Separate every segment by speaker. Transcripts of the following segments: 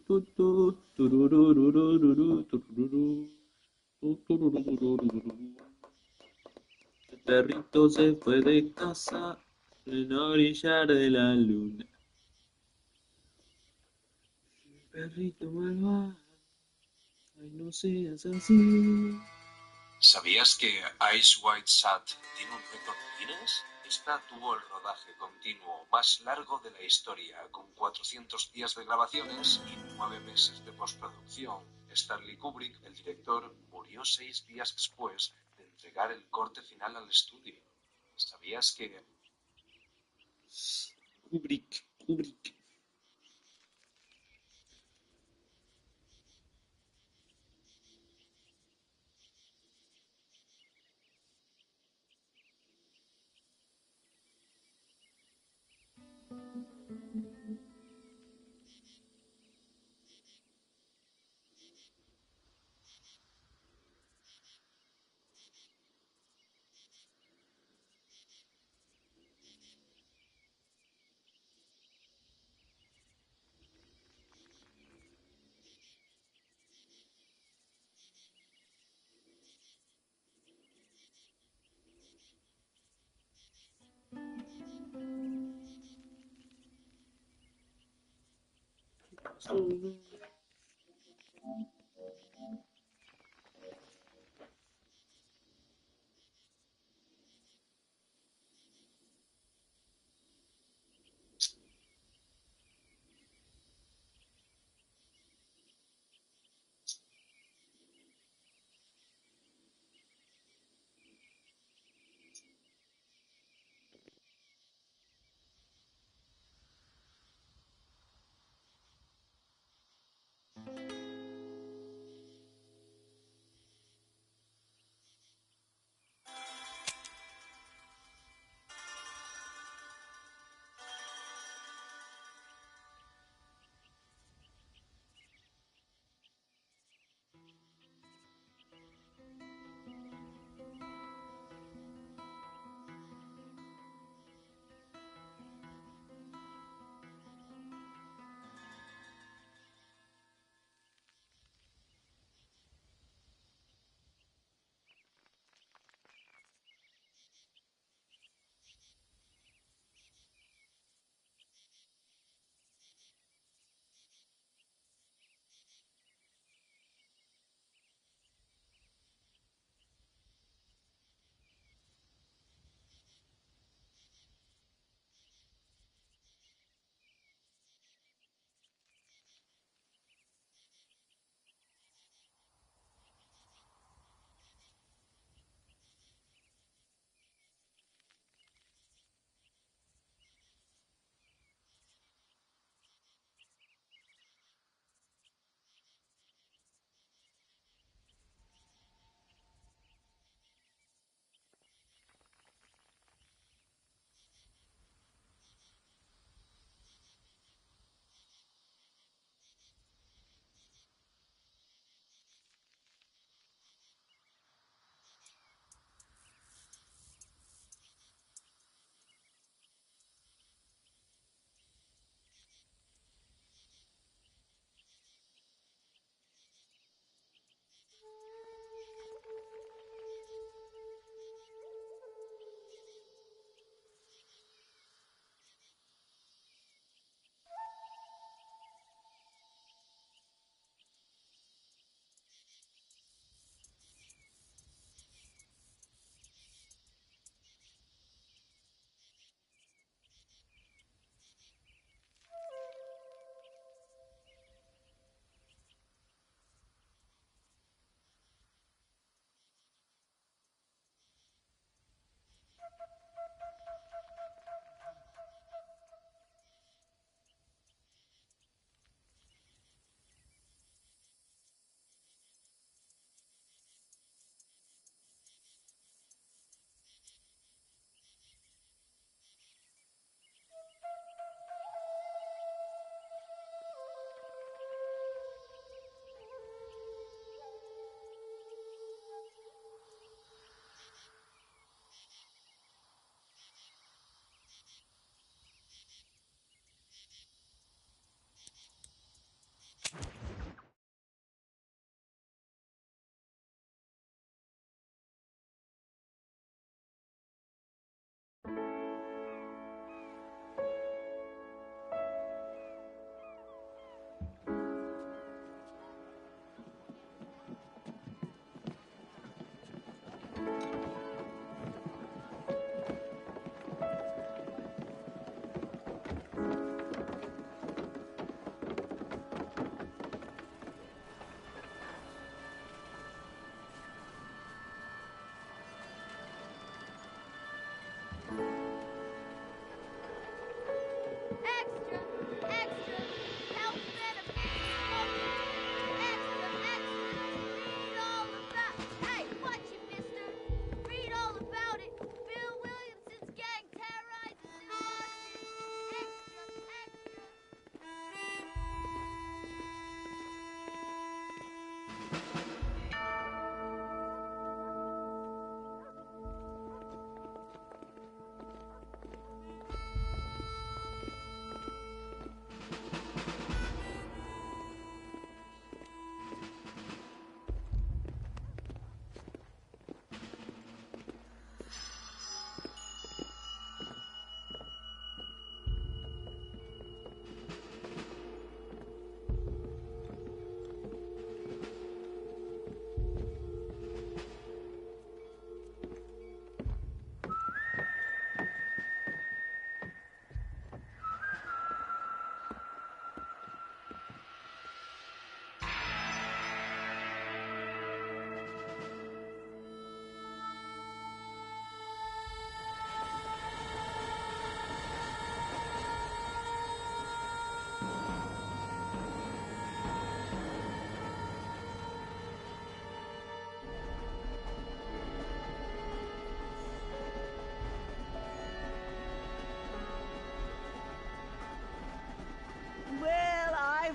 Speaker 1: tu, tu, turururururu, turururu, tu, turururururu. El perrito se fue de casa en la orilla de la luna. El perrito malvado, ay no seas así.
Speaker 2: ¿Sabías que Ice White Sat tiene un récord Guinness? Esta tuvo el rodaje continuo más largo de la historia, con 400 días de grabaciones y 9 meses de postproducción. Stanley Kubrick, el director, murió 6 días después de entregar el corte final al estudio. ¿Sabías que
Speaker 1: Kubrick.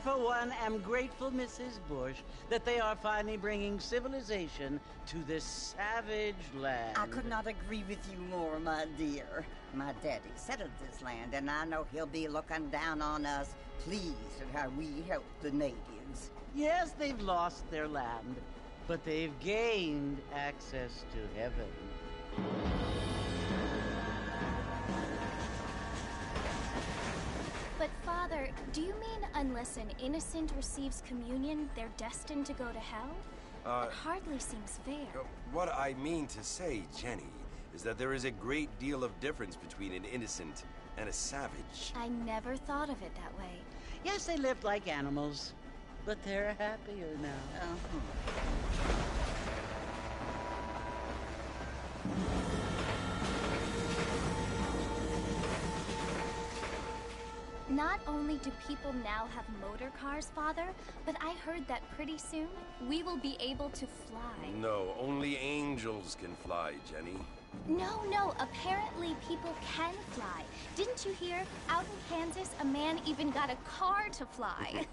Speaker 3: for one, am grateful, Mrs. Bush, that they are finally bringing civilization to this savage land.
Speaker 4: I could not agree with you more, my dear. My daddy settled this land, and I know he'll be looking down on us, pleased at how we help the natives.
Speaker 3: Yes, they've lost their land, but they've gained access to heaven.
Speaker 5: But Father, do you mean unless an innocent receives communion, they're destined to go to hell? That hardly seems fair.
Speaker 6: What I mean to say, Jenny, is that there is a great deal of difference between an innocent and a savage.
Speaker 5: I never thought of it that way.
Speaker 3: Yes, they lived like animals, but they're happier now.
Speaker 5: Not only do people now have motor cars, Father, but I heard that pretty soon we will be able to fly.
Speaker 6: No, only angels can fly, Jenny.
Speaker 5: No, apparently people can fly. Didn't you hear? Out in Kansas, a man even got a car to fly.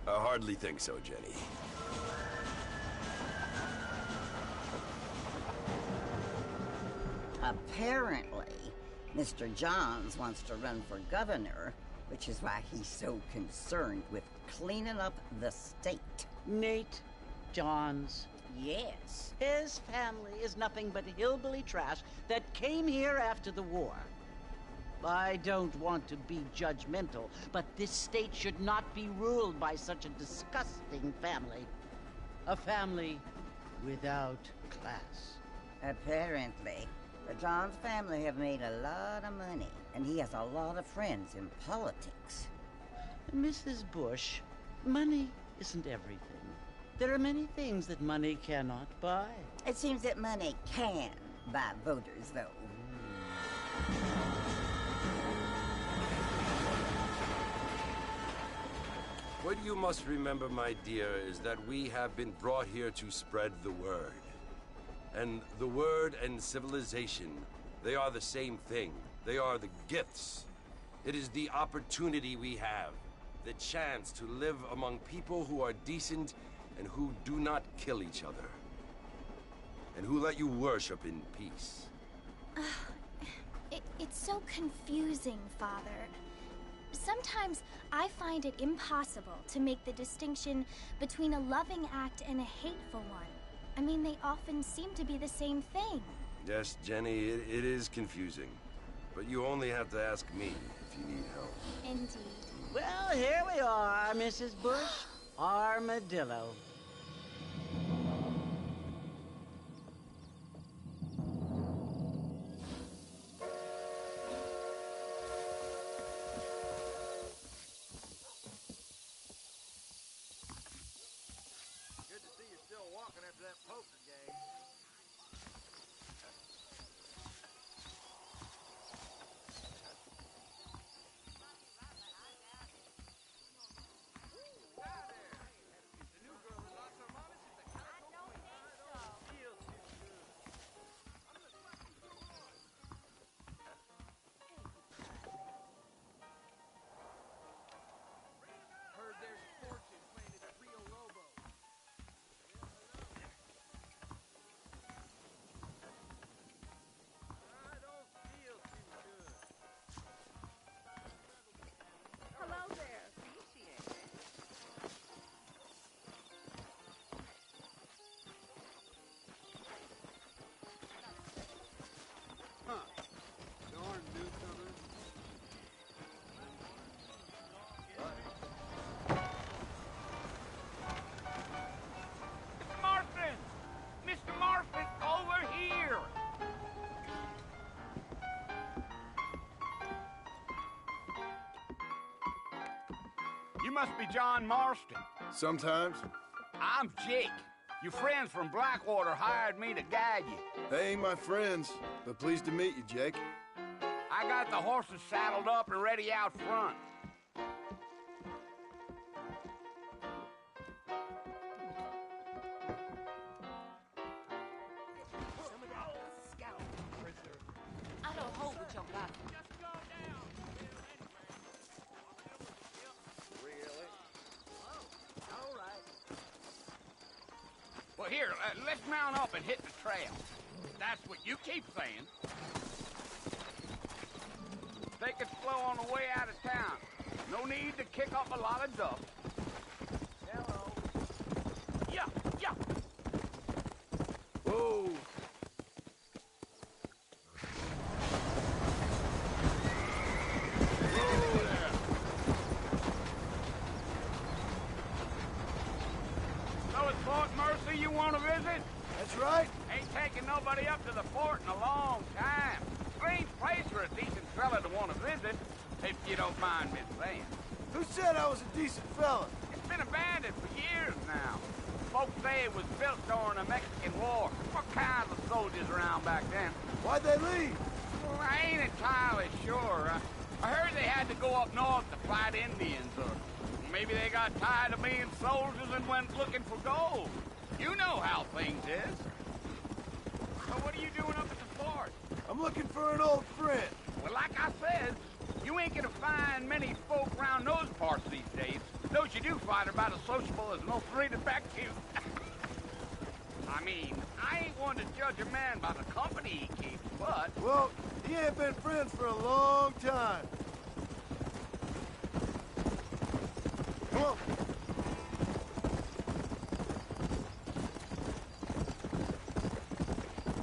Speaker 6: I hardly think so, Jenny.
Speaker 4: Apparently, Mr. Johns wants to run for governor, which is why he's so concerned with cleaning up the state.
Speaker 3: Nate Johns.
Speaker 4: Yes.
Speaker 3: His family is nothing but hillbilly trash that came here after the war. I don't want to be judgmental, but this state should not be ruled by such a disgusting family. A family without class.
Speaker 4: Apparently. The Johns family have made a lot of money, and he has a lot of friends in politics.
Speaker 3: Mrs. Bush, money isn't everything. There are many things that money cannot buy.
Speaker 4: It seems that money can buy voters, though.
Speaker 6: What you must remember, my dear, is that we have been brought here to spread the word. And the word and civilization, they are the same thing. They are the gifts. It is the opportunity we have, the chance to live among people who are decent and who do not kill each other, and who let you worship in peace.
Speaker 5: It's so confusing, Father. Sometimes I find it impossible to make the distinction between a loving act and a hateful one. I mean, they often seem to be the same thing.
Speaker 6: Yes, Jenny, it is confusing. But you only have to ask me if you need help.
Speaker 5: Indeed.
Speaker 3: Well, here we are, Mrs. Bush. Armadillo.
Speaker 7: Good to see you're still walking after that poker game. Heard there's fortune planted at Rio Lobo. I don't feel too good.
Speaker 8: Hello there. Appreciate it.
Speaker 7: Huh. Darn newcomer.
Speaker 9: Marfin! Mr. Marfin, over here! You must be John Marston.
Speaker 10: Sometimes.
Speaker 9: I'm Jake. Your friends from Blackwater hired me to guide you.
Speaker 10: They ain't my friends, but pleased to meet you, Jake.
Speaker 9: I got the horses saddled up and ready out front.
Speaker 8: I don't hold with your guy.
Speaker 7: Really?
Speaker 9: Well, here, let's mount up and hit the trail. That's what you keep saying. Take it slow on the way out of town. No need to kick up a lot of dust. Hello. Yeah, yeah. Whoa. Whoa there. So it's Fort Mercy you want to visit?
Speaker 10: That's right.
Speaker 9: Ain't taking nobody up to the fort in a long time. Strange place for a decent fella to want to visit, if you don't mind me saying.
Speaker 10: Who said I was a decent fella?
Speaker 9: It's been abandoned for years now. Folks say it was built during the Mexican War. What kinds of soldiers around back then?
Speaker 10: Why'd they leave?
Speaker 9: Well, I ain't entirely sure. I heard they had to go up north to fight Indians, or maybe they got tired of being soldiers and went looking for gold. You know how things is. So what are you doing up at the fort?
Speaker 10: I'm looking for an old friend.
Speaker 9: Well, like I said, you ain't gonna find many folk around those parts these days. Those you do find are about as sociable as an old three to back you. I mean, I ain't one to judge a man by the company he keeps, but...
Speaker 10: Well, he ain't been friends for a long time. Come on.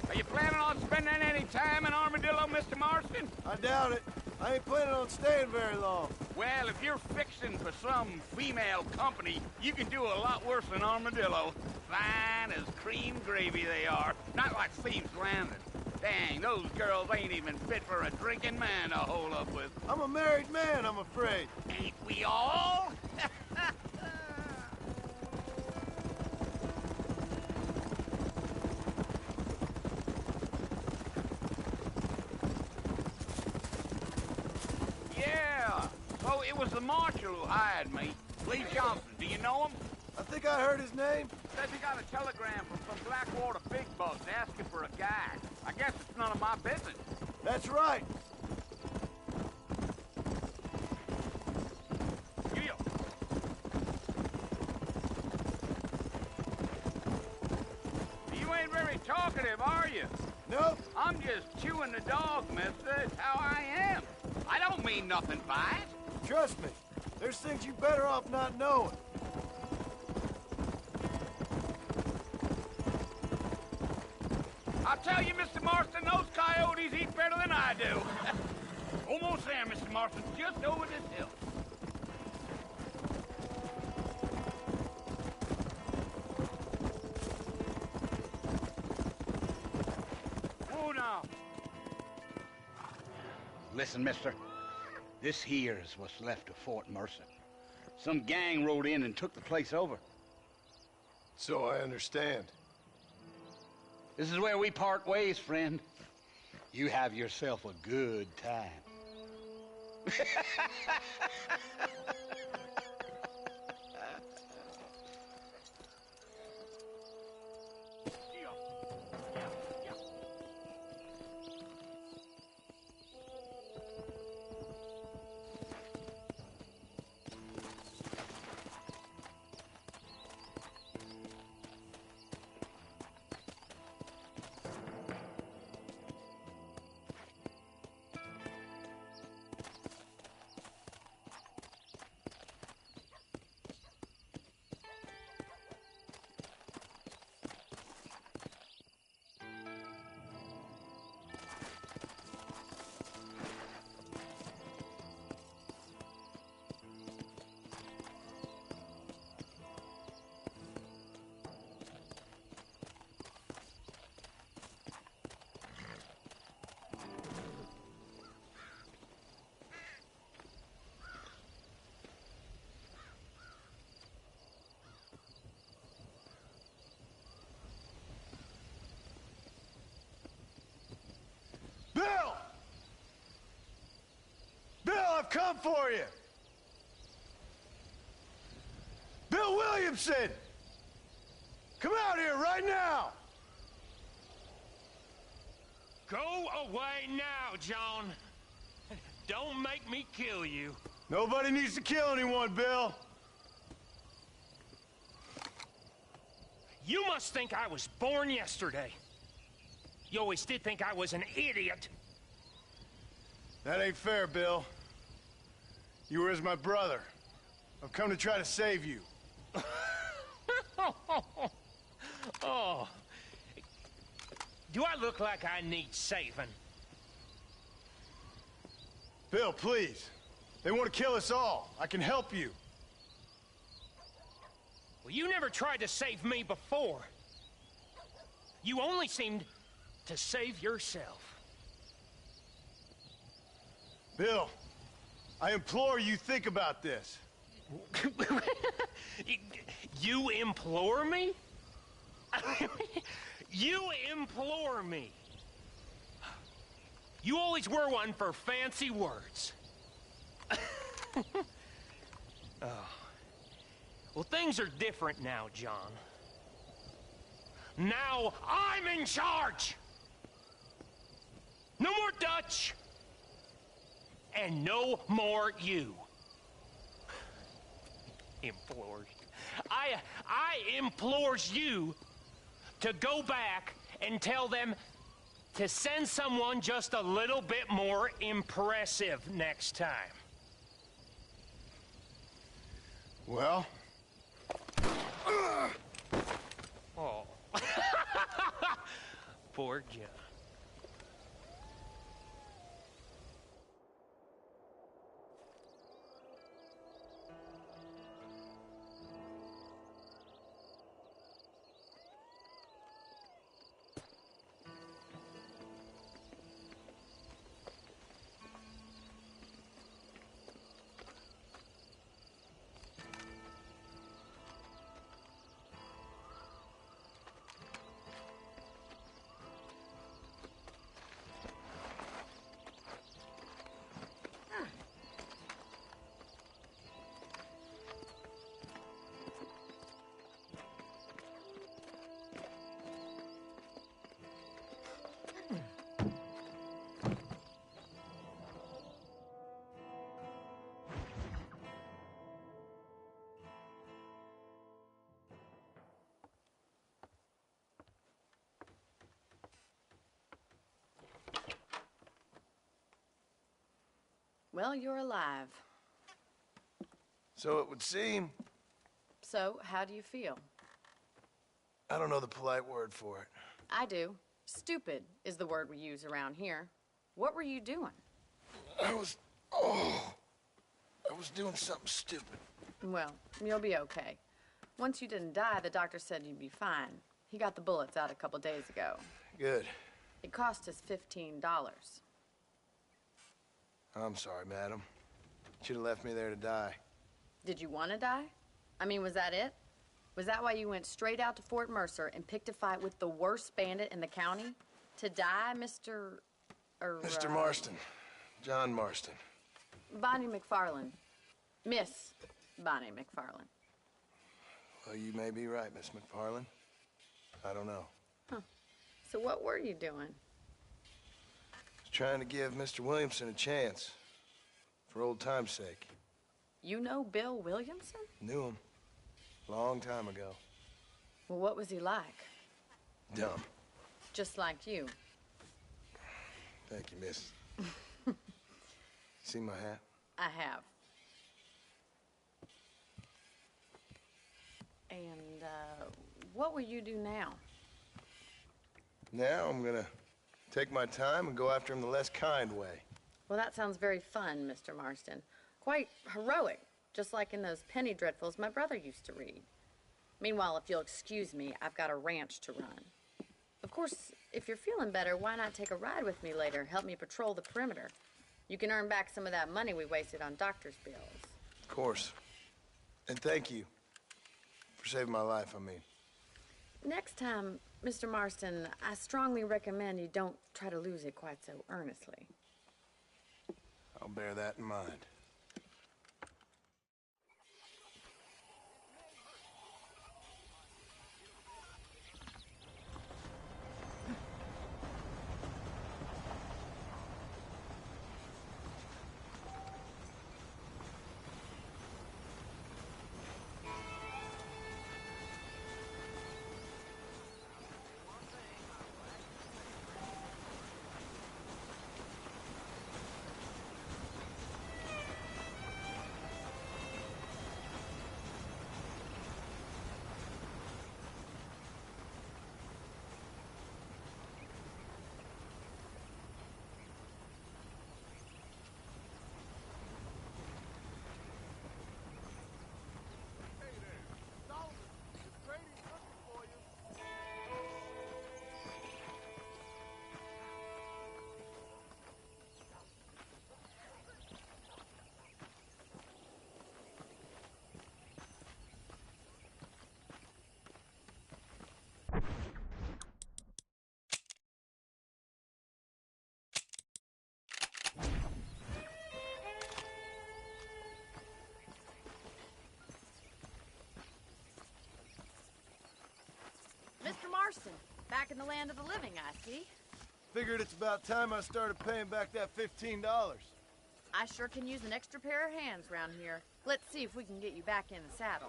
Speaker 9: Are you planning on spending any time in Armadillo, Mr. Marston?
Speaker 10: I doubt it. I ain't planning on staying very long.
Speaker 9: Well, if you're fixing for some female company, you can do a lot worse than Armadillo. Fine as cream gravy they are. Not like Thieves Landing. Dang, those girls ain't even fit for a drinking man to hole up with.
Speaker 10: I'm a married man, I'm afraid.
Speaker 9: Ain't we all? Yeah, so it was the marshal who hired me. Lee Johnson, do you know him?
Speaker 10: I think I heard his name.
Speaker 9: Says he got a telegram from some Blackwater big bugs asking for a guy. I guess it's none of my business.
Speaker 10: That's right.
Speaker 9: Yeah. You ain't very talkative, are you?
Speaker 10: Nope.
Speaker 9: I'm just chewing the dog, mister. It's how I am. I don't mean nothing by it.
Speaker 10: Trust me. There's things you better off not knowing.
Speaker 9: I'll tell you, Mr. Marston, those coyotes eat better than I do. Almost there, Mr. Marston, just over this hill. Oh, now. Listen, mister. This here is what's left of Fort Mercer. Some gang rode in and took the place over.
Speaker 10: So I understand.
Speaker 9: This is where we part ways, friend. You have yourself a good time.
Speaker 10: Bill! Bill, I've come for you! Bill Williamson! Come out here right now!
Speaker 11: Go away now, John. Don't make me kill you.
Speaker 10: Nobody needs to kill anyone, Bill.
Speaker 11: You must think I was born yesterday. You always did think I was an idiot.
Speaker 10: That ain't fair, Bill. You were as my brother. I've come to try to save you.
Speaker 11: Oh. Do I look like I need saving?
Speaker 10: Bill, please. They want to kill us all. I can help you.
Speaker 11: Well, you never tried to save me before. You only seemed to save yourself.
Speaker 10: Bill, I implore you think about this.
Speaker 11: You implore me? You implore me. You always were one for fancy words. Oh. Well, things are different now, John. Now I'm in charge! No more Dutch! And no more you. Implores. I implores you to go back and tell them to send someone just a little bit more impressive next time.
Speaker 10: Well?
Speaker 11: Oh. Poor John.
Speaker 12: Well, you're alive.
Speaker 10: So it would seem.
Speaker 12: So, how do you feel?
Speaker 10: I don't know the polite word for it.
Speaker 12: I do. Stupid is the word we use around here. What were you doing?
Speaker 10: I was doing something stupid.
Speaker 12: Well, you'll be okay. Once you didn't die, the doctor said you'd be fine. He got the bullets out a couple days ago.
Speaker 10: Good.
Speaker 12: It cost us $15.
Speaker 10: I'm sorry, madam. Should have left me there to die.
Speaker 12: Did you want to die? I mean, was that it? Was that why you went straight out to Fort Mercer and picked a fight with the worst bandit in the county? To die, Mr.
Speaker 10: Mr. Marston. John Marston.
Speaker 12: Bonnie McFarland. Miss Bonnie McFarland.
Speaker 10: Well, you may be right, Miss McFarland. I don't know.
Speaker 12: Huh. So what were you doing?
Speaker 10: Trying to give Mr. Williamson a chance. For old time's sake.
Speaker 12: You know Bill Williamson?
Speaker 10: Knew him. Long time ago.
Speaker 12: Well, what was he like?
Speaker 10: Dumb.
Speaker 12: Just like you.
Speaker 10: Thank you, miss. See my hat?
Speaker 12: I have. And, what will you do now?
Speaker 10: Now I'm gonna take my time and go after him the less kind way.
Speaker 12: Well, that sounds very fun, Mr. Marston. Quite heroic, just like in those penny dreadfuls my brother used to read. Meanwhile, if you'll excuse me, I've got a ranch to run. Of course, if you're feeling better, why not take a ride with me later? Help me patrol the perimeter. You can earn back some of that money we wasted on doctor's bills.
Speaker 10: Of course. And thank you for saving my life, I mean.
Speaker 12: Next time, Mr. Marston, I strongly recommend you don't try to lose it quite so earnestly.
Speaker 10: I'll bear that in mind.
Speaker 12: Marston, back in the land of the living, I see.
Speaker 10: Figured it's about time I started paying back that $15.
Speaker 12: I sure can use an extra pair of hands around here. Let's see if we can get you back in the saddle.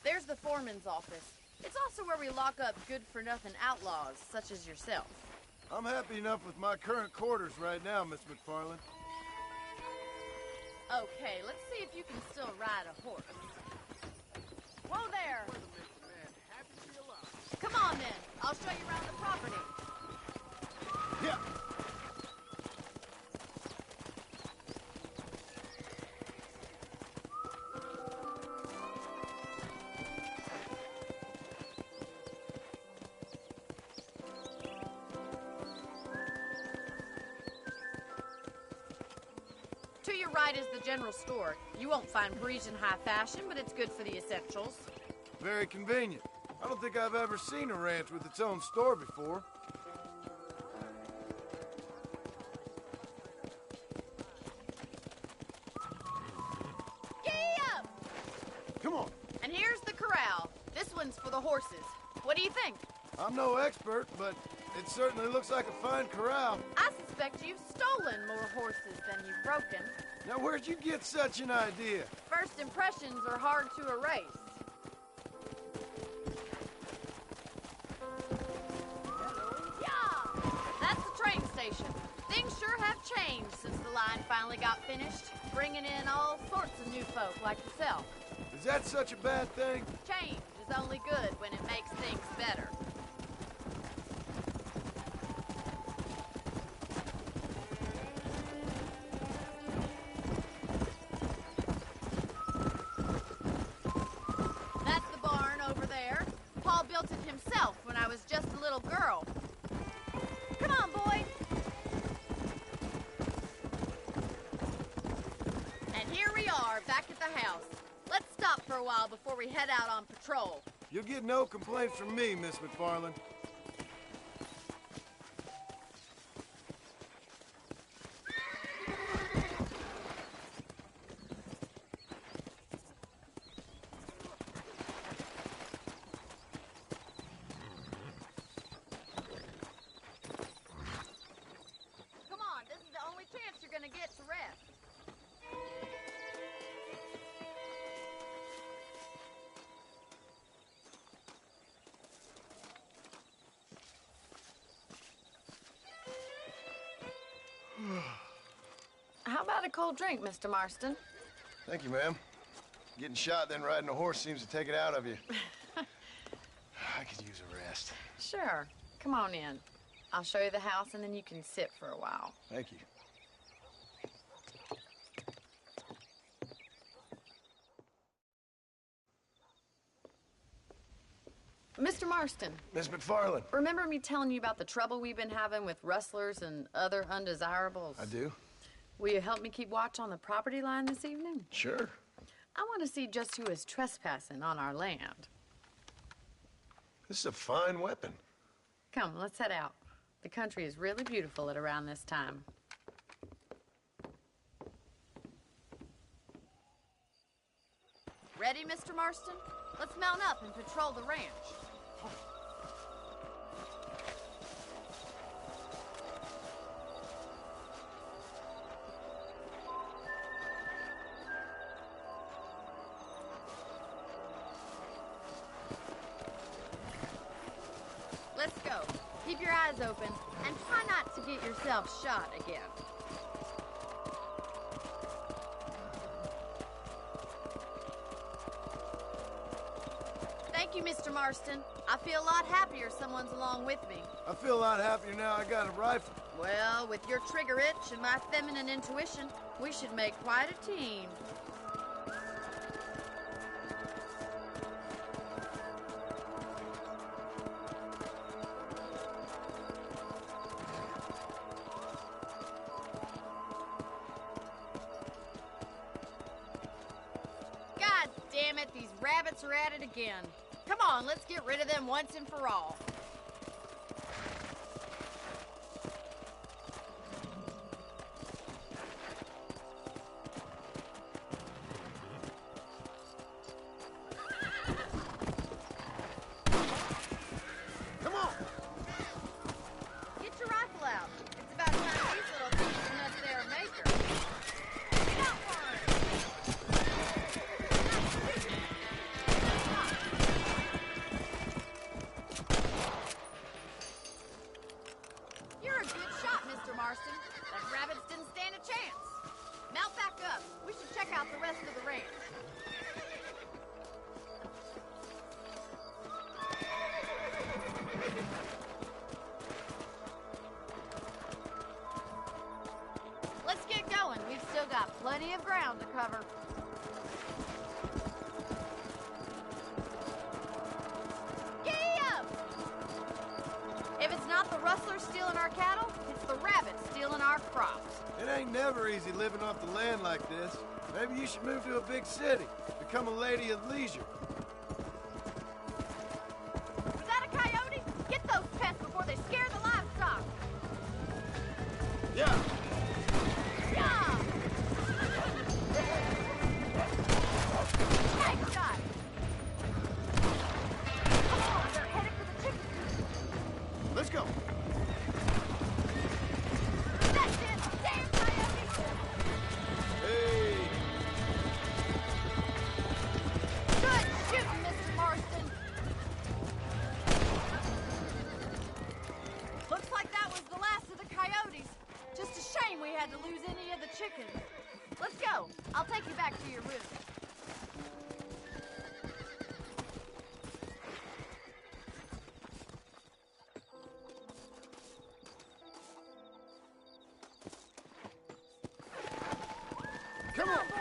Speaker 12: There's the foreman's office. It's also where we lock up good-for-nothing outlaws, such as yourself.
Speaker 10: I'm happy enough with my current quarters right now, Miss McFarland.
Speaker 12: Okay, let's see if you can still ride a horse. Whoa there! Come on then, I'll show you around the property.
Speaker 10: Yeah.
Speaker 12: To your right is the general store. You won't find Parisian high fashion, but it's good for the essentials.
Speaker 10: Very convenient. I don't think I've ever seen a ranch with its own store before.
Speaker 12: Giddy up!
Speaker 10: Come on.
Speaker 12: And here's the corral. This one's for the horses. What do you think?
Speaker 10: I'm no expert, but it certainly looks like a fine corral.
Speaker 12: I suspect you've stolen more horses than you've broken.
Speaker 10: Now, where'd you get such an idea?
Speaker 12: First impressions are hard to erase. Yeah! That's the train station. Things sure have changed since the line finally got finished, bringing in all sorts of new folk like yourself.
Speaker 10: Is that such a bad thing?
Speaker 12: Change is only good when it makes things better. That's the barn over there. Paul built it himself when I was just a little girl. Come on, boy. And here we are, back at the house. Let's stop for a while before we head out on patrol.
Speaker 10: You'll get no complaints from me, Miss McFarland.
Speaker 12: Come on, this is the only chance you're gonna get to rest. How about a cold drink, Mr. Marston?
Speaker 10: Thank you, ma'am. Getting shot, then riding a horse seems to take it out of you. I could use a rest.
Speaker 12: Sure. Come on in. I'll show you the house, and then you can sit for a while.
Speaker 10: Thank you.
Speaker 12: Mr. Marston.
Speaker 10: Miss McFarland.
Speaker 12: Remember me telling you about the trouble we've been having with rustlers and other undesirables?
Speaker 10: I do.
Speaker 12: Will you help me keep watch on the property line this evening?
Speaker 10: Sure.
Speaker 12: I want to see just who is trespassing on our land.
Speaker 10: This is a fine weapon.
Speaker 12: Come, let's head out. The country is really beautiful at around this time. Ready, Mr. Marston? Let's mount up and patrol the ranch. Let's go. Keep your eyes open and try not to get yourself shot again. Thank you, Mr. Marston. I feel a lot happier someone's along with me.
Speaker 10: I feel a lot happier now I got a rifle.
Speaker 12: Well, with your trigger itch and my feminine intuition, we should make quite a team. God damn it, these rabbits are at it again.
Speaker 13: Come on, let's get rid of them once and for all.
Speaker 7: Come on!
Speaker 13: Get your rifle out. It's about time these little thieves nuts their maker. Get out one! You're a good shot, Mr. Marston. Them rabbits didn't stand a chance. Mount back up. We should check out the rest of the ranch. Let's get going. We've still got plenty of ground to cover. Giddy up! If it's not the rustlers stealing our cattle, it's the rabbits stealing our crops.
Speaker 10: It ain't never easy living off the land like this. Maybe you should move to a big city. Become a lady of leisure.
Speaker 13: Was that a coyote? Get those pests before they scare the livestock.
Speaker 10: Yeah.
Speaker 13: Yeah! Nice shot! Come on, they're headed for the chicken coop.
Speaker 10: Let's go.
Speaker 13: That's it! Damn coyote!
Speaker 10: Hey.
Speaker 13: Good shooting, Mr. Marston. Looks like that was the last of the coyotes. Just a shame we had to lose any of the chickens. Let's go. I'll take you back to your room.
Speaker 10: Come on.
Speaker 13: boy.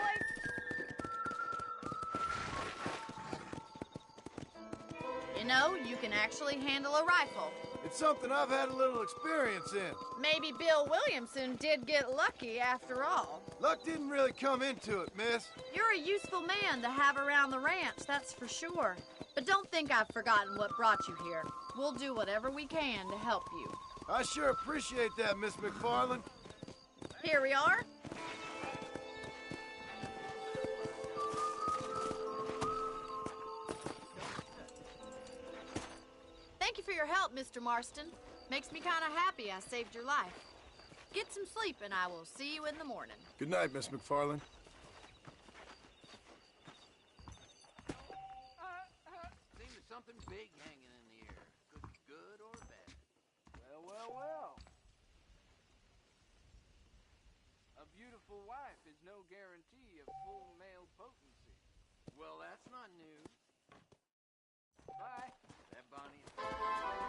Speaker 13: You know, you can actually handle a rifle.
Speaker 10: It's something I've had a little experience in.
Speaker 13: Maybe Bill Williamson did get lucky after all.
Speaker 10: Luck didn't really come into it, miss.
Speaker 13: You're a useful man to have around the ranch, that's for sure. But don't think I've forgotten what brought you here. We'll do whatever we can to help you.
Speaker 10: I sure appreciate that, Miss McFarland.
Speaker 13: Here we are. Thank you for your help, Mr. Marston. Makes me kind of happy I saved your life. Get some sleep, and I will see you in the morning.
Speaker 10: Good night, Miss McFarland.
Speaker 7: Seems there's something big hanging in the air. Could be good or bad. Well, well, well. A beautiful wife is no guarantee of full male potency. Well, that's not news. Bye. That Bonnie. Hello.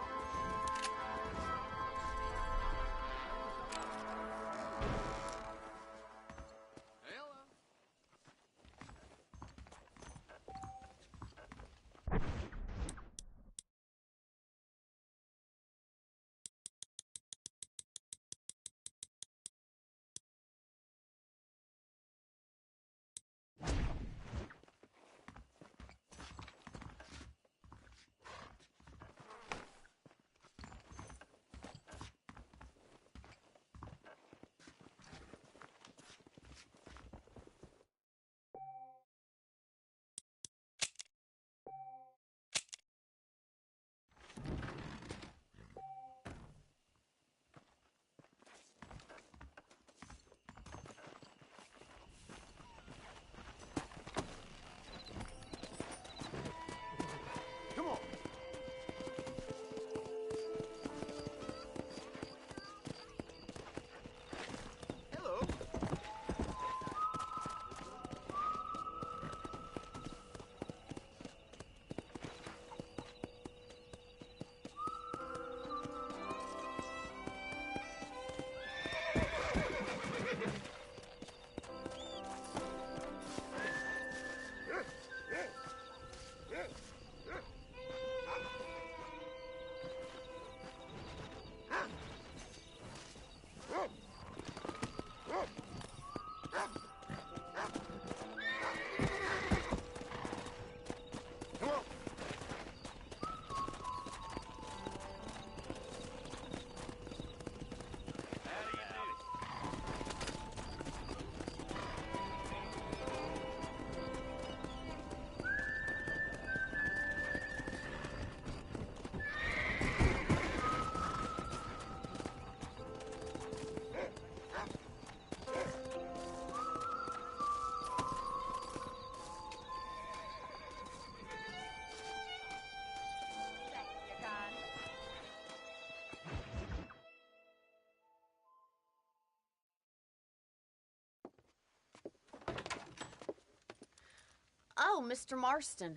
Speaker 12: Hello, Mr. Marston.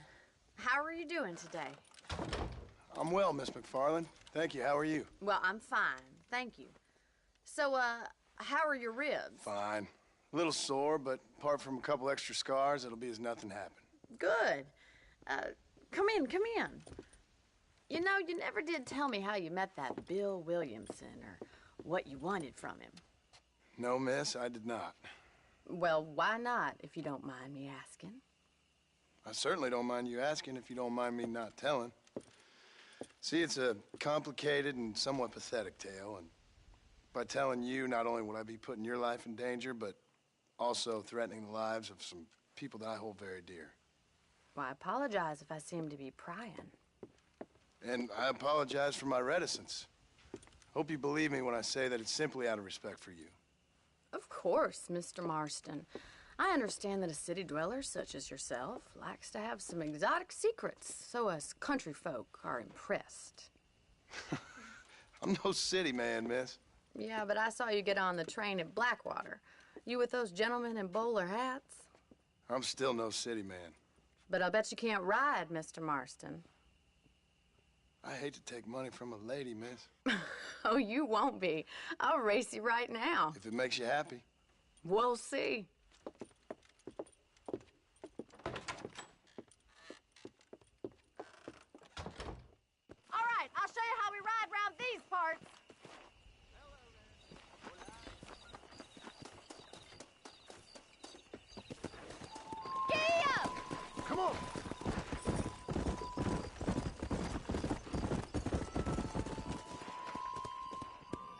Speaker 12: How are you doing today?
Speaker 10: I'm well, Miss McFarland. Thank you. How are you?
Speaker 12: Well, I'm fine. Thank you. So, how are your ribs?
Speaker 10: Fine. A little sore, but apart from a couple extra scars, it'll be as nothing happened.
Speaker 12: Good. Come in, come in. You know, you never did tell me how you met that Bill Williamson or what you wanted from him.
Speaker 10: No, miss, I did not.
Speaker 12: Well, why not, if you don't mind me asking?
Speaker 10: I certainly don't mind you asking if you don't mind me not telling. See, it's a complicated and somewhat pathetic tale, and by telling you, not only would I be putting your life in danger, but also threatening the lives of some people that I hold very dear.
Speaker 12: Well, I apologize if I seem to be prying.
Speaker 10: And I apologize for my reticence. Hope you believe me when I say that it's simply out of respect for you.
Speaker 12: Of course, Mr. Marston. I understand that a city dweller such as yourself likes to have some exotic secrets, so us country folk are impressed.
Speaker 10: I'm no city man, miss.
Speaker 12: Yeah, but I saw you get on the train at Blackwater. You with those gentlemen in bowler hats?
Speaker 10: I'm still no city man.
Speaker 12: But I'll bet you can't ride, Mr. Marston.
Speaker 10: I hate to take money from a lady, miss.
Speaker 12: Oh, you won't be. I'll race you right now.
Speaker 10: If it makes you happy.
Speaker 12: We'll see.
Speaker 13: All right, I'll show you how we ride around these parts. Giddy up!
Speaker 10: Come on!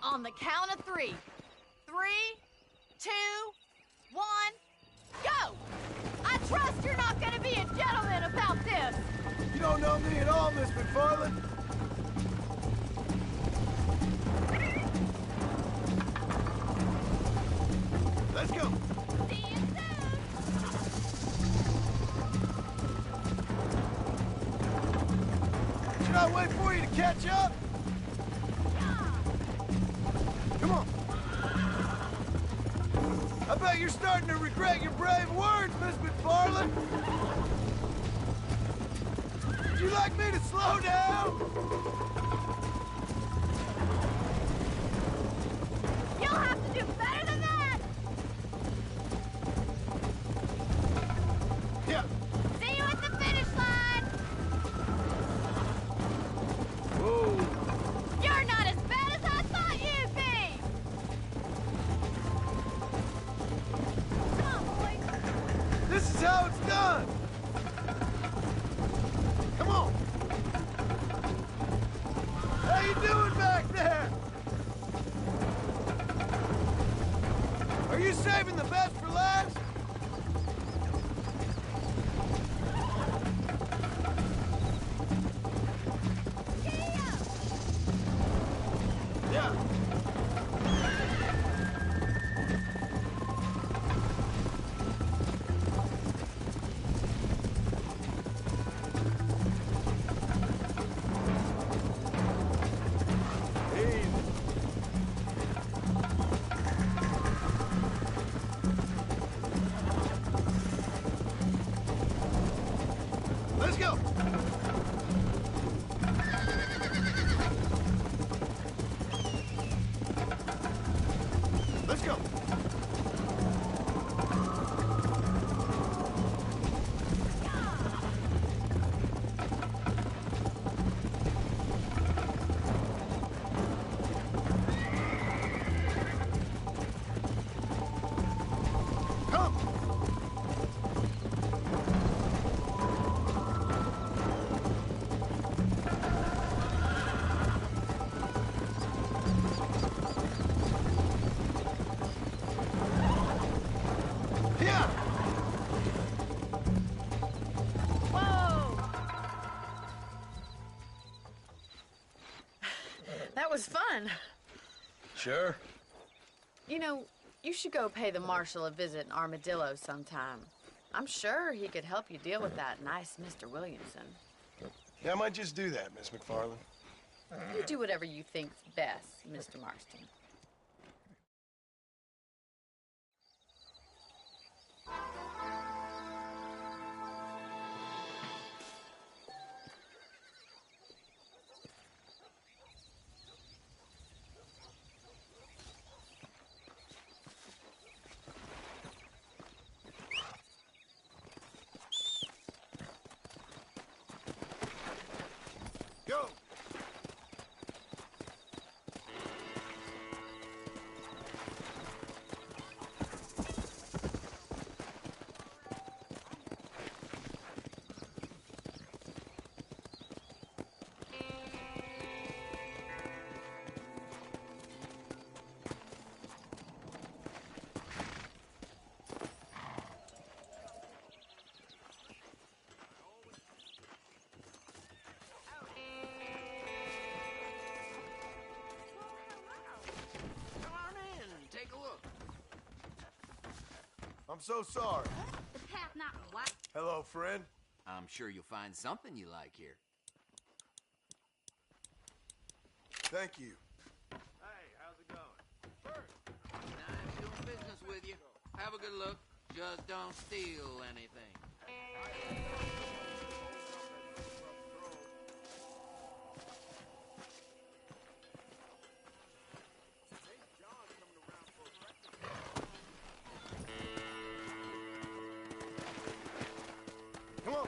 Speaker 13: On the count of 3. 3, 2, 1, go! I trust you're not gonna be a gentleman about this.
Speaker 10: You don't know me at all, Miss McFarland. Let's go.
Speaker 13: See you soon.
Speaker 10: Should I wait for you to catch up? Come on. I bet you're starting to regret your brave words, Miss McFarland. Would you like me to slow down?
Speaker 13: You'll have to do better than that.
Speaker 10: Yeah.
Speaker 13: See you at the finish line.
Speaker 10: Whoa.
Speaker 13: You're not as bad as I thought you'd be. Come on, boys.
Speaker 10: This is how it's done. Come on. How you doing back there? Are you saving the best for last? Yeah. Let's go. Let's go. Come. Yeah.
Speaker 13: Whoa!
Speaker 12: That was fun.
Speaker 10: Sure.
Speaker 12: You know, you should go pay the marshal a visit in Armadillo sometime. I'm sure he could help you deal with that nice Mr. Williamson.
Speaker 10: Yeah, I might just do that, Miss McFarland.
Speaker 12: You do whatever you think's best, Mr. Marston.
Speaker 10: Go!
Speaker 7: Come on in and take a look.
Speaker 10: I'm so sorry.
Speaker 8: The path not what?
Speaker 10: Hello, friend.
Speaker 7: I'm sure you'll find something you like here.
Speaker 10: Thank you.
Speaker 7: Hey, how's it going? Nice doing business with you. Have a good look. Just don't steal anything.
Speaker 10: Come on.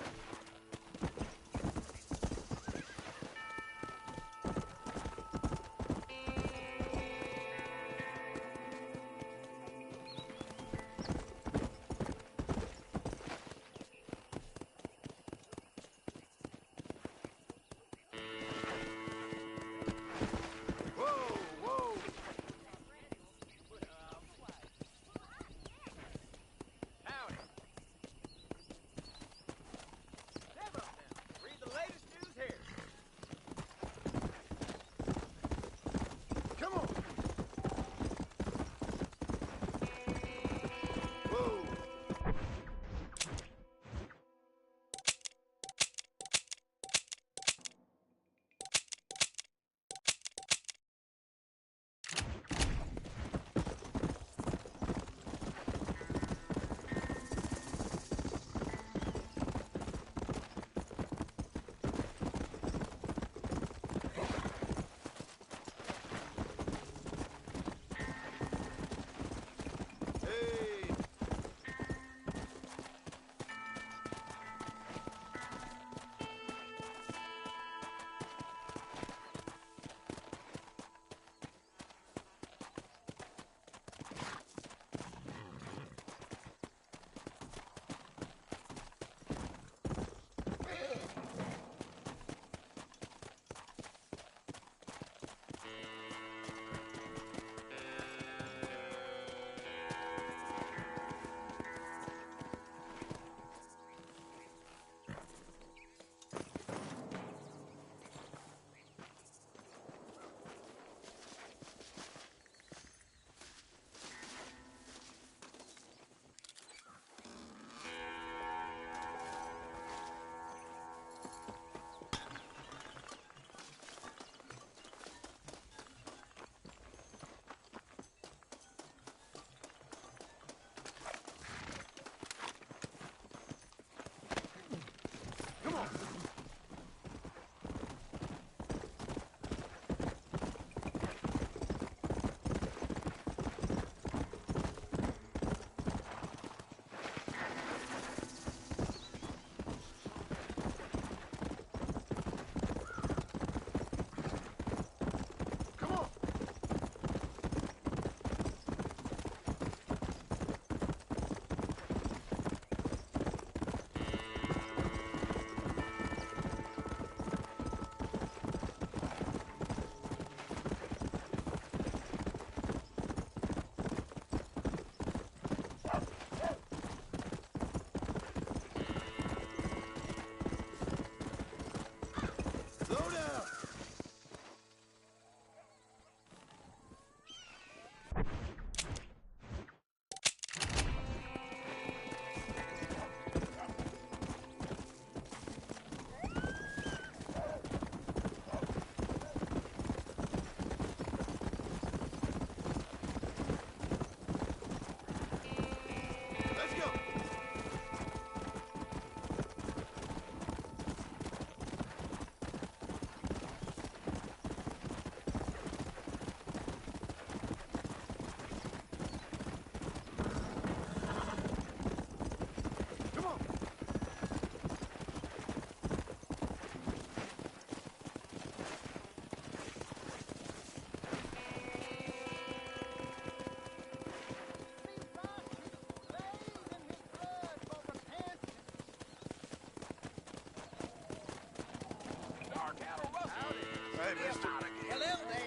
Speaker 10: Hey, mister.
Speaker 4: Hello there.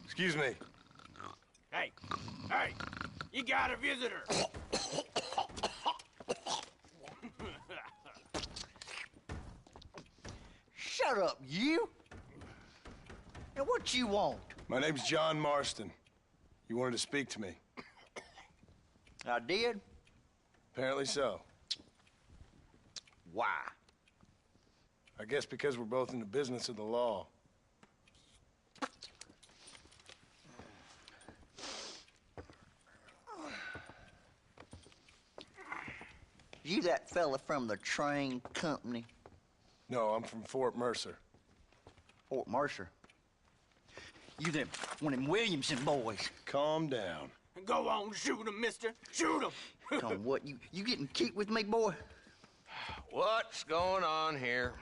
Speaker 10: Excuse me.
Speaker 7: Hey, you got a visitor.
Speaker 14: Shut up, you! Now, what you want?
Speaker 10: My name's John Marston. You wanted to speak to me.
Speaker 14: I did?
Speaker 10: Apparently so.
Speaker 14: Why?
Speaker 10: I guess because we're both in the business of the law.
Speaker 14: You that fella from the train company?
Speaker 10: No, I'm from Fort Mercer.
Speaker 14: Fort Mercer? You them, one of them Williamson boys.
Speaker 10: Calm down.
Speaker 7: Go on, shoot him, mister. Shoot him.
Speaker 14: Come on, what, you getting kicked with me, boy?
Speaker 7: What's going on here?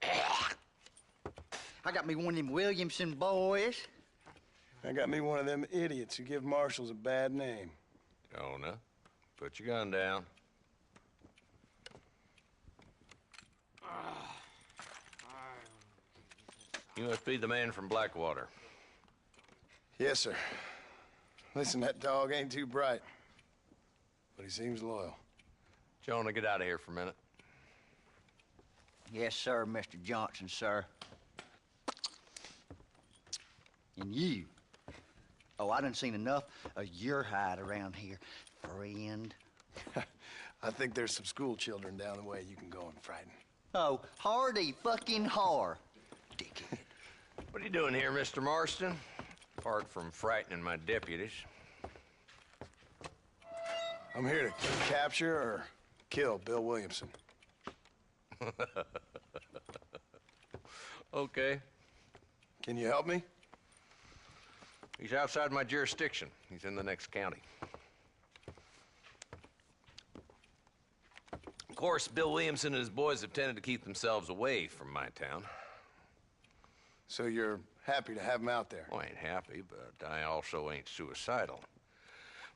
Speaker 14: I got me one of them Williamson boys.
Speaker 10: I got me one of them idiots who give marshals a bad name.
Speaker 7: Jonah, put your gun down. You must be the man from Blackwater.
Speaker 10: Yes, sir. Listen, that dog ain't too bright, but he seems loyal.
Speaker 7: Jonah, get out of here for a minute.
Speaker 14: Yes, sir, Mr. Johnson, sir. And you. Oh, I done seen enough of your hide around here, friend.
Speaker 10: I think there's some school children down the way you can go and frighten.
Speaker 14: Oh, hardy fucking har. Dickhead.
Speaker 7: What are you doing here, Mr. Marston? Apart from frightening my deputies.
Speaker 10: I'm here to capture or kill Bill Williamson.
Speaker 7: Okay.
Speaker 10: Can you help me?
Speaker 7: He's outside my jurisdiction. He's in the next county. Of course, Bill Williamson and his boys have tended to keep themselves away from my town.
Speaker 10: So you're happy to have him out there?
Speaker 7: Well, I ain't happy, but I also ain't suicidal.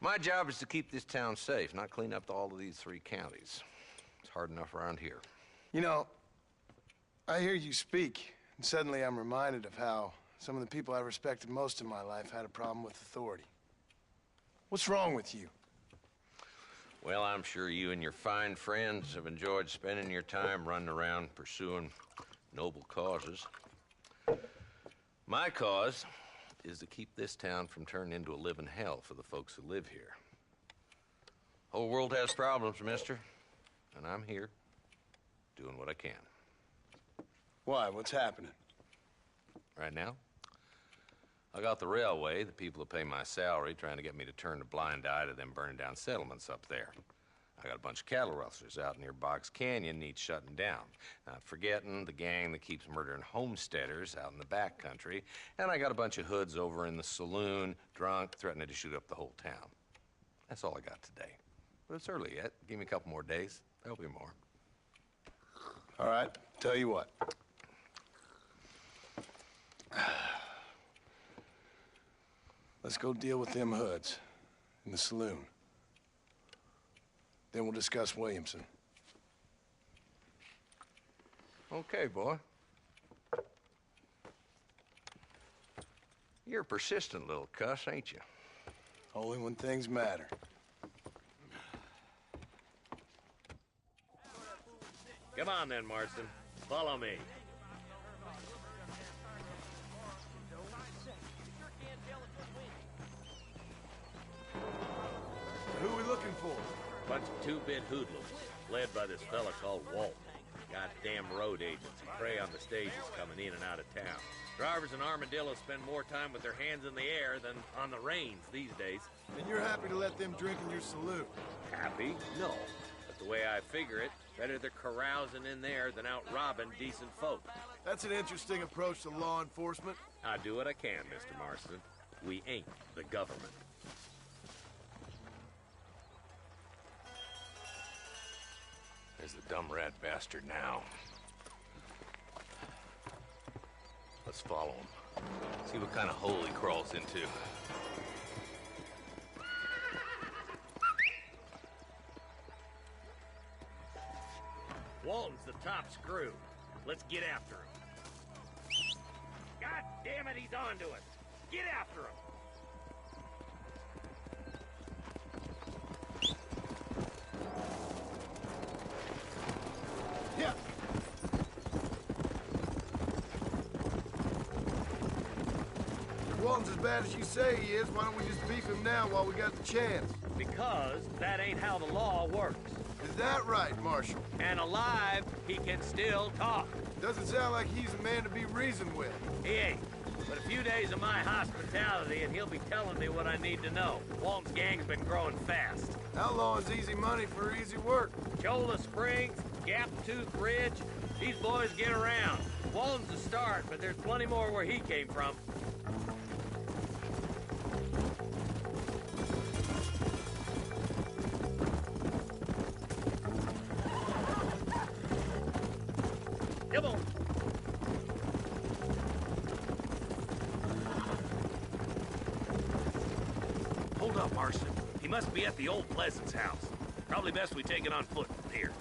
Speaker 7: My job is to keep this town safe, not clean up all of these 3 counties. It's hard enough around here.
Speaker 10: You know, I hear you speak, and suddenly I'm reminded of how some of the people I respected most in my life had a problem with authority. What's wrong with you?
Speaker 6: Well, I'm sure you and your fine friends have enjoyed spending your time running around pursuing noble causes. My cause is to keep this town from turning into a living hell for the folks who live here. Whole world has problems, mister, and I'm here doing what I can.
Speaker 10: Why? What's happening?
Speaker 6: Right now, I got the railway, the people who pay my salary, trying to get me to turn a blind eye to them burning down settlements up there. I got a bunch of cattle rustlers out near Box Canyon needs shutting down. Not forgetting the gang that keeps murdering homesteaders out in the back country. And I got a bunch of hoods over in the saloon, drunk, threatening to shoot up the whole town. That's all I got today. But it's early yet. Give me a couple more days. There'll be more.
Speaker 10: All right, tell you what. Let's go deal with them hoods in the saloon. Then we'll discuss Williamson.
Speaker 6: Okay, boy. You're a persistent little cuss, ain't you?
Speaker 10: Only when things matter.
Speaker 15: Come on then, Marston. Follow me.
Speaker 10: Who are we looking for?
Speaker 15: Bunch of two-bit hoodlums, led by this fella called Walton. Goddamn road agents who prey on the stages coming in and out of town. Drivers and armadillos spend more time with their hands in the air than on the reins these days.
Speaker 10: And you're happy to let them drink in your saloon?
Speaker 15: Happy? No. But the way I figure it, better they're carousing in there than out robbing decent folk.
Speaker 10: That's an interesting approach to law enforcement.
Speaker 15: I do what I can, Mr. Marston. We ain't the government.
Speaker 6: There's the dumb rat bastard now. Let's follow him. See what kind of hole he crawls into.
Speaker 15: Walton's the top screw. Let's get after him. God damn it, he's on to us. Get after him.
Speaker 10: Yeah. If Walton's as bad as you say he is, why don't we just beef him now while we got the chance?
Speaker 15: Because that ain't how the law works.
Speaker 10: Is that right, Marshal?
Speaker 15: And alive, he can still talk.
Speaker 10: Doesn't sound like he's a man to be reasoned with.
Speaker 15: He ain't. But a few days of my hospitality and he'll be telling me what I need to know. Walton's gang's been growing fast.
Speaker 10: Outlawing's easy money for easy work.
Speaker 15: Cholla Springs, Gap Tooth Ridge, these boys get around. Walton's the start, but there's plenty more where he came from. Come on. Hold up, Marston. He must be at the old Pleasance house. Probably best we take it on foot from here.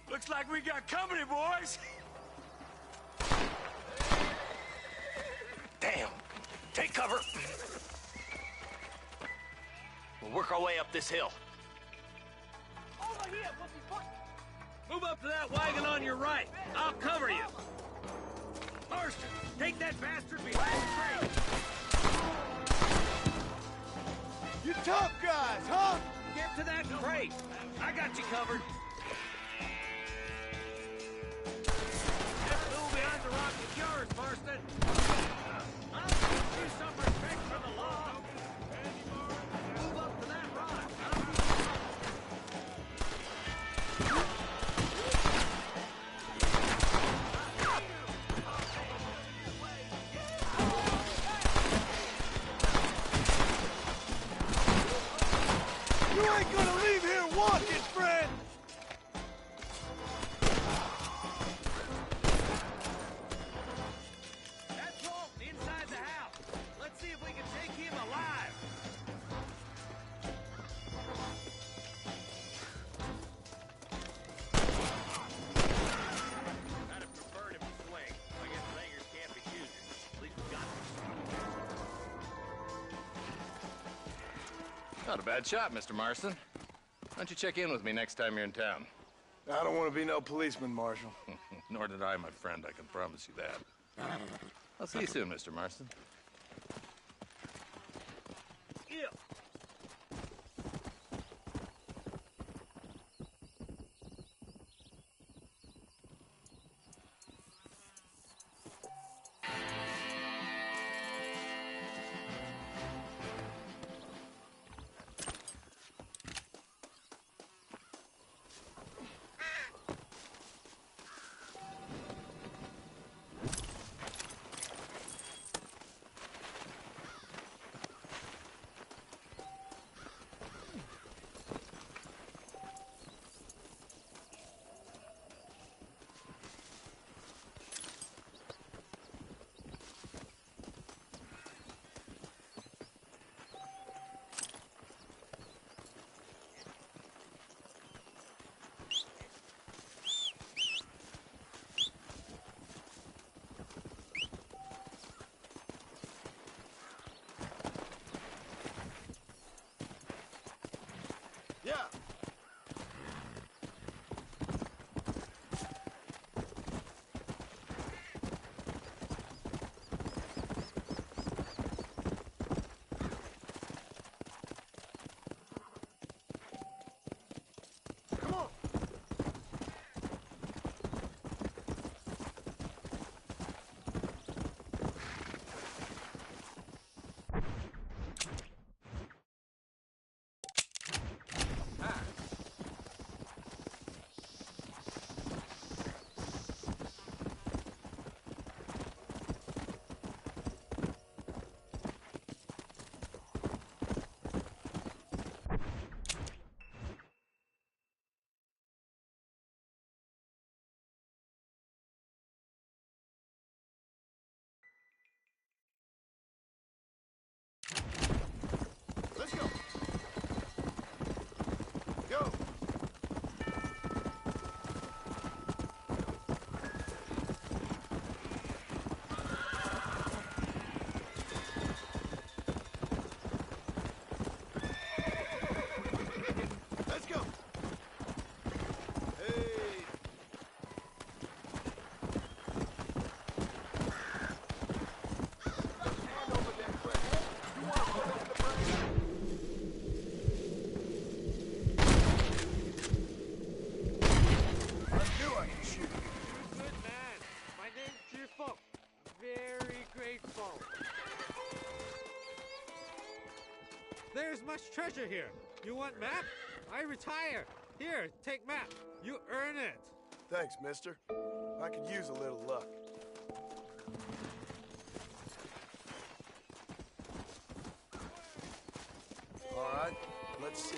Speaker 11: Looks like we got company, boys.
Speaker 15: Damn! Take cover! We'll work our way up this hill.
Speaker 11: Over here,
Speaker 15: Move up to that wagon on your right. I'll cover you. Marston, take that bastard behind the crate.
Speaker 10: You tough guys, huh?
Speaker 15: Get to that crate. I got you covered. That fool behind the rock is yours, Marston. I'll teach you some respect for the law. Move up to that rock.
Speaker 10: You ain't gonna leave here walking, friend!
Speaker 15: That's Walton inside the house. Let's see if we can take him alive.
Speaker 16: Not a bad shot, Mr. Marston. Why don't you check in with me next time you're in town?
Speaker 10: I don't want to be no policeman, Marshal.
Speaker 16: Nor did I, my friend. I can promise you that. I'll see you soon, Mr. Marston.
Speaker 10: Yeah. Come on. Let's go. Go. Let's go. Hey. Hand over there, quick. You want to put up the brake? Let's do it. Shoot.
Speaker 7: You're a good man. My name's Cheerful. Very grateful. There's much treasure here. You want map? I retire. Here, take map. You earn it.
Speaker 10: Thanks, mister. I could use a little luck. All right, let's see.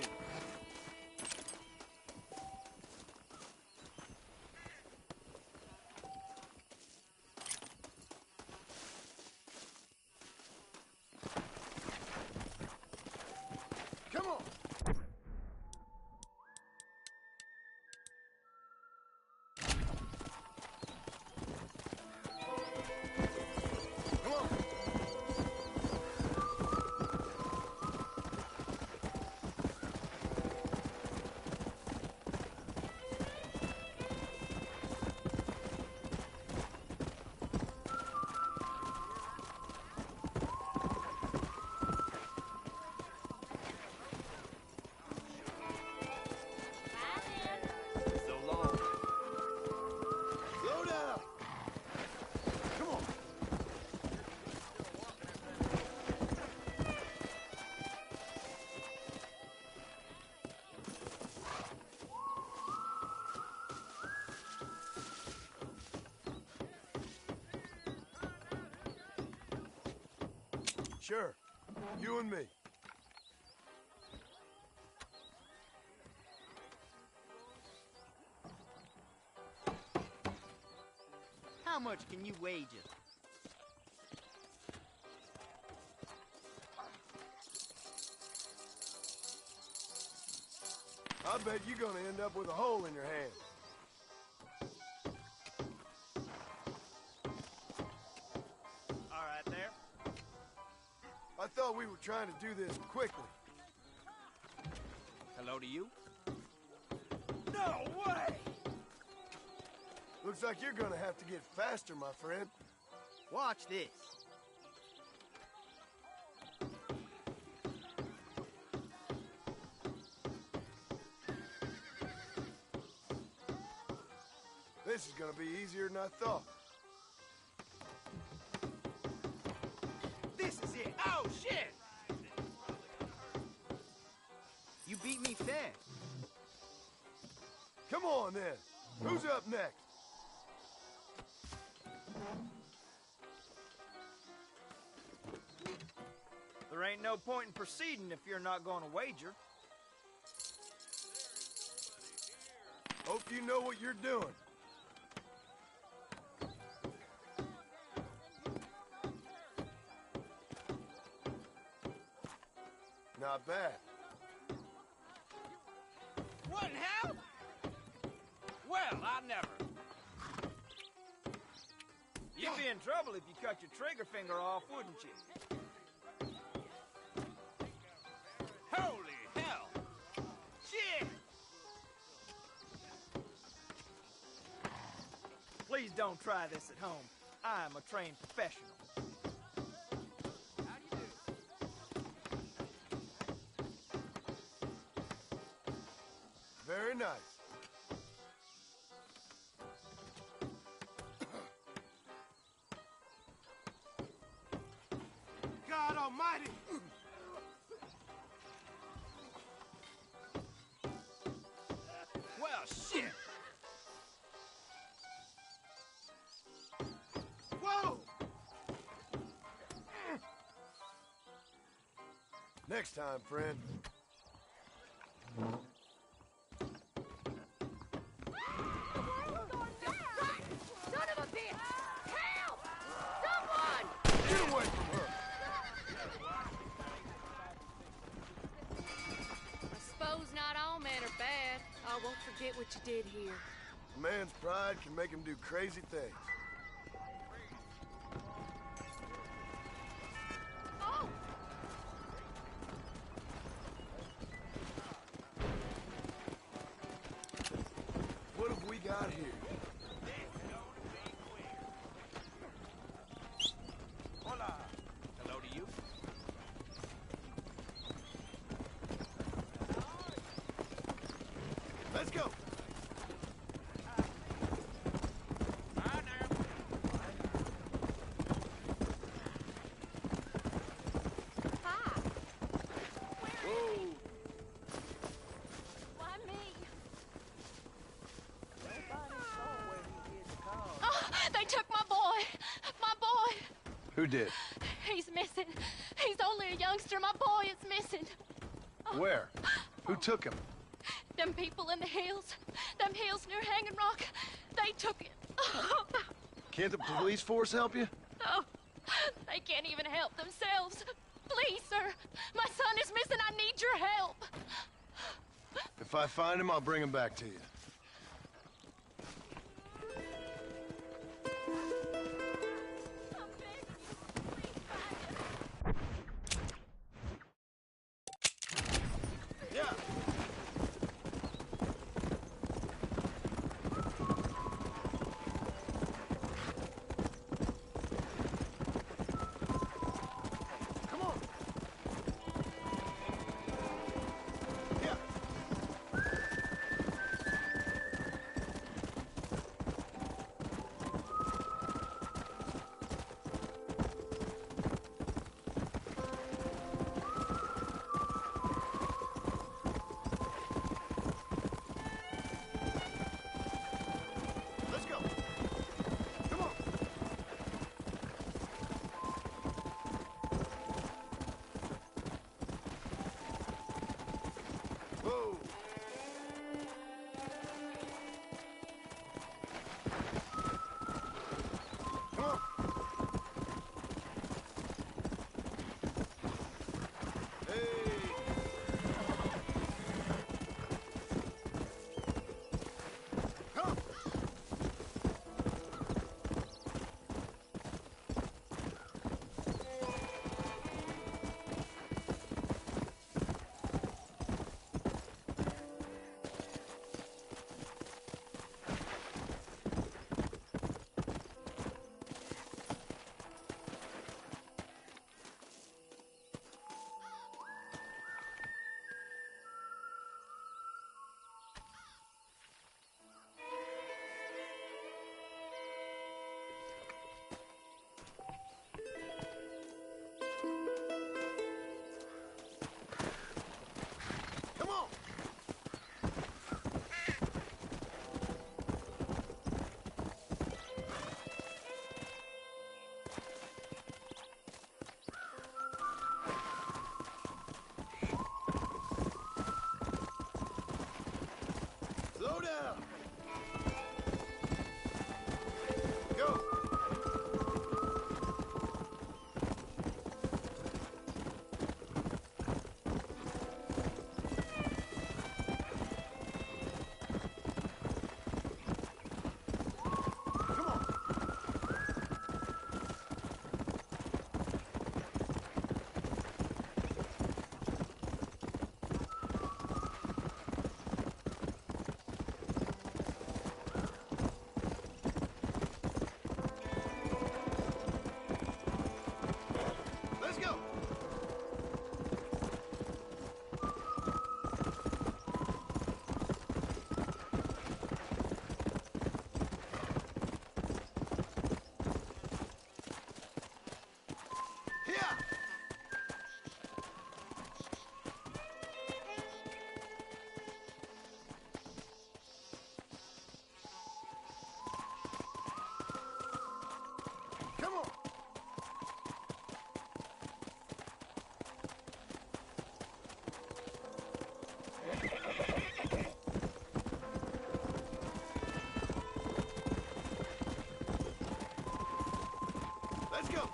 Speaker 10: Come on. Come on. So long. Slow down. Come on. Sure. You and me.
Speaker 17: How much can you wager?
Speaker 10: I bet you're gonna end up with a hole in your hand.
Speaker 17: All right there.
Speaker 10: I thought we were trying to do this quickly.
Speaker 7: Hello to you.
Speaker 10: No way! Looks like you're gonna have to get faster, my friend.
Speaker 17: Watch this.
Speaker 10: This is gonna be easier than I thought.
Speaker 17: This is it. Oh, shit! You beat me fast.
Speaker 10: Come on, then. Who's up next?
Speaker 17: There ain't no point in proceeding if you're not going to wager.
Speaker 10: Hope you know what you're doing. Not bad.
Speaker 7: What in hell? Well, I never.
Speaker 17: You'd be in trouble if you cut your trigger finger off, wouldn't you?
Speaker 7: Holy hell! Shit!
Speaker 17: Please don't try this at home. I am a trained professional.
Speaker 10: Very nice.
Speaker 17: God almighty!
Speaker 7: Well, shit!
Speaker 17: Whoa!
Speaker 10: Next time, friend.
Speaker 13: Son of a bitch! Help! Someone!
Speaker 10: Get away from her!
Speaker 13: I suppose not all men are bad. I won't forget what you did here.
Speaker 10: A man's pride can make him do crazy things.
Speaker 13: Oh!
Speaker 10: What have we got here?
Speaker 7: Hola. Hello to you.
Speaker 10: Let's go!
Speaker 7: Bye now.
Speaker 13: Hi.
Speaker 10: Whoa!
Speaker 13: Why me? They took my boy. My boy.
Speaker 10: Who did?
Speaker 13: He's missing. He's only a youngster. My boy is missing.
Speaker 10: Where? Who took him?
Speaker 13: Them people in the hills. Them hills near Hanging Rock. They took it.
Speaker 10: Can't the police force help you?
Speaker 13: Oh, they can't even help themselves. Please, sir. My son is missing. I need your help.
Speaker 10: If I find him, I'll bring him back to you.
Speaker 17: Yeah.
Speaker 10: Come on! Yeah! Let's go.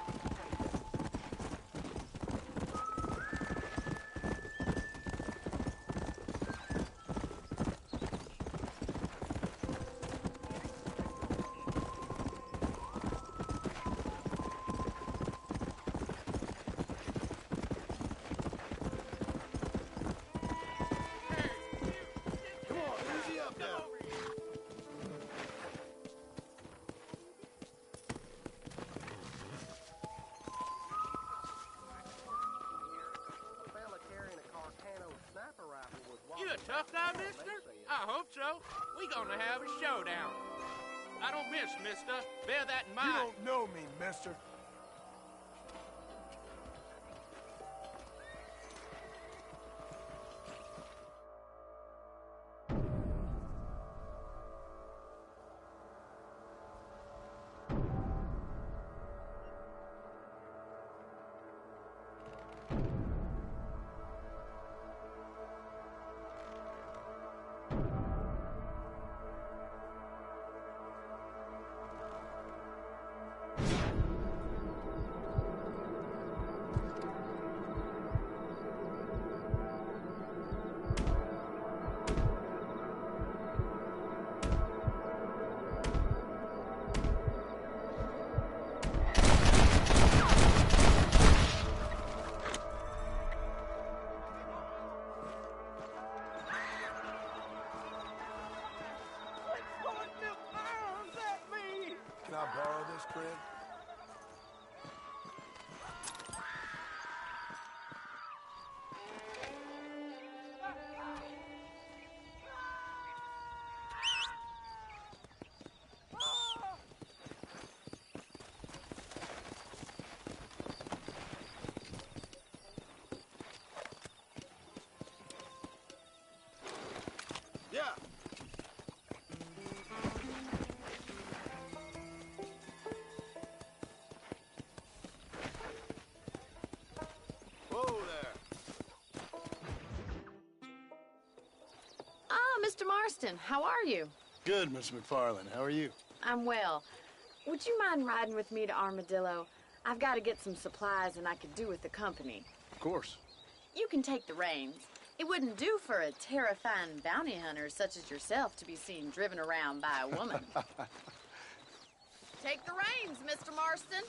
Speaker 7: You a tough guy, mister? I hope so. We gonna have a showdown. I don't miss, mister. Bear that in mind.
Speaker 10: You don't know me, mister. Can I borrow this crib? Yeah. Whoa there.
Speaker 12: Ah, Mr. Marston, how are you?
Speaker 10: Good, Miss McFarland. How are you?
Speaker 12: I'm well. Would you mind riding with me to Armadillo? I've got to get some supplies and I could do with the company.
Speaker 10: Of course.
Speaker 12: You can take the reins. It wouldn't do for a terrifying bounty hunter such as yourself to be seen driven around by a woman.
Speaker 13: Take the reins, Mr. Marston.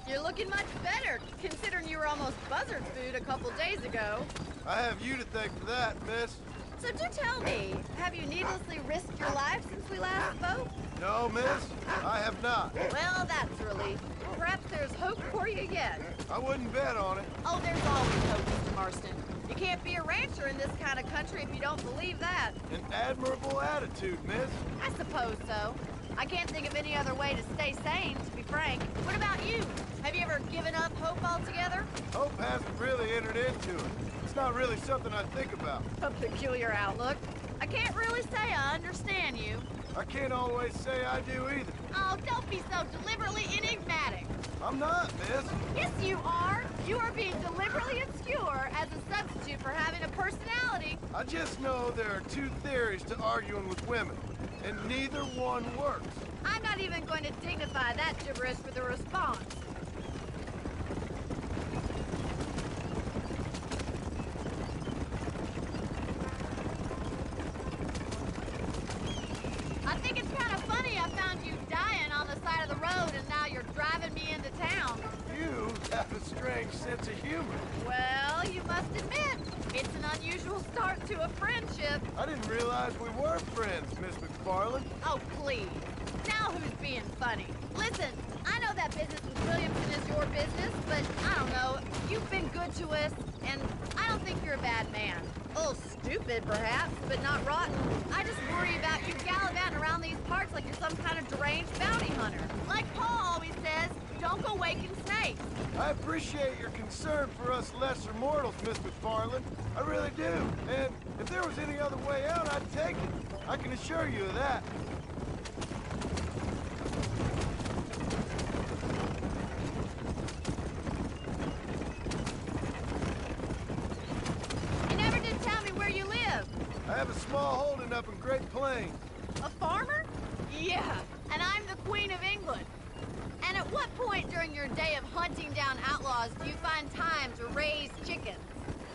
Speaker 13: You're looking much better, considering you were almost buzzard food a couple days ago.
Speaker 10: I have you to thank for that, miss.
Speaker 13: So do tell me, have you needlessly risked your life since we last spoke?
Speaker 10: No, miss, I have not.
Speaker 13: Well, that's a relief. Perhaps there's hope for you yet.
Speaker 10: I wouldn't bet on it.
Speaker 13: Oh, there's always hope, Mr. Marston. You can't be a rancher in this kind of country if you don't believe that.
Speaker 10: An admirable attitude, miss.
Speaker 13: I suppose so. I can't think of any other way to stay sane, to be frank. What about you? Have you ever given up hope altogether?
Speaker 10: Hope hasn't really entered into it. It's not really something I think about.
Speaker 13: A peculiar outlook. I can't really say I understand you.
Speaker 10: I can't always say I do either.
Speaker 13: Oh, don't be so deliberately enigmatic.
Speaker 10: I'm not, miss.
Speaker 13: Yes, you are. You are being deliberately obscure as a substitute for having a personality.
Speaker 10: I just know there are two theories to arguing with women, and neither one works.
Speaker 13: I'm not even going to dignify that gibberish with a response. I think it's kind of funny I found you dying on the side of the road and now you're driving me into town.
Speaker 10: You have a strange sense of humor.
Speaker 13: Well, you must admit, it's an unusual start to a friendship.
Speaker 10: I didn't realize we were friends, Miss McFarland.
Speaker 13: Oh, please. Now who's being funny? Listen, I know that business with Williamson is your business, but I don't know. You've been good to us, and I don't think you're a bad man. A little stupid, perhaps, but not rotten. I just worry about you gallivanting around these parts like you're some kind of deranged bounty hunter. Like Paul always says, don't go waking snakes.
Speaker 10: I appreciate your concern for us lesser mortals, Miss McFarland. I really do. And if there was any other way out, I'd take it. I can assure you of that.
Speaker 17: explain.
Speaker 13: A farmer? Yeah, and I'm the Queen of England. And at what point during your day of hunting down outlaws do you find time to raise chickens?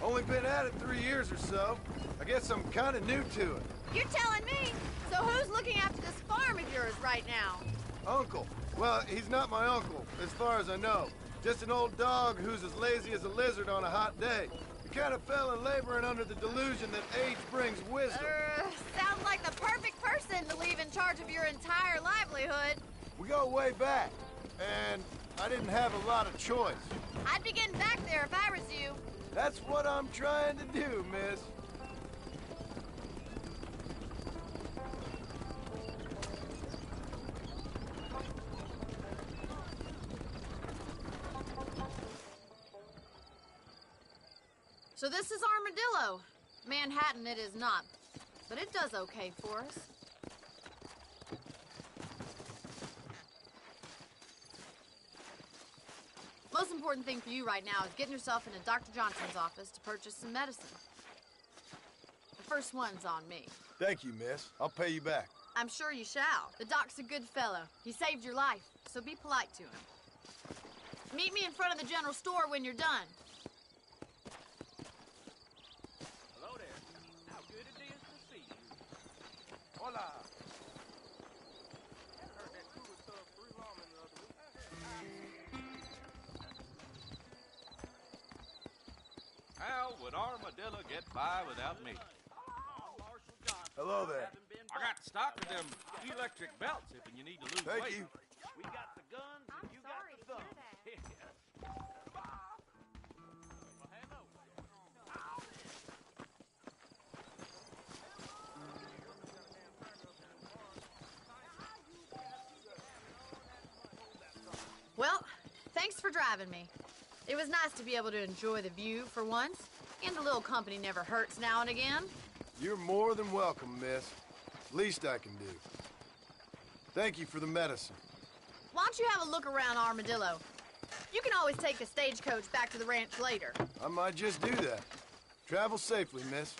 Speaker 10: Only been at it 3 years or so. I guess I'm kind of new to it.
Speaker 13: You're telling me? So who's looking after this farm of yours right now?
Speaker 10: Uncle. Well, he's not my uncle, as far as I know. Just an old dog who's as lazy as a lizard on a hot day. He kind of fell in laboring under the delusion that age brings wisdom.
Speaker 13: Sounds like the perfect person to leave in charge of your entire livelihood.
Speaker 10: We go way back, and I didn't have a lot of choice.
Speaker 13: I'd be getting back there if I was you.
Speaker 10: That's what I'm trying to do, miss.
Speaker 13: So this is Armadillo. Manhattan it is not, but it does okay for us. Most important thing for you right now is getting yourself into Dr. Johnson's office to purchase some medicine. The first one's on me.
Speaker 10: Thank you, miss. I'll pay you back.
Speaker 13: I'm sure you shall. The doc's a good fellow. He saved your life, so be polite to him. Meet me in front of the general store when you're done.
Speaker 7: Hello there. How good it is to see you. Hola. I heard that you was 3 lawmen the other week. How would Armadillo get by without me?
Speaker 10: Hello there.
Speaker 7: I got stock of them electric belts if you need to lose weight.
Speaker 10: Thank you.
Speaker 7: We got the guns and you got the thumbs.
Speaker 13: Well, thanks for driving me. It was nice to be able to enjoy the view for once, and a little company never hurts now and again.
Speaker 10: You're more than welcome, miss. Least I can do. Thank you for the medicine.
Speaker 13: Why don't you have a look around Armadillo? You can always take a stagecoach back to the ranch later.
Speaker 10: I might just do that. Travel safely, miss.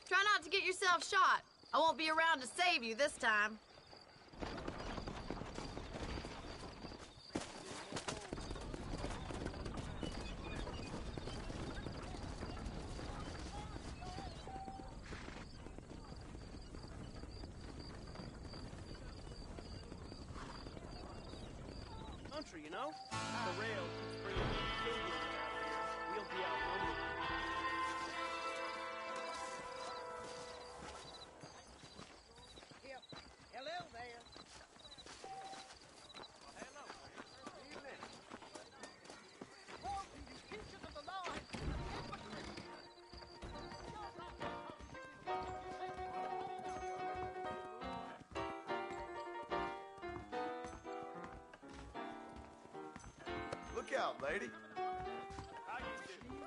Speaker 13: Try not to get yourself shot. I won't be around to save you this time.
Speaker 17: Country, you know? The rail keeps bringing children around here. We'll be outnumbered. Yep. Hello there.
Speaker 7: Hello. Evening.
Speaker 17: Welcome to Pictures of the Line.
Speaker 10: Look out, lady.
Speaker 17: How you do?
Speaker 15: Biggest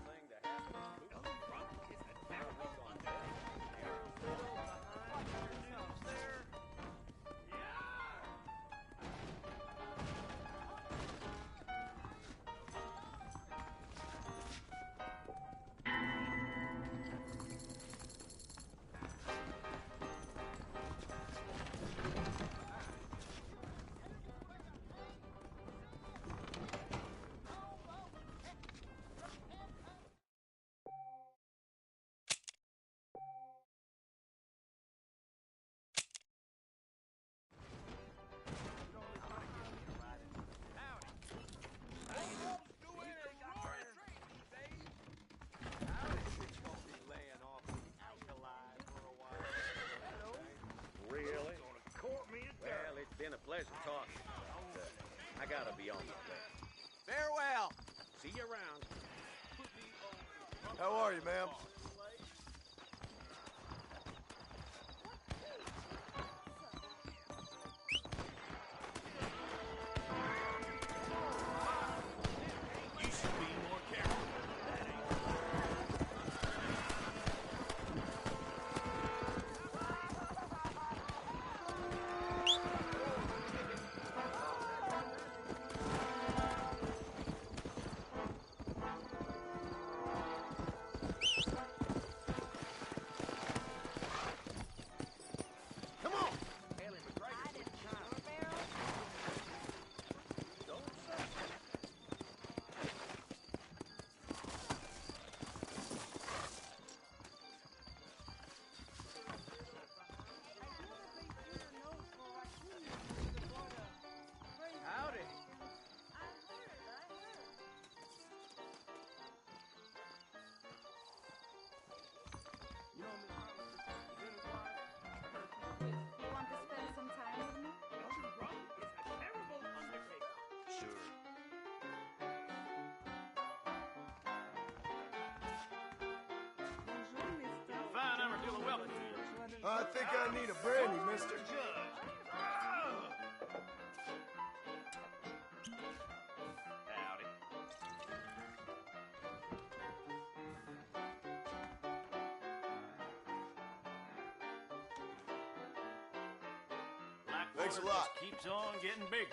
Speaker 15: thing to happen to Spooky is that Maryland's on deck. Really? Well, it's been a pleasure talking. But, I gotta be on my way.
Speaker 7: Farewell.
Speaker 15: See you around.
Speaker 10: How are you, ma'am?
Speaker 15: You should be more careful. That ain't
Speaker 10: I think I need a brandy, mister.
Speaker 15: Howdy.
Speaker 10: Thanks a lot.
Speaker 17: Just keeps on getting bigger.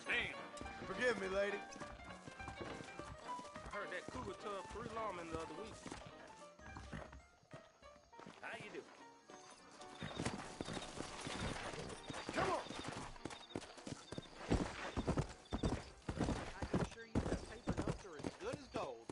Speaker 17: Damn.
Speaker 10: Forgive me, lady.
Speaker 17: I heard that cougar took 3 lawmen the other week.
Speaker 15: How you doing?
Speaker 10: Come on.
Speaker 17: I can assure you that paper notes are as good as gold.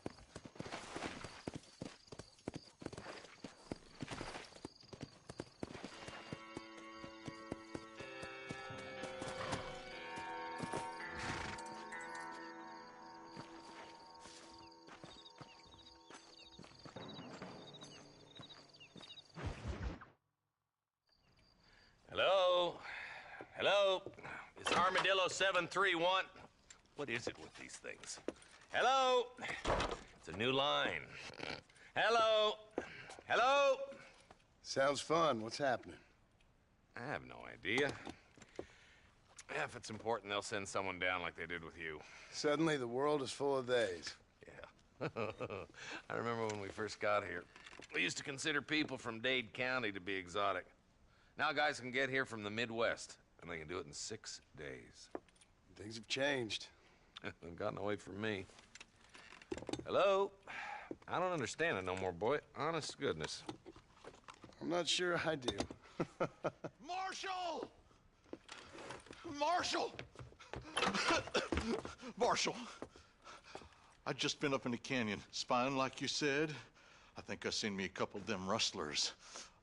Speaker 15: Hello? Hello? It's Armadillo 731. What is it with these things? Hello? It's a new line. Hello? Hello?
Speaker 10: Sounds fun. What's happening?
Speaker 15: I have no idea. Yeah, if it's important, they'll send someone down like they did with you.
Speaker 10: Suddenly, the world is full of theys.
Speaker 15: Yeah. I remember when we first got here. We used to consider people from Dade County to be exotic. Now guys can get here from the Midwest, and they can do it in 6 days.
Speaker 10: Things have changed.
Speaker 15: They've gotten away from me. Hello? I don't understand it no more, boy. Honest to goodness.
Speaker 10: I'm not sure I do.
Speaker 18: Marshall! Marshall! Marshall! I'd just been up in the canyon, spying like you said. I think I seen me a couple of them rustlers.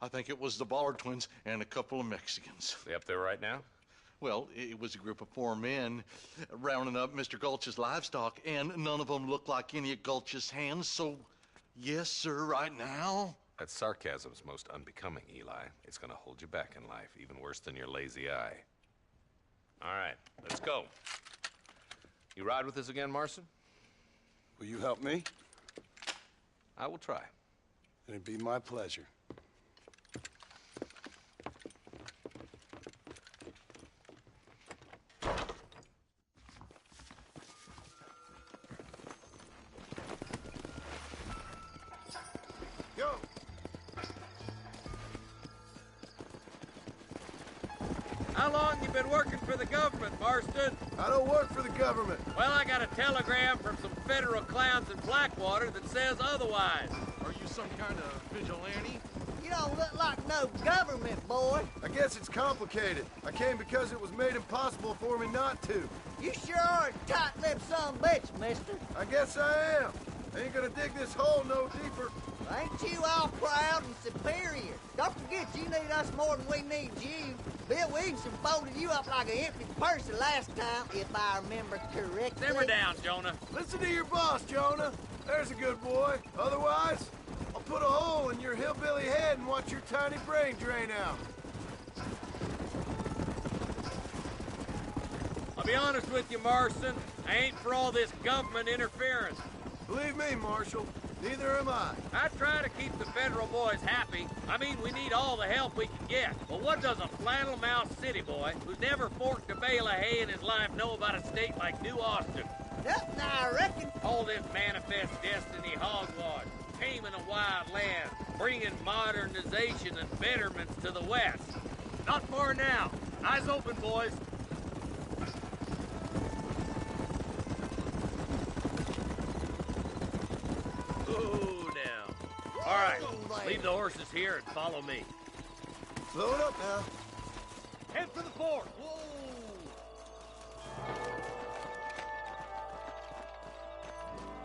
Speaker 18: I think it was the Ballard twins and a couple of Mexicans.
Speaker 15: They up there right now?
Speaker 18: Well, it was a group of 4 men rounding up Mr. Gulch's livestock, and none of them looked like any of Gulch's hands, so yes, sir, right now.
Speaker 15: That sarcasm's most unbecoming, Eli. It's gonna hold you back in life, even worse than your lazy eye. All right, let's go. You ride with us again, Marston?
Speaker 10: Will you help me?
Speaker 15: I will try.
Speaker 10: It'd be my pleasure. Go!
Speaker 9: How long you been working for the government, Marston?
Speaker 10: I don't work for the government.
Speaker 9: Well, I got a telegram from some federal clowns in Blackwater that says otherwise.
Speaker 18: Are you some kind of vigilante?
Speaker 4: You don't look like no government, boy.
Speaker 10: I guess it's complicated. I came because it was made impossible for me not to.
Speaker 4: You sure are a tight-lipped son of a bitch, mister.
Speaker 10: I guess I am. I ain't gonna dig this hole no deeper.
Speaker 4: Ain't you all proud and superior? Don't forget you need us more than we need you. Bill Williamson folded you up like an empty purse the last time, if I remember correctly.
Speaker 9: Simmer down, Jonah.
Speaker 10: Listen to your boss, Jonah. There's a good boy. Otherwise, I'll put a hole in your hillbilly head and watch your tiny brain drain out.
Speaker 9: I'll be honest with you, Marston. I ain't for all this government interference.
Speaker 10: Believe me, Marshal, neither am I.
Speaker 9: I try to keep the federal boys happy. I mean, we need all the help we can get. But what does a flannel-mouthed city boy who's never forked a bale of hay in his life know about a state like New Austin?
Speaker 4: Nothing, I reckon.
Speaker 9: All this manifest destiny hogwash, taming a wild land, bringing modernization and betterments to the West. Not far now. Eyes open, boys. Ooh, now. All right, leave the horses here and follow me.
Speaker 10: Slow it up now.
Speaker 9: Head for the fort.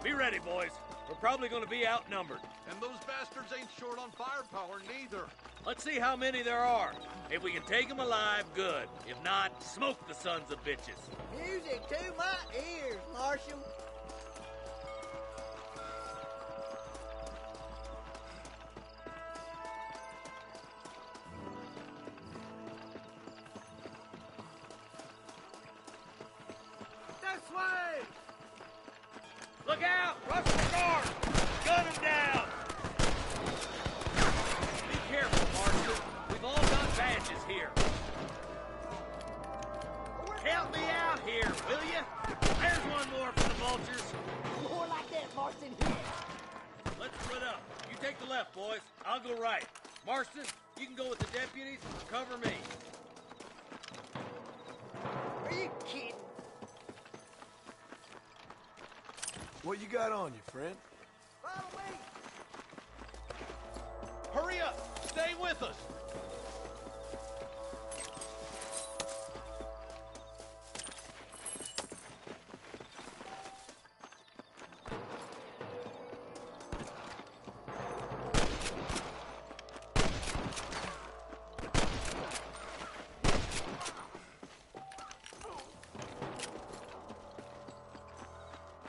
Speaker 9: Be ready, boys. We're probably going to be outnumbered.
Speaker 18: And those bastards ain't short on firepower neither.
Speaker 9: Let's see how many there are. If we can take them alive, good. If not, smoke the sons of bitches.
Speaker 4: Music to my ears, Marshal.
Speaker 9: This way! Look out! Rush the guard! Gun him down! Be careful, Marshal. We've all
Speaker 15: left, boys. I'll go right. Marston, you can go with the deputies. Cover me.
Speaker 4: Are you kidding?
Speaker 19: What you got on you, friend?
Speaker 4: Follow me.
Speaker 16: Hurry up! Stay with us!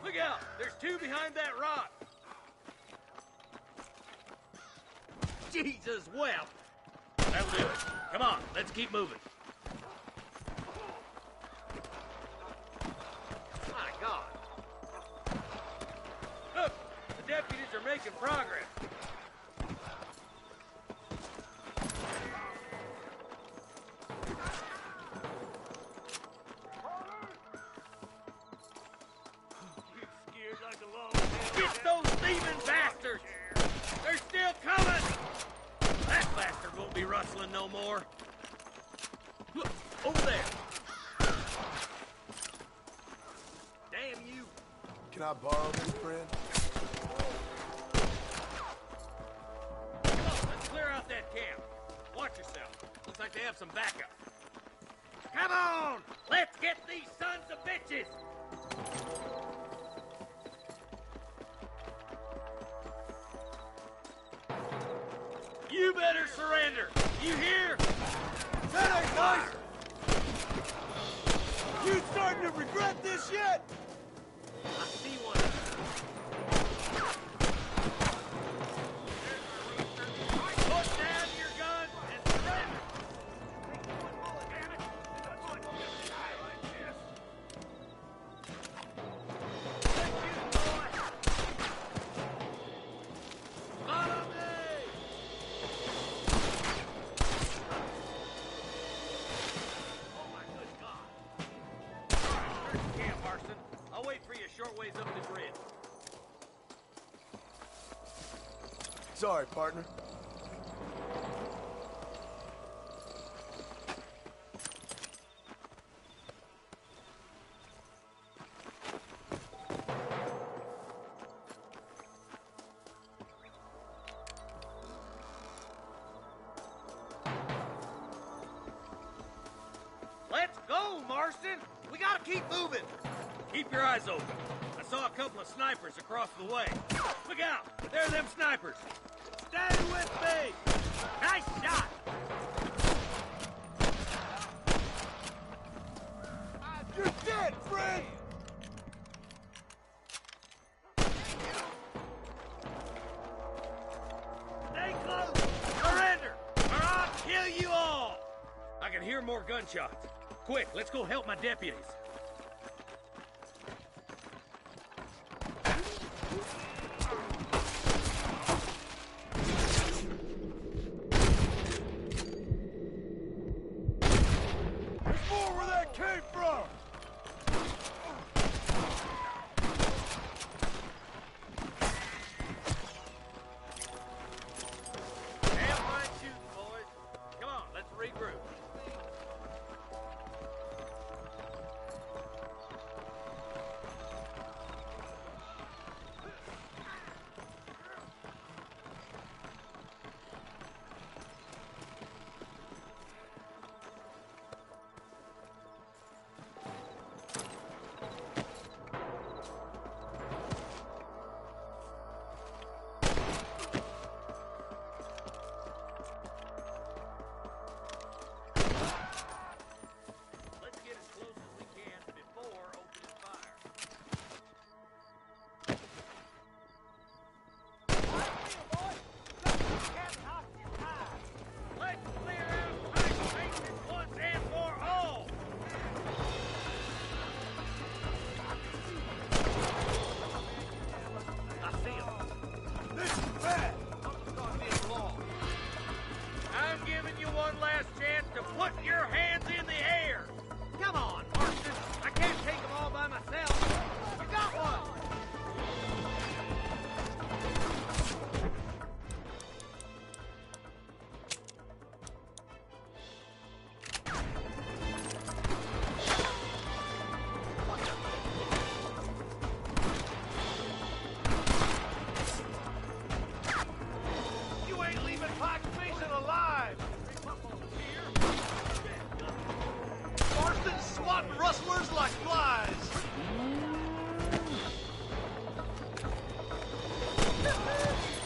Speaker 15: Look out! There's two behind that rock! Jesus wept! That'll do it. Come on, let's keep moving. My God! Look! The deputies are making progress. Get those thieving bastards! They're still coming! That bastard won't be rustling no more. Look, over there. Damn you.
Speaker 19: Can I borrow this, friend?
Speaker 15: Come on, let's clear out that camp. Watch yourself. Looks like they have some backup. Come on! Let's get these sons of bitches! You better surrender! You hear?
Speaker 19: That ain't nice! You starting to regret this yet?
Speaker 15: I see one. Put down your gun and surrender! Follow me! I'll wait for you a short ways up the bridge.
Speaker 19: Sorry, partner.
Speaker 15: Let's go, Marston! We gotta keep moving! Keep your eyes open. I saw a couple of snipers across the way. Look out! There are them snipers! Stay with me! Nice shot!
Speaker 19: You're dead, friend!
Speaker 15: Stay close! Surrender! Or I'll kill you all! I can hear more gunshots. Quick, let's go help my deputies.
Speaker 19: There's more where that came from!
Speaker 15: Damn fine shooting, boys. Come on, let's regroup.
Speaker 18: cotton rustlers like flies.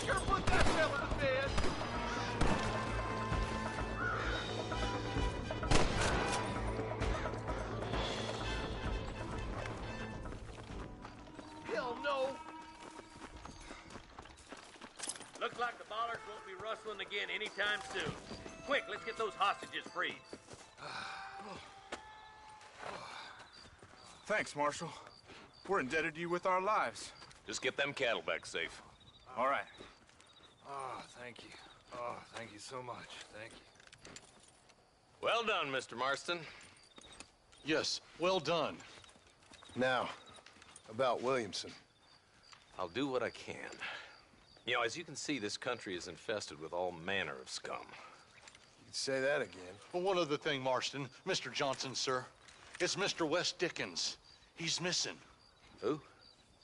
Speaker 18: Sure put that fella to bed.
Speaker 19: Hell no.
Speaker 15: Looks like the bollards won't be rustling again anytime soon. Quick, let's get those hostages freed.
Speaker 20: Thanks, Marshal. We're indebted to you with our lives.
Speaker 15: Just get them cattle back safe.
Speaker 20: All right.
Speaker 19: Oh, thank you. Oh, thank you so much. Thank you.
Speaker 15: Well done, Mr. Marston.
Speaker 18: Yes, well done.
Speaker 10: Now, about Williamson.
Speaker 15: I'll do what I can. You know, as you can see, this country is infested with all manner of scum.
Speaker 10: You'd say that again.
Speaker 18: Well, one other thing, Marston. Mr. Johnson, sir. It's Mr. West Dickens. He's missing.
Speaker 15: Who?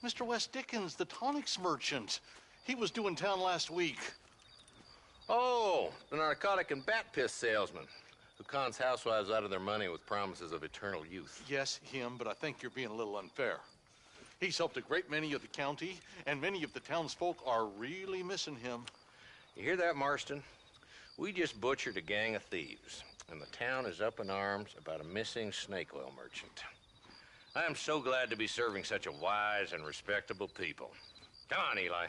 Speaker 18: Mr. West Dickens, the tonics merchant. He was due in town last week.
Speaker 15: Oh, the narcotic and bat piss salesman who cons housewives out of their money with promises of eternal youth.
Speaker 18: Yes, him, but I think you're being a little unfair. He's helped a great many of the county, and many of the townsfolk are really missing him.
Speaker 15: You hear that, Marston? We just butchered a gang of thieves, and the town is up in arms about a missing snake oil merchant. I am so glad to be serving such a wise and respectable people. Come on, Eli.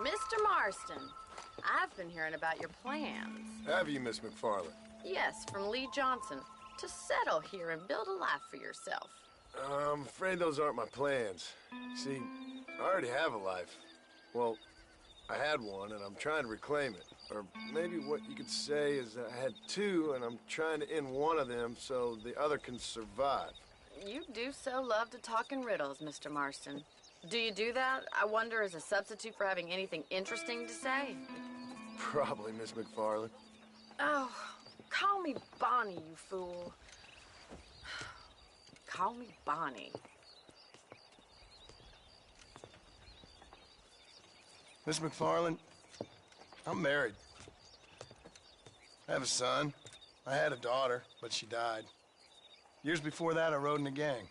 Speaker 12: Mr. Marston, I've been hearing about your plans.
Speaker 10: Have you, Miss McFarland?
Speaker 12: Yes, from Lee Johnson, to settle here and build a life for yourself.
Speaker 10: I'm afraid those aren't my plans. See, I already have a life. Well, I had one, and I'm trying to reclaim it. Or maybe what you could say is I had two, and I'm trying to end one of them so the other can survive.
Speaker 12: You do so love to talk in riddles, Mr. Marston. Do you do that, I wonder, as a substitute for having anything interesting to say?
Speaker 10: Probably, Miss McFarland.
Speaker 12: Oh, call me Bonnie, you fool. Call me Bonnie.
Speaker 10: Miss McFarland, I'm married. I have a son. I had a daughter, but she died. Years before that, I rode in a gang.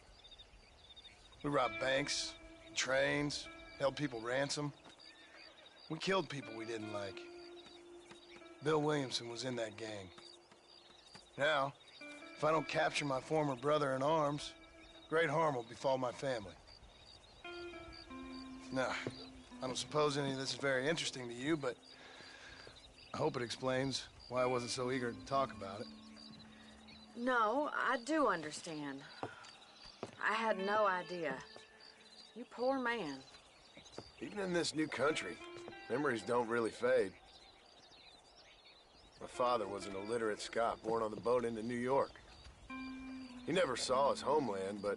Speaker 10: We robbed banks, trains, held people ransom. We killed people we didn't like. Bill Williamson was in that gang. Now, if I don't capture my former brother in arms, great harm will befall my family. Now, I don't suppose any of this is very interesting to you, but I hope it explains why I wasn't so eager to talk about it.
Speaker 12: No, I do understand. I had no idea. You poor man.
Speaker 10: Even in this new country, memories don't really fade. My father was an illiterate Scot born on the boat into New York. He never saw his homeland, but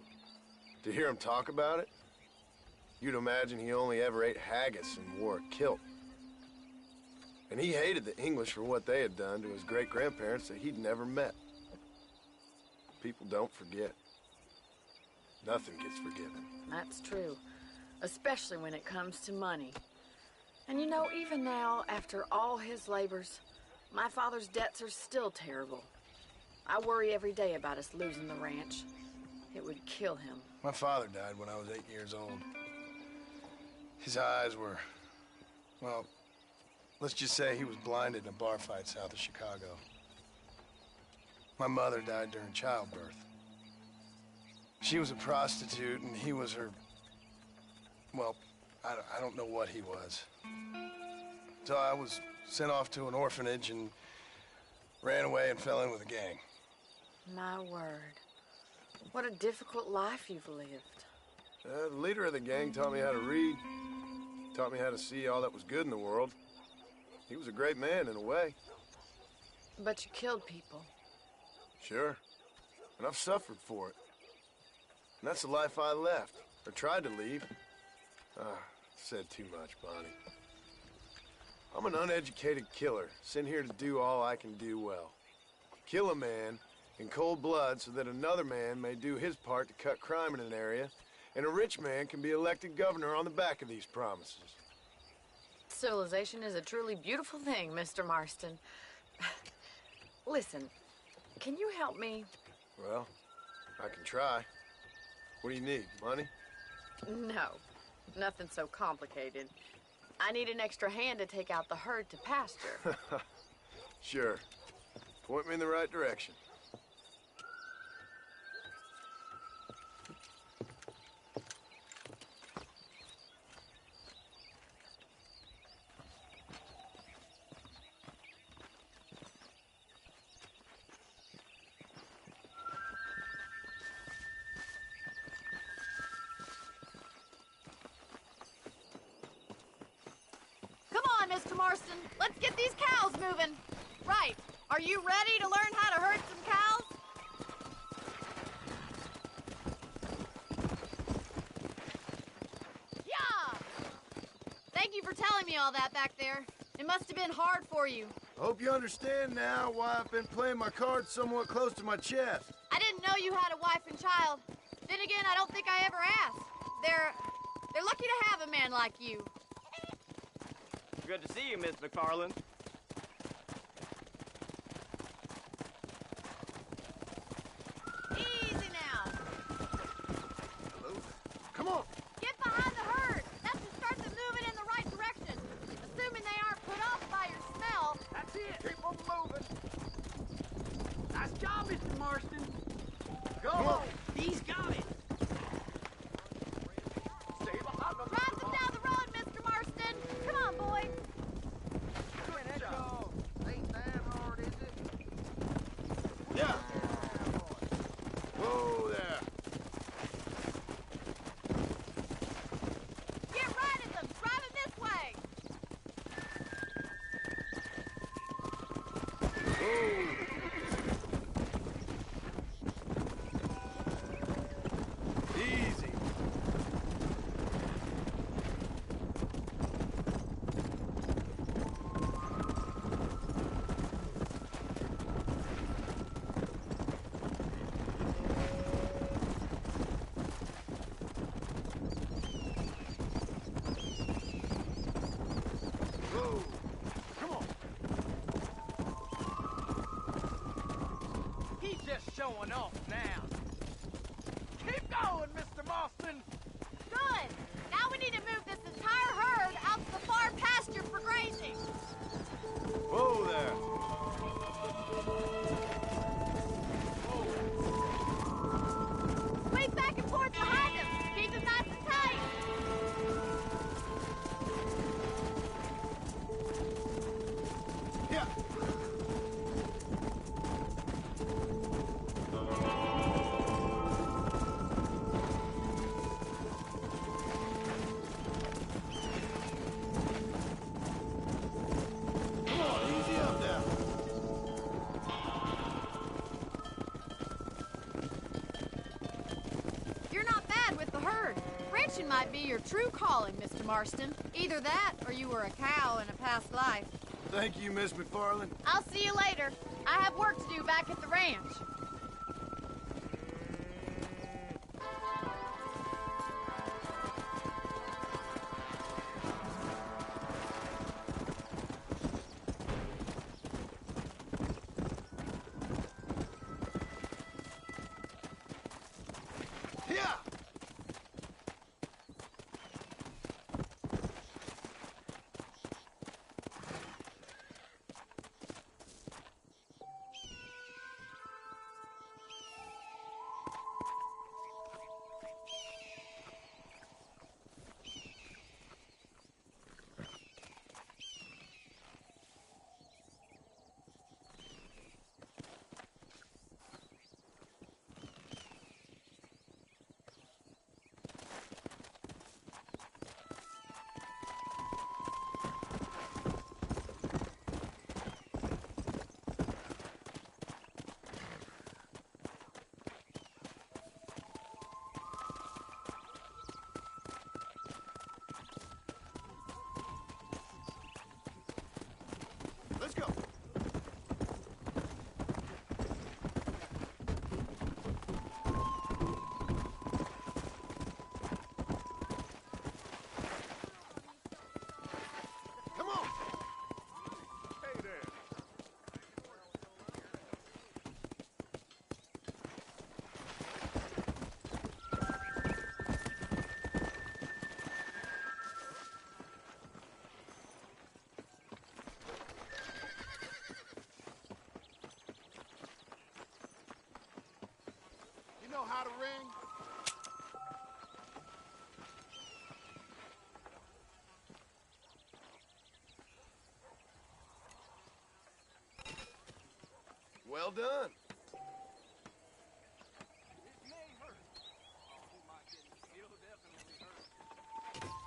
Speaker 10: to hear him talk about it, you'd imagine he only ever ate haggis and wore a kilt. And he hated the English for what they had done to his great-grandparents that he'd never met. People don't forget. Nothing gets forgiven.
Speaker 12: That's true, especially when it comes to money. And you know, even now, after all his labors, my father's debts are still terrible. I worry every day about us losing the ranch. It would kill him.
Speaker 10: My father died when I was 8 years old. His eyes were, well, let's just say he was blinded in a bar fight south of Chicago. My mother died during childbirth. She was a prostitute, and he was her, well, I don't know what he was. So I was sent off to an orphanage and ran away and fell in with a gang.
Speaker 12: My word. What a difficult life you've lived.
Speaker 10: The leader of the gang taught me how to read, taught me how to see all that was good in the world. He was a great man in a way.
Speaker 12: But you killed people.
Speaker 10: Sure. And I've suffered for it. And that's the life I left, or tried to leave. Said too much, Bonnie. I'm an uneducated killer, sent here to do all I can do well. Kill a man in cold blood so that another man may do his part to cut crime in an area, and a rich man can be elected governor on the back of these promises.
Speaker 12: Civilization is a truly beautiful thing, Mr. Marston. Listen, can you help me?
Speaker 10: Well, I can try. What do you need, money?
Speaker 12: No, nothing so complicated. I need an extra hand to take out the herd to pasture.
Speaker 10: Sure. Point me in the right direction.
Speaker 13: Mr. Marston. Let's get these cows moving. Right. Are you ready to learn how to herd some cows? Yeah! Thank you for telling me all that back there. It must have been hard for you.
Speaker 10: I hope you understand now why I've been playing my cards somewhat close to my chest.
Speaker 13: I didn't know you had a wife and child. Then again, I don't think I ever asked. They're lucky to have a man like you.
Speaker 17: Good to see you, Miss McFarland.
Speaker 13: Easy now.
Speaker 10: Hello? Come on.
Speaker 13: Get behind the herd. That should start them moving in the right direction. Assuming they aren't put off by your smell.
Speaker 9: That's it. Keep them moving. Nice job, Mr. Marston. Go on.
Speaker 17: He's got it.
Speaker 9: Stay behind the
Speaker 13: Drive them down the road, Mr. Marston. Come on, boys.
Speaker 20: moving.
Speaker 13: Good. Now we need to move this entire herd out to the far pasture for grazing.
Speaker 20: Whoa there.
Speaker 13: Squeeze back and forth behind them. Keep them nice and tight.
Speaker 20: Yeah. Come on, easy up there.
Speaker 13: You're not bad with the herd. Ranching might be your true calling, Mr. Marston. Either that, or you were a cow in a past life.
Speaker 20: Thank you, Miss McFarland.
Speaker 13: I'll see you later. I have work to do back at the ranch.
Speaker 20: Yeah. Let's go. Come on. Hey there. You know how to ring? Well done.
Speaker 7: It may hurt. Oh, my goodness. It'll definitely hurt.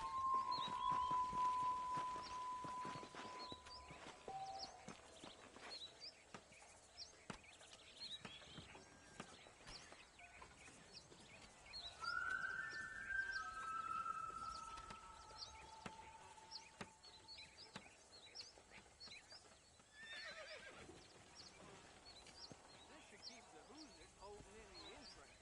Speaker 7: This should keep the hoosiers holding any interest.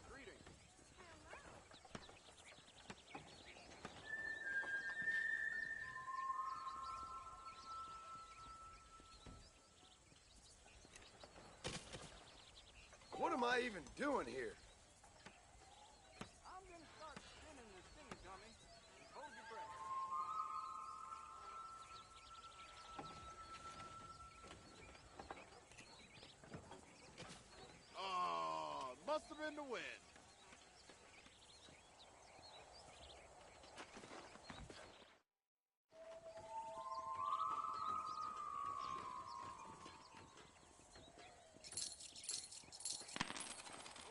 Speaker 7: Greetings.
Speaker 20: What am I even doing here?
Speaker 7: I'm gonna start spinning this thing, dummy. Hold your breath.
Speaker 20: Oh, must have been the wind.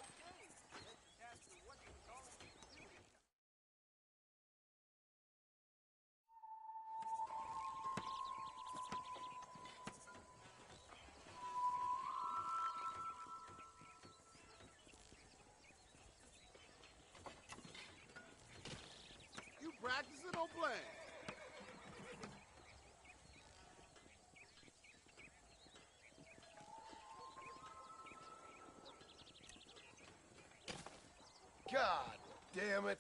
Speaker 7: Okay, let's tap the whatchamacallit.
Speaker 20: You practicing or playing? God damn it.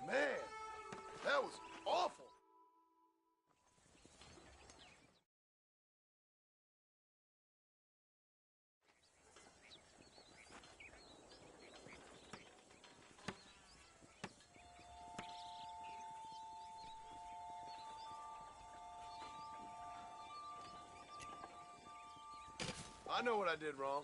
Speaker 20: Man, that was awful. I know what I did wrong.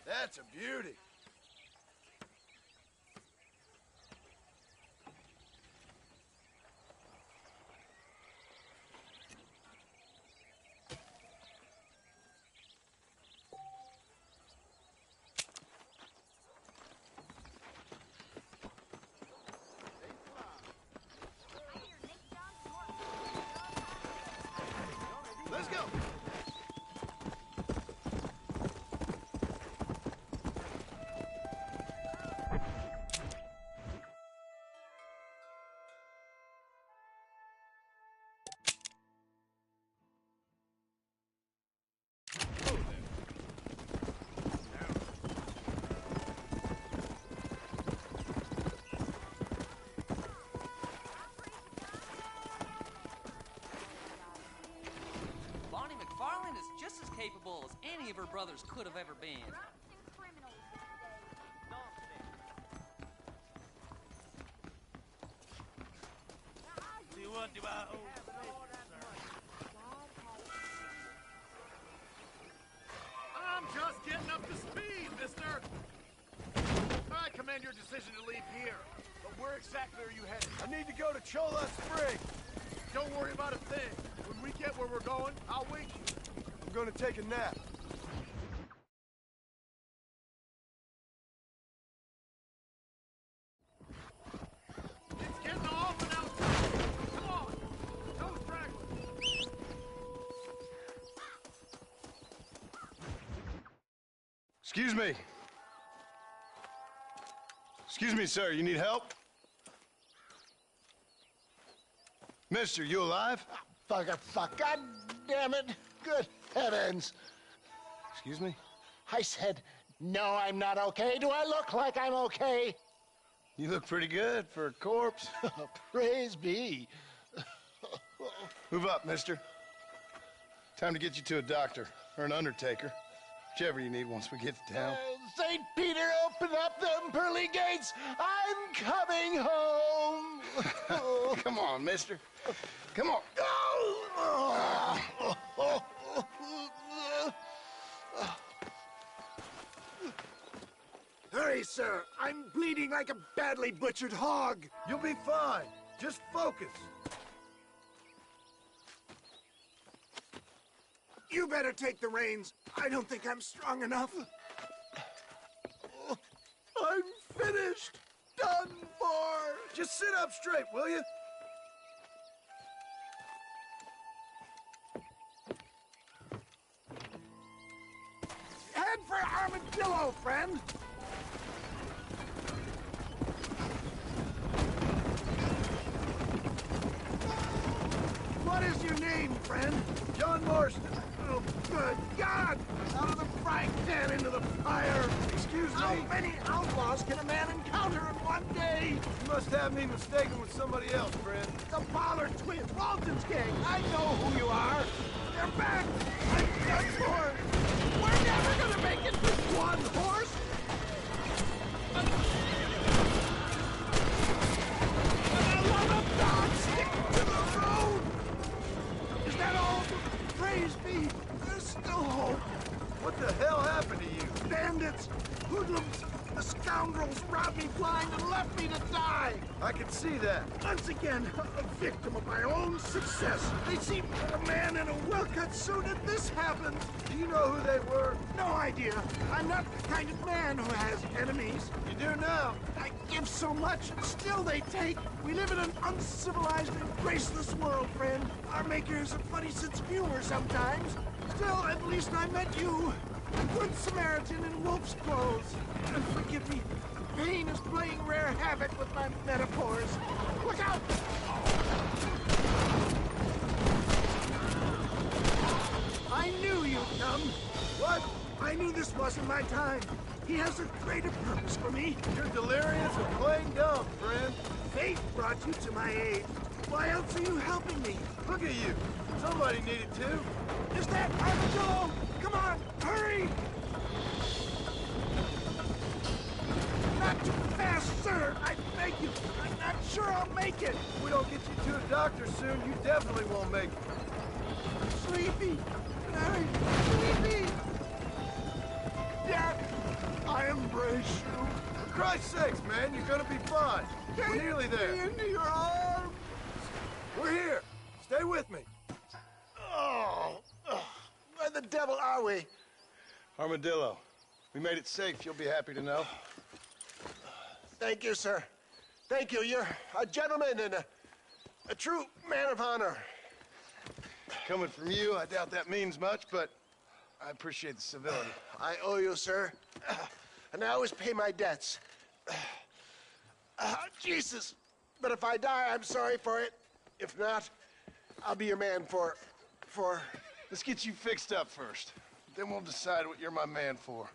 Speaker 20: That's a beauty. Let's go.
Speaker 21: Just as capable as any of her brothers could have ever been.
Speaker 17: See, what do I owe?
Speaker 20: I'm just getting up to speed, mister. I commend your decision to leave here. But where exactly are you headed? I need to go to Chola Spring. Don't worry about a thing. When we get where we're going, I'll wait you. I'm gonna take a nap. It's getting awful outside. Come on. No stragglers. Excuse me. Excuse me, sir. You need help? Mister, you alive?
Speaker 22: Fuck. God damn it. Good heavens.
Speaker 20: Excuse me?
Speaker 22: I said, no, I'm not okay. Do I look like I'm okay?
Speaker 20: You look pretty good for a corpse.
Speaker 22: Praise be.
Speaker 20: Move up, mister. Time to get you to a doctor or an undertaker. Whichever you need once we get to town.
Speaker 22: St. Peter, open up them pearly gates. I'm coming home.
Speaker 20: Come on, mister. Come on.
Speaker 22: Hurry, sir. I'm bleeding like a badly butchered hog.
Speaker 20: You'll be fine. Just focus.
Speaker 22: You better take the reins. I don't think I'm strong enough. I'm finished. Done for.
Speaker 20: Just sit up straight, will you?
Speaker 22: Head for Armadillo, friend.
Speaker 20: name, friend? John Marston. Oh, good God! Out of the frying pan into the fire. Excuse me? How many outlaws can a man encounter in one day? You must have me mistaken with somebody else, friend. The Pollard twins, Walton's gang. I know who you are. They're back. I'm done for. We're never gonna make it with one horse. Is that all? Praise be. There's still hope. What the hell happened to you? Bandits, hoodlums, the scoundrels robbed me blind and left me to die. I can see that. Once again, a victim of my own success. They seemed a man in a well-cut suit and this happened. Do you know who they were? No idea. I'm not the kind of man who has enemies. You do now. I give so much and still they take. We live in an uncivilized and graceless world, friend. Our maker has a funny sense of humor sometimes. Still, at least I met you. A good Samaritan in wolf's clothes. And forgive me, pain is playing rare havoc with my metaphors. Look out! I knew you'd come. What? I knew this wasn't my time. He has a greater purpose for me. You're delirious and playing dumb, friend. Fate brought you to my aid. Why else are you helping me? Look at you. Somebody needed to. Is that Armadillo? Come on, hurry! Not too fast, sir. I beg you. I'm not sure I'll make it. If we don't get you to a doctor soon, you definitely won't make it. I'm sleepy. Very sleepy. Dad, I embrace you. For Christ's sakes, man, you're gonna be fine. We're nearly there. Take me into your arms. We're here. Stay with me. Oh, where the devil are we? Armadillo. We made it safe, you'll be happy to know. Thank you, sir. Thank you. You're a gentleman and a true man of honor. Coming from you, I doubt that means much, but I appreciate the civility. I owe you, sir. And I always pay my debts. Jesus. But if I die, I'm sorry for it. If not, I'll be your man for... Let's get you fixed up first. Then we'll decide what you're my man for.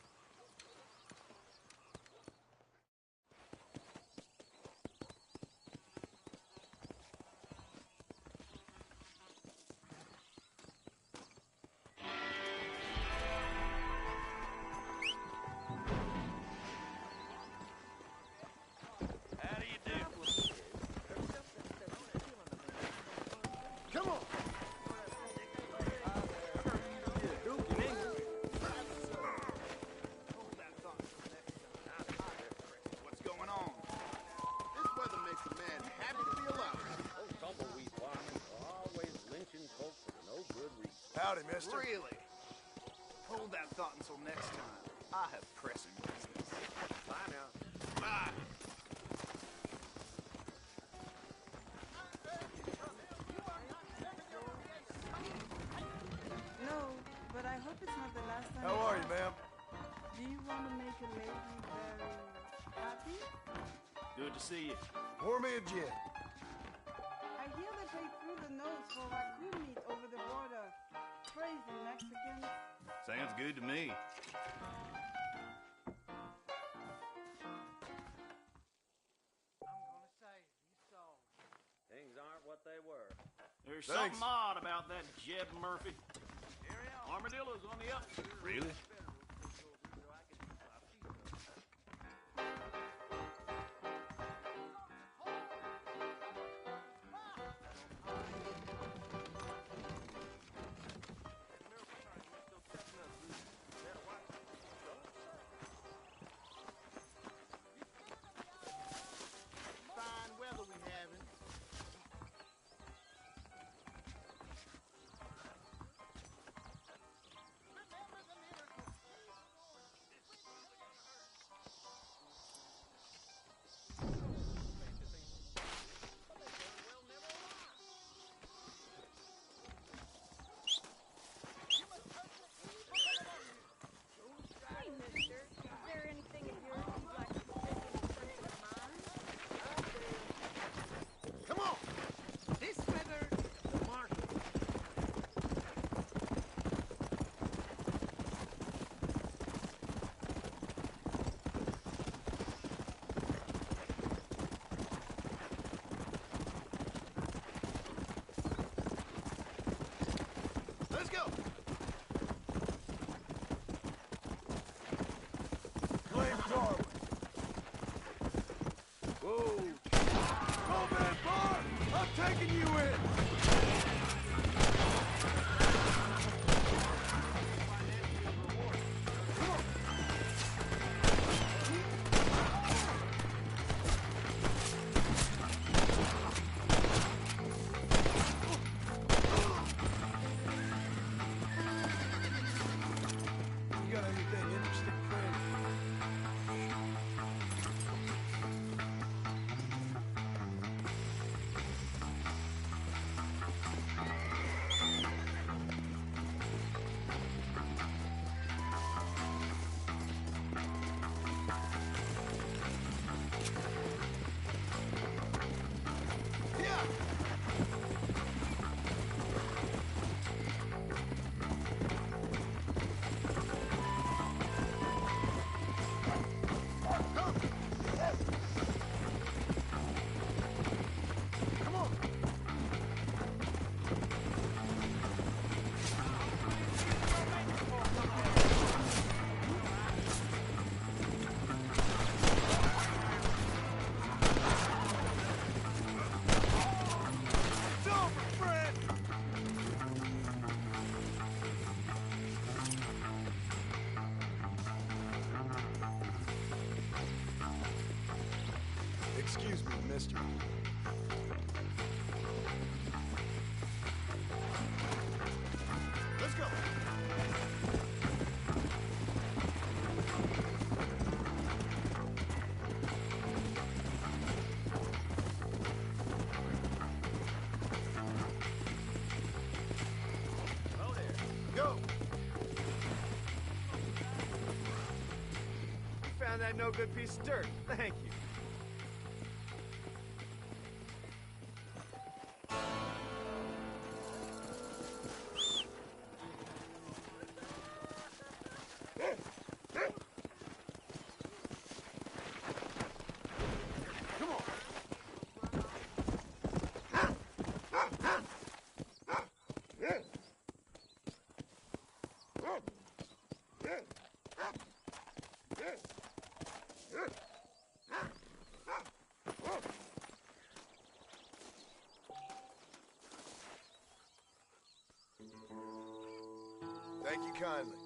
Speaker 20: Come on! What's going on? This weather makes a man happy to be alive.
Speaker 15: Those tumbleweed firemen are always lynching folks for no good reason.
Speaker 20: Howdy, mister. Really? Hold that thought until next time. I have pressing business.
Speaker 15: Bye now.
Speaker 20: Bye.
Speaker 1: No, but I hope it's not the last time.
Speaker 20: How are you, ma'am?
Speaker 1: Do you want to make a lady very happy?
Speaker 20: Good to see you. Pour me a gin.
Speaker 1: I hear they pay through the nose for raccoon meat over the border. Crazy Mexicans.
Speaker 20: Sounds good to me.
Speaker 15: Things aren't what they were.
Speaker 2: There's
Speaker 20: Thanks.
Speaker 2: something odd about that Jeb Murphy. Armadillo's on the up.
Speaker 20: Really?
Speaker 2: Fine weather we having.
Speaker 20: taking you in! You got anything interesting, friend? Excuse me, mister. Let's go. Hello there. Go. You found that no good piece of dirt. Thank you. Thank you kindly.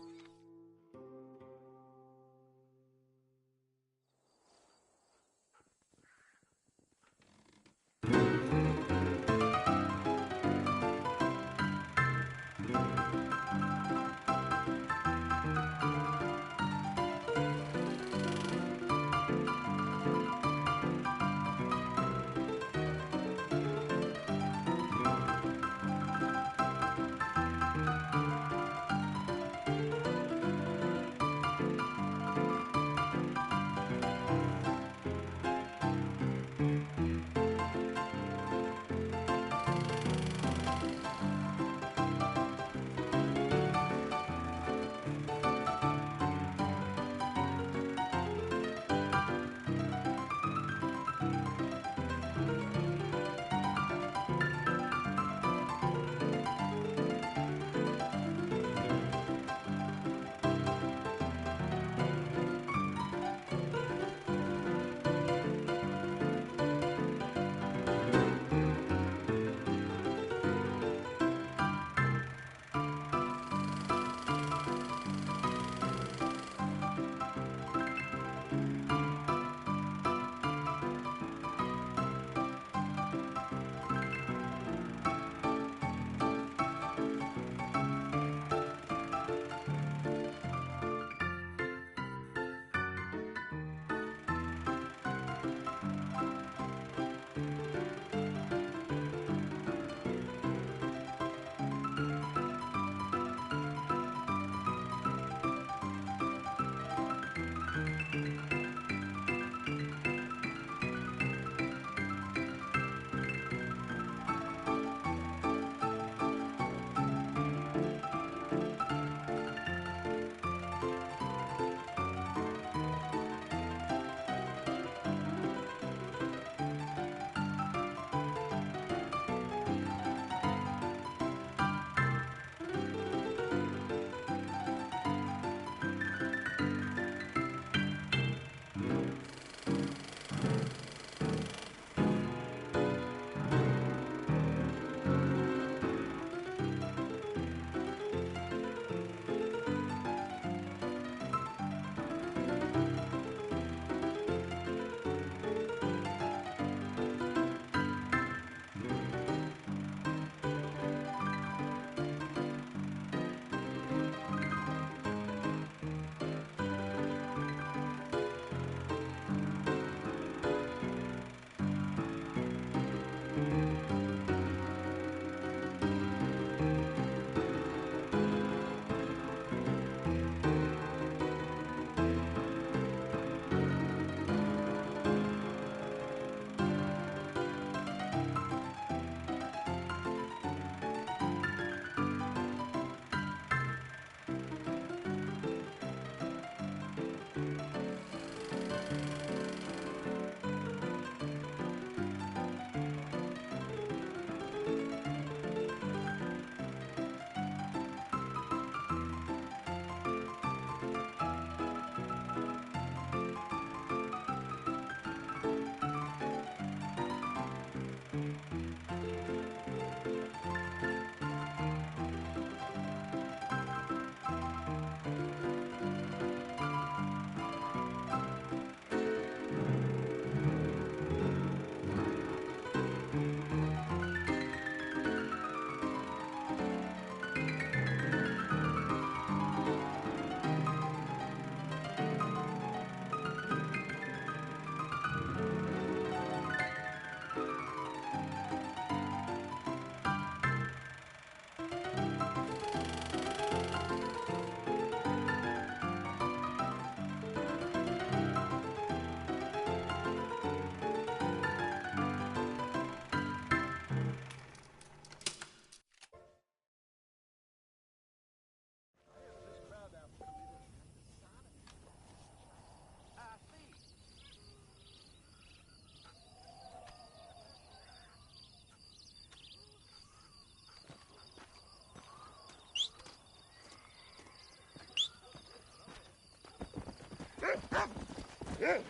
Speaker 17: that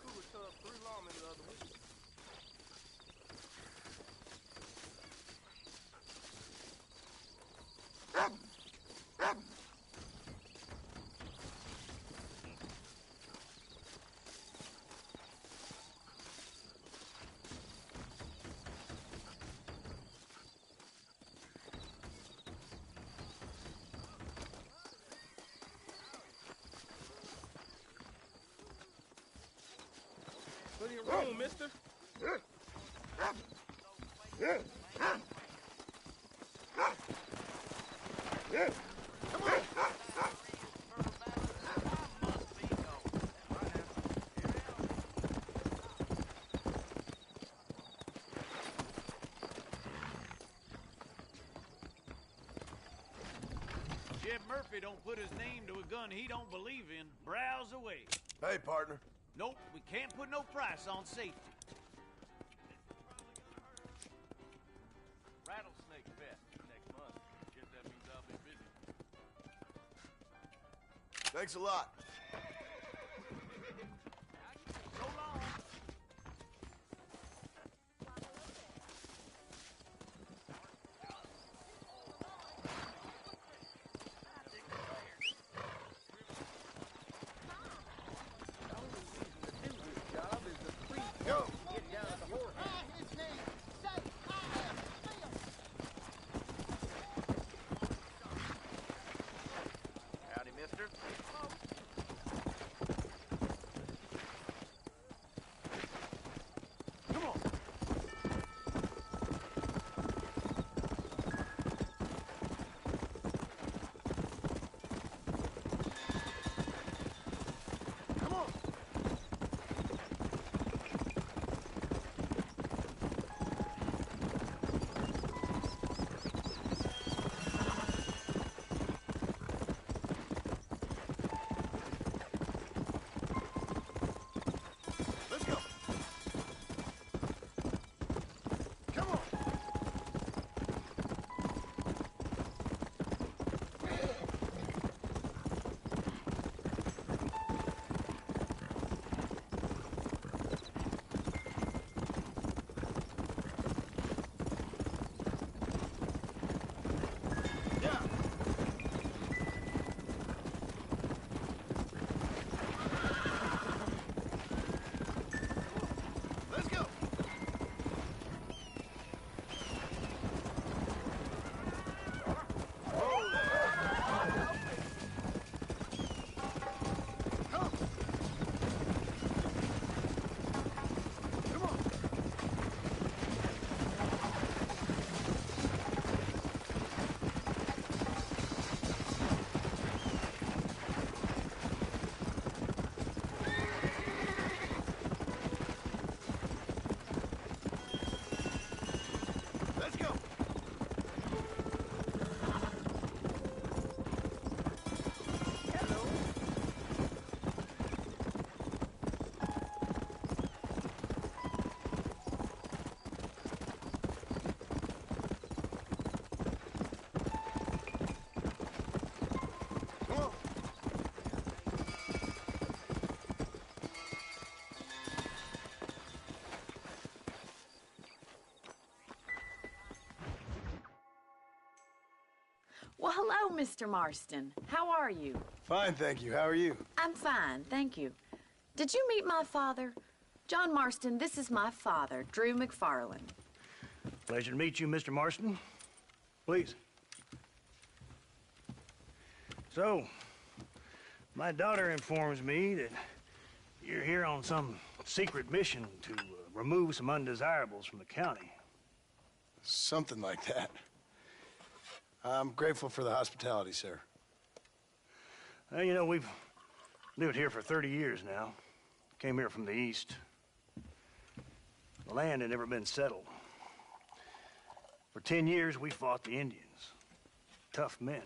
Speaker 17: cooler tub 3 lawmen the other week. Plenty of room, mister. Come on.
Speaker 20: Jeb Murphy don't put his name to a gun he don't believe in. Browse away.
Speaker 10: Hey, partner.
Speaker 20: Nope, we can't put no price on safety.
Speaker 17: Rattlesnake Fest next month. Guess that means I'll be busy.
Speaker 10: Thanks a lot.
Speaker 20: So long.
Speaker 10: Go.
Speaker 17: Get down at the whorehouse. Howdy, mister.
Speaker 20: Come on. Come on. Let's go. Come on. Yeah. Let's go. Come. Come on. Let's go. Hello. Come on.
Speaker 12: Well, hello, Mr. Marston. How are you?
Speaker 10: Fine, thank you. How are you?
Speaker 12: I'm fine, thank you. Did you meet my father? John Marston, this is my father, Drew McFarland.
Speaker 3: Pleasure to meet you, Mr. Marston. Please. So, my daughter informs me that you're here on some secret mission to remove some undesirables from the county.
Speaker 10: Something like that. I'm grateful for the hospitality, sir.
Speaker 3: Well, you know, we've lived here for 30 years now. Came here from the east. The land had never been settled. For 10 years, we fought the Indians. Tough men.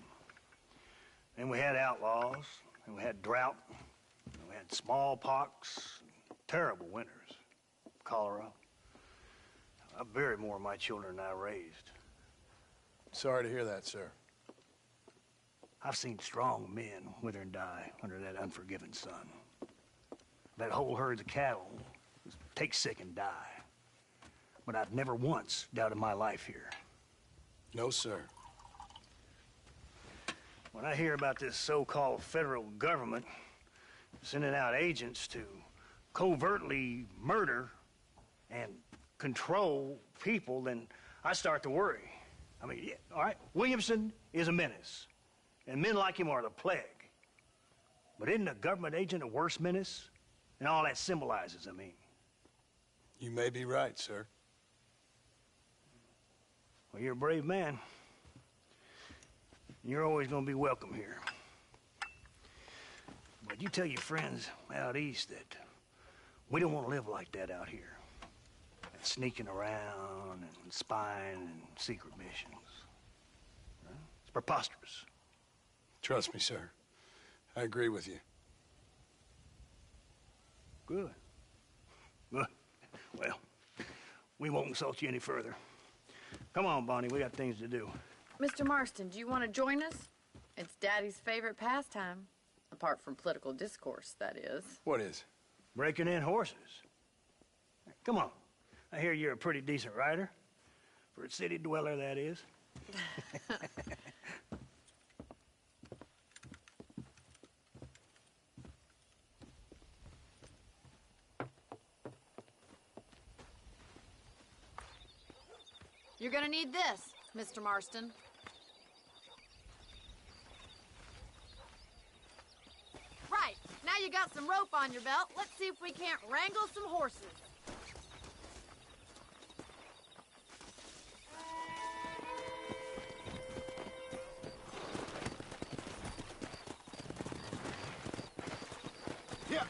Speaker 3: And we had outlaws, and we had drought, and we had smallpox, terrible winters. Cholera. I buried more of my children than I raised.
Speaker 10: Sorry to hear that, sir.
Speaker 3: I've seen strong men wither and die under that unforgiving sun. That whole herds of cattle take sick and die. But I've never once doubted my life here.
Speaker 10: No, sir.
Speaker 3: When I hear about this so-called federal government sending out agents to covertly murder and control people, then I start to worry. I mean, yeah, all right, Williamson is a menace, and men like him are the plague. But isn't a government agent a worse menace? And all that symbolizes, I mean.
Speaker 10: You may be right, sir.
Speaker 3: Well, you're a brave man. You're always going to be welcome here. But you tell your friends out east that we don't want to live like that out here. Sneaking around and spying and secret missions. It's preposterous.
Speaker 10: Trust me, sir. I agree with you.
Speaker 3: Good. Good. Well, we won't insult you any further. Come on, Bonnie, we got things to do.
Speaker 12: Mr. Marston, do you want to join us? It's Daddy's favorite pastime. Apart from political discourse, that is.
Speaker 10: What is?
Speaker 3: Breaking in horses. Come on. I hear you're a pretty decent rider. For a city dweller, that is.
Speaker 13: You're gonna need this, Mr. Marston. Right, now you got some rope on your belt. Let's see if we can't wrangle some horses.
Speaker 20: Yeah.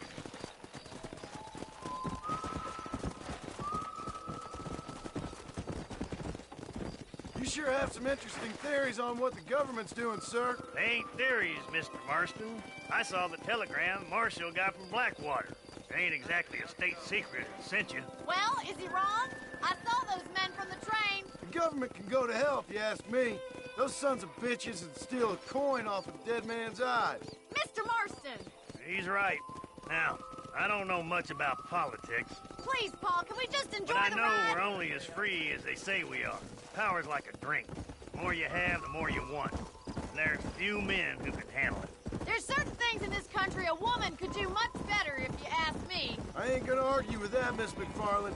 Speaker 20: You sure have some interesting theories on what the government's doing, sir.
Speaker 3: They ain't theories, Mr. Marston. I saw the telegram Marshall got from Blackwater. It ain't exactly a state secret that sent you.
Speaker 13: Well, is he wrong? I saw those men from the train.
Speaker 20: The government can go to hell if you ask me. Those sons of bitches would steal a coin off a dead man's eyes.
Speaker 13: Mr. Marston!
Speaker 3: He's right. Now, I don't know much about politics.
Speaker 13: Please, Paul, can we just enjoy
Speaker 3: But I
Speaker 13: the
Speaker 3: know
Speaker 13: ride?
Speaker 3: we're only as free as they say we are. Power's like a drink. The more you have, the more you want. And there's few men who can handle it.
Speaker 13: There's certain things in this country a woman could do much better, if you ask me.
Speaker 20: I ain't gonna argue with that, Miss McFarland.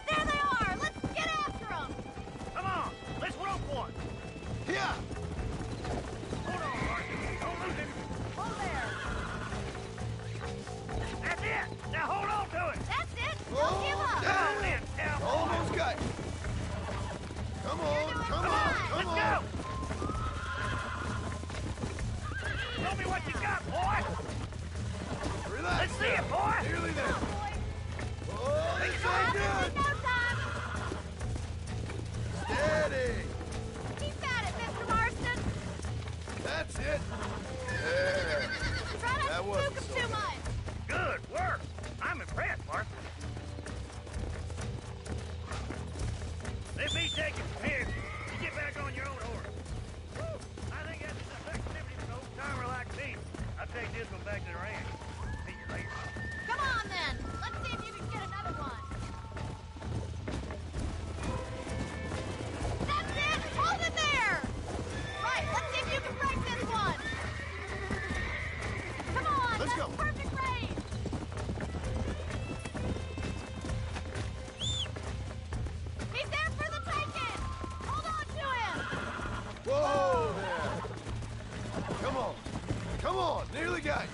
Speaker 13: There they are! Let's get after them!
Speaker 3: Come on, let's rope one.
Speaker 20: Yeah!
Speaker 3: Hold on, Martin. Don't lose him.
Speaker 13: Hold there!
Speaker 3: That's it. Now hold on to it.
Speaker 13: That's it! Don't give up!
Speaker 3: Come on, then, cowboy.
Speaker 20: Almost got you. Come on, come on, come
Speaker 3: Let's
Speaker 20: on.
Speaker 3: go. Show me what you got, boy.
Speaker 20: Relax.
Speaker 3: Let's see it, boy.
Speaker 20: Nearly there. Oh, this ain't good.
Speaker 13: No time!
Speaker 20: Steady.
Speaker 13: Keep at it, Mr. Marston!
Speaker 20: That's it. There.
Speaker 13: Try not
Speaker 20: That
Speaker 13: to
Speaker 20: wasn't
Speaker 13: spook
Speaker 20: so
Speaker 13: them too much!
Speaker 3: Good work. I'm impressed, Martin. Let me take it from here. You get back on your own horse. Woo. I think that's enough activity for an old-timer like me. I'll take this one back to the ranch. See you later.
Speaker 13: Come on, then! Let's see if you can get another one! That's it! Hold it there! Right, let's see if you can break this one! Come on!
Speaker 20: Let's
Speaker 13: that's
Speaker 20: go.
Speaker 13: perfect range! He's there for the taking! Hold on to him!
Speaker 20: Whoa there. Come on. Come on. Nearly got you.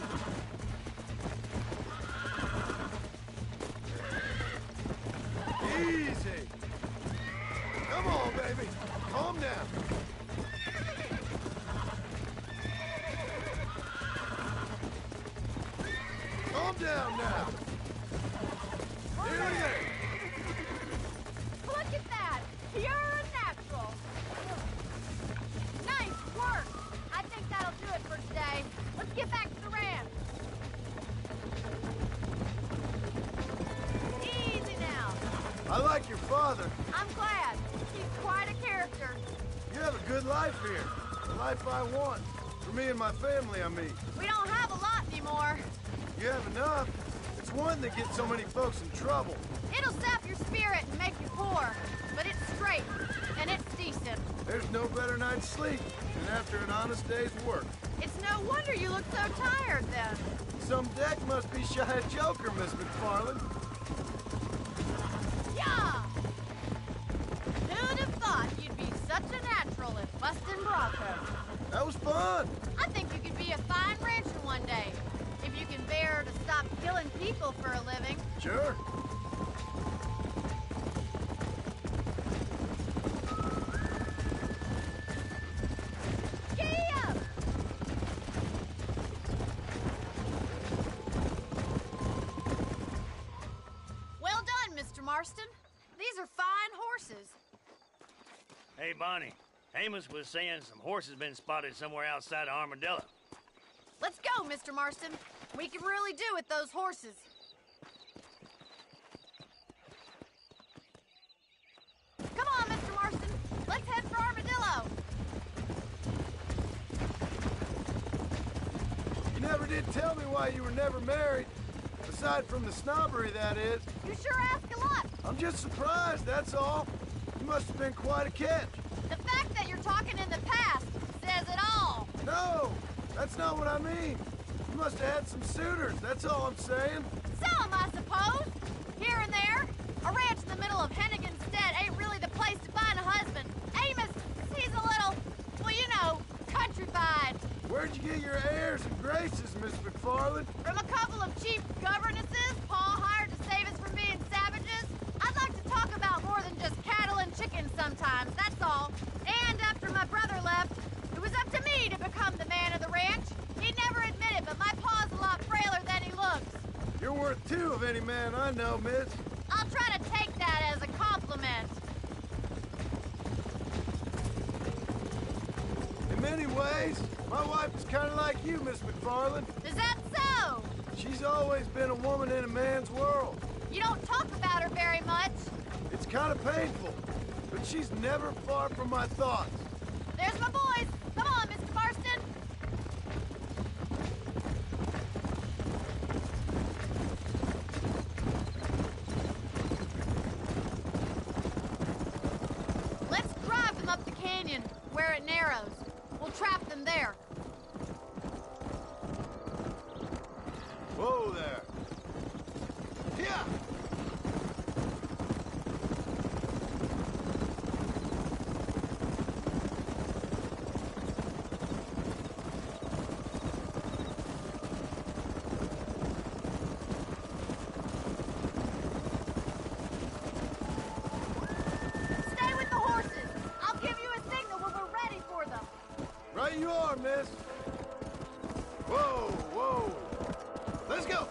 Speaker 20: Easy. Come on, baby. Calm down.
Speaker 10: Calm down now. Here we go.
Speaker 13: Look at that! Pure natural! Nice work! I think that'll do it for today. Let's get back to the ranch. Easy now.
Speaker 10: I like your father.
Speaker 13: I'm glad. He's quite a character.
Speaker 10: You have a good life here. The life I want. For me and my family, I mean.
Speaker 13: We don't have a lot anymore.
Speaker 10: You have enough. It's one that gets so many folks in trouble.
Speaker 13: It'll sap your spirit and make you poor. But it's straight, and it's decent.
Speaker 10: There's no better night's sleep than after an honest day's work.
Speaker 13: It's no wonder you look so tired, then.
Speaker 10: Some deck must be shy of Joker, Miss McFarland.
Speaker 13: Yeah! Who'd have thought you'd be such a natural at busting Broncos?
Speaker 10: That was fun.
Speaker 13: I think you could be a fine rancher one day. If you can bear to stop killing people for a living.
Speaker 10: Sure.
Speaker 13: Well done, Mr. Marston. These are fine horses.
Speaker 3: Hey, Bonnie. Amos was saying some horses been spotted somewhere outside of Armadillo.
Speaker 13: Let's go, Mr. Marston. We can really do with those horses. Come on, Mr. Marston. Let's head for Armadillo.
Speaker 10: You never did tell me why you were never married. Aside from the snobbery, that is.
Speaker 13: You sure ask a lot.
Speaker 10: I'm just surprised, that's all. You must have been quite a catch.
Speaker 13: The fact that you're talking in the past says it all.
Speaker 10: No, that's not what I mean. You must have had some suitors, that's all I'm saying.
Speaker 13: Some, I suppose. Here and there. A ranch in the middle of Hennigan's Stead ain't really the place to find a husband. Amos, he's a little, well, you know, countrified.
Speaker 10: Where'd you get your airs and graces, Miss McFarland?
Speaker 13: From a couple of cheap governesses Paul hired to save us from being savages. I'd like to talk about more than just cattle and chickens sometimes, that's all. And after my brother left, it was up to me to become the man of the ranch. He'd never admit it, but my pa's a lot frailer than he looks.
Speaker 10: You're worth two of any man I know, miss.
Speaker 13: I'll try to take that as a compliment.
Speaker 10: In many ways, my wife is kind of like you, Miss McFarland.
Speaker 13: Is that so?
Speaker 10: She's always been a woman in a man's world.
Speaker 13: You don't talk about her very much.
Speaker 10: It's kind of painful, but she's never far from my thoughts.
Speaker 13: There's my boys. Come on, Mr. Marston. Let's drive them up the canyon, where it narrows. We'll trap them there.
Speaker 10: Whoa there. Yeah.
Speaker 13: Stay with the horses. I'll give you a signal when we're ready for them.
Speaker 10: Right you are, miss. Whoa, whoa. Let's go.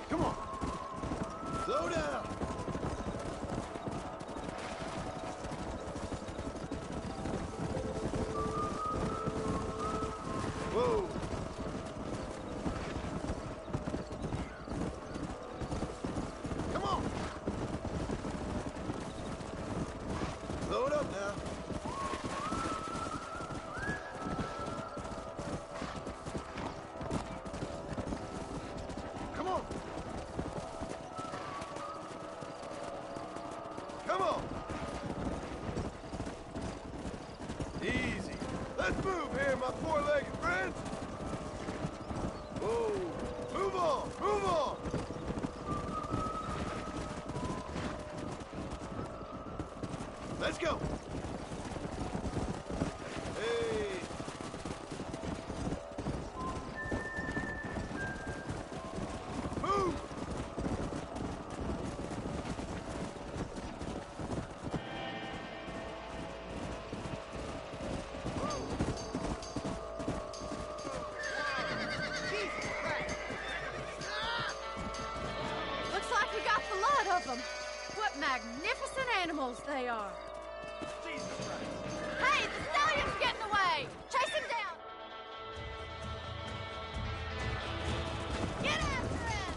Speaker 10: Come on. Slow down. Whoa.
Speaker 13: animals they are.
Speaker 20: Jesus Christ.
Speaker 13: Hey, the stallion's getting away! Chase him down! Get after it!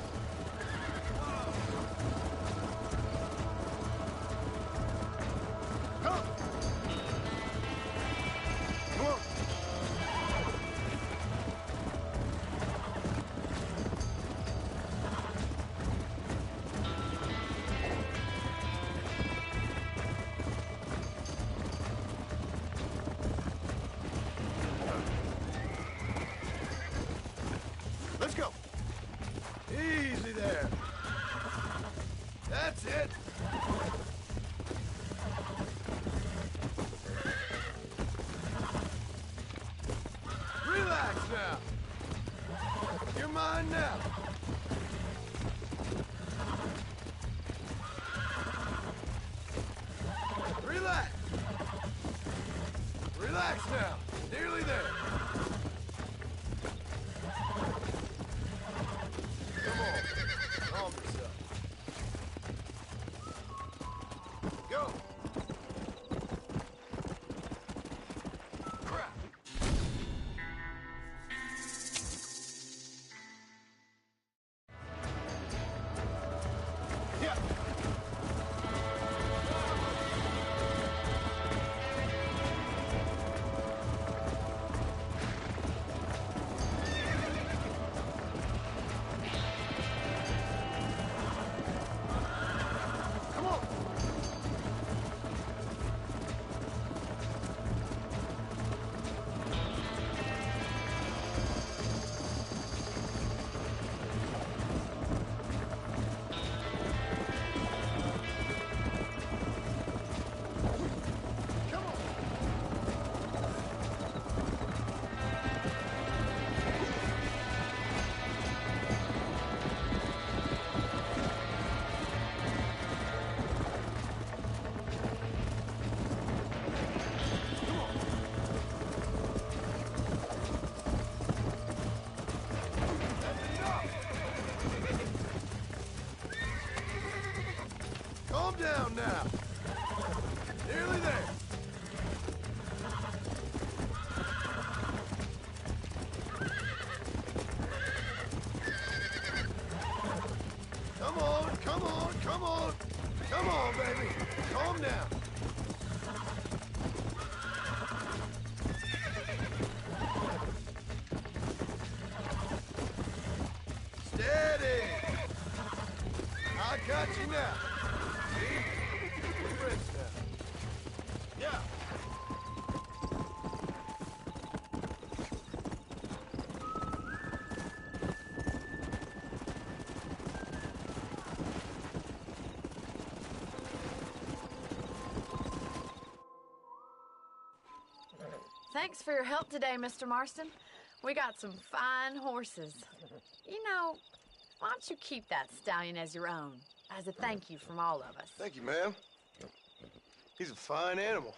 Speaker 10: Come on. Come on. Let's go. Easy there. That's it. Relax now. You're mine now. Relax. Relax now. Nearly there. Come on. Calm yourself. Go. Crap. Yeah. Come on. Come on. Calm down now. Nearly there. Come on, come on, come on. Come on, baby. Calm down. Steady. I got you now. See? We're friends now. Yeah.
Speaker 12: Thanks for your help today, Mr. Marston. We got some fine horses. You know, why don't you keep that stallion as your own, as a thank you from all of us?
Speaker 10: Thank you, ma'am. He's a fine animal.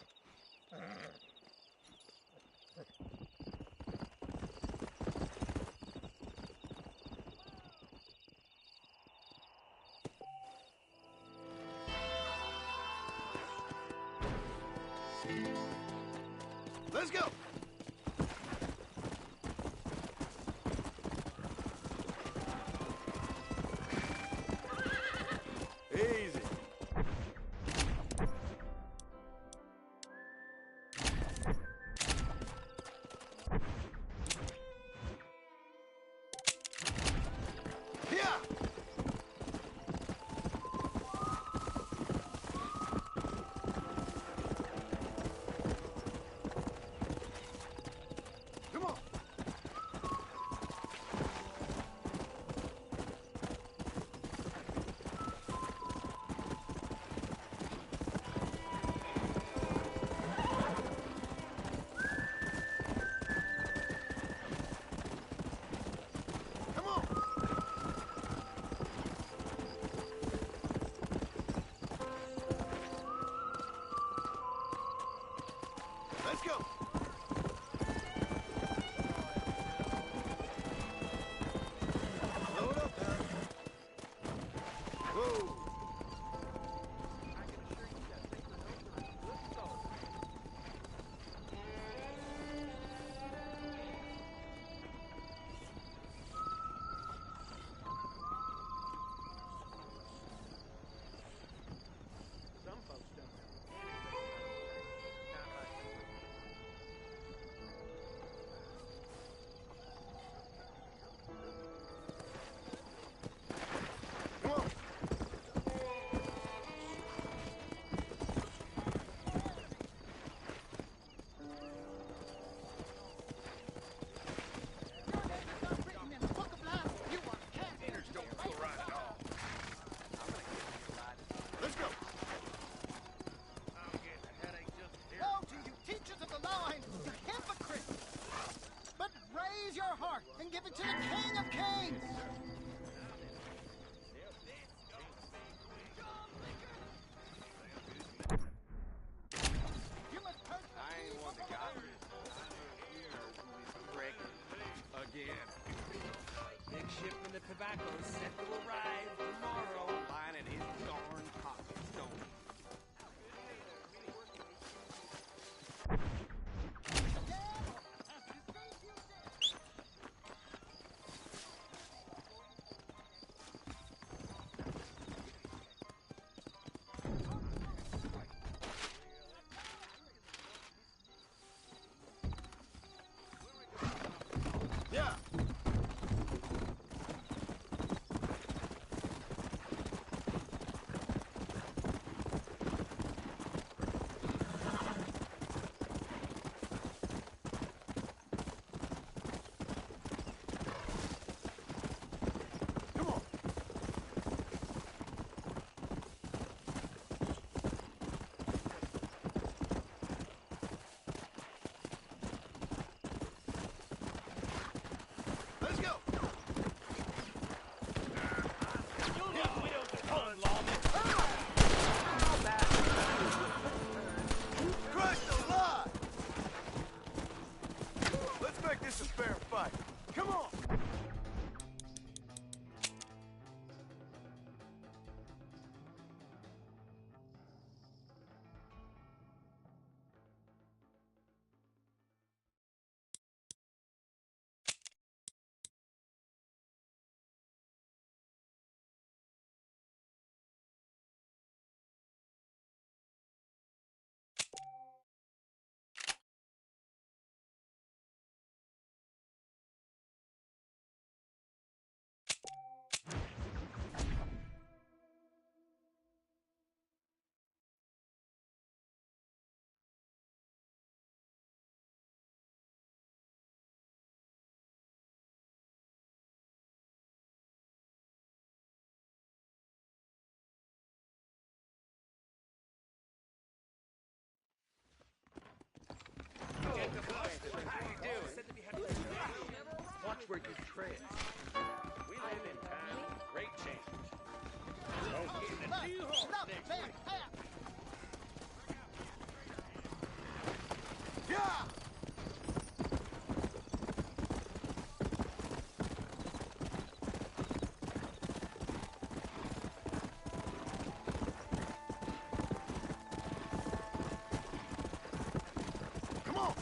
Speaker 10: Let's go. Easy. Yeah.
Speaker 4: kings!
Speaker 7: I ain't one that got this. Rick. Again. Big shipment of tobacco set to arrive tomorrow. Lining his darn pockets, don't he?
Speaker 20: Yeah. Let's go. Crush the line. Let's make this a fair fight. Come on.
Speaker 15: Watch where you tread. We live in times of great change. Don't get in a new hole next week.
Speaker 20: Yeah. Come on.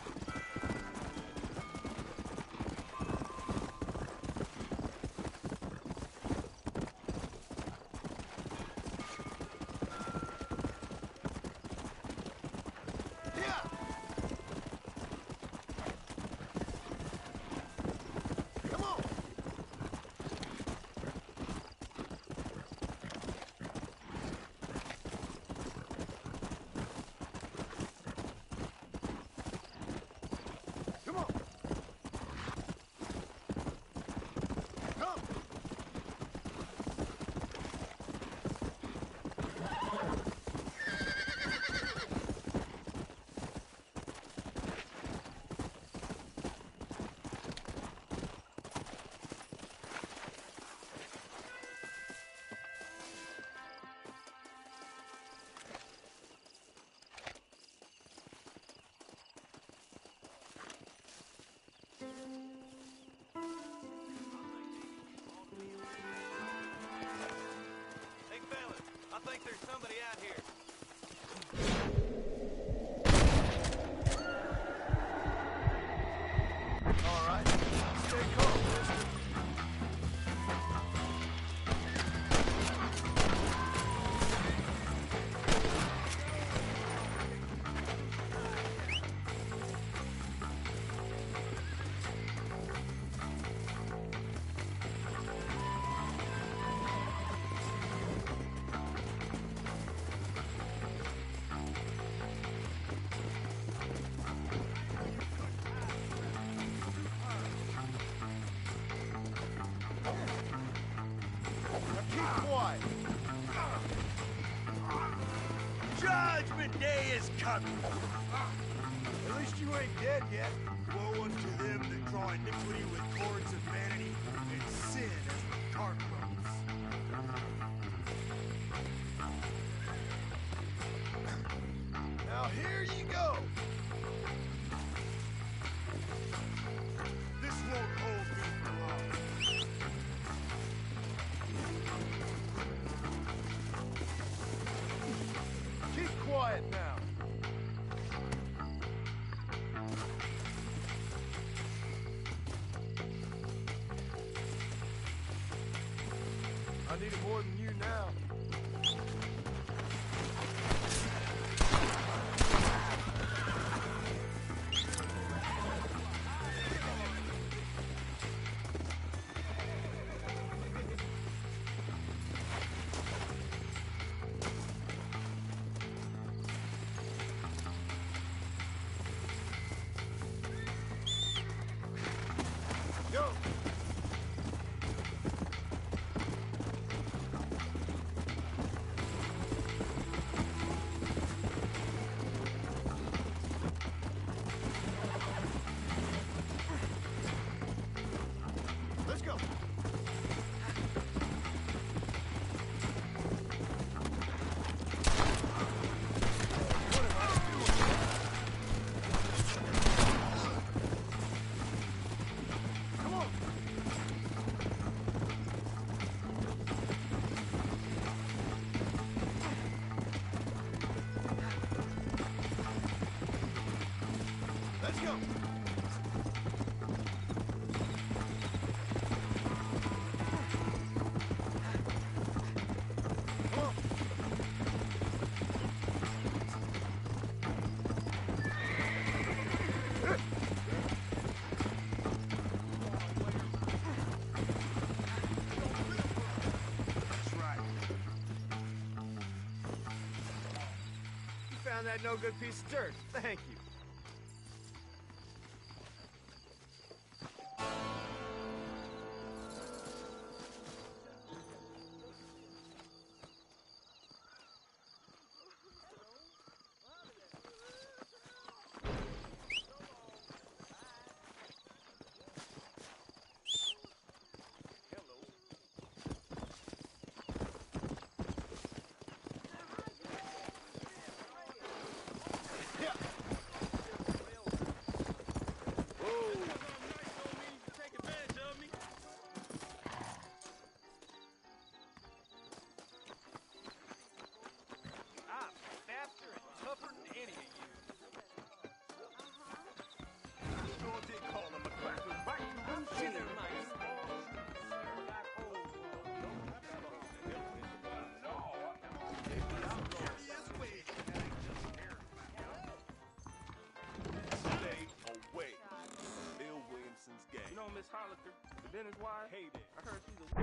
Speaker 2: I think there's somebody out here.
Speaker 20: All right. Stay calm, mister.
Speaker 3: Judgment Day is coming.
Speaker 20: At least you ain't dead yet.
Speaker 3: Woe unto them that draw iniquity with cords of vanity and
Speaker 20: I need it more than you now. Go! Let's go! Come on! Let's go! Come on! That's right. You found that no good piece of dirt. Thank you. Yeah.
Speaker 17: I'm faster and tougher than any of you.
Speaker 20: Sure did call him a cracker, right?
Speaker 17: They're nice.
Speaker 20: Stay away. Bill Williamson's gang.
Speaker 17: You know Miss Harlicker, the Bennett's wife?
Speaker 20: Hey there.
Speaker 17: I heard she's a...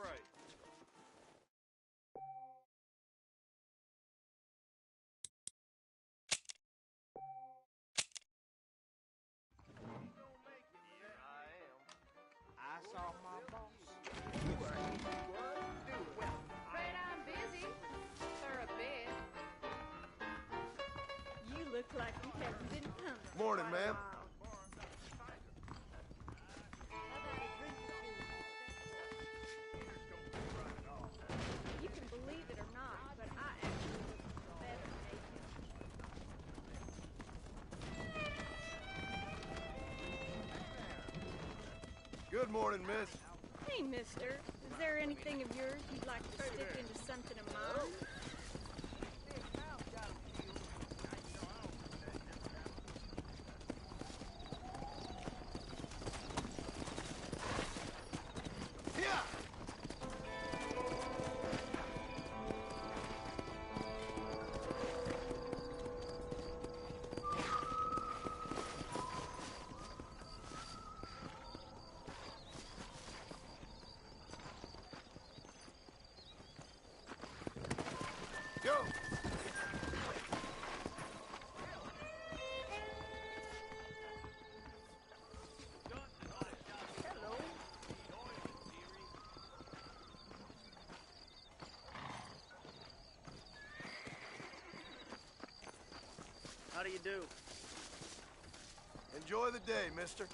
Speaker 20: right.
Speaker 17: I saw my boss.
Speaker 13: Afraid I'm busy for a bit.
Speaker 5: You look like you haven't been coming.
Speaker 10: Morning, ma'am.
Speaker 5: You can believe it or not, but I actually look better naked.
Speaker 10: Good morning, miss.
Speaker 5: Hey, mister. Is there anything of yours you'd like to stick into something of mine?
Speaker 10: Go!
Speaker 17: How do you do?
Speaker 10: Enjoy the day, mister.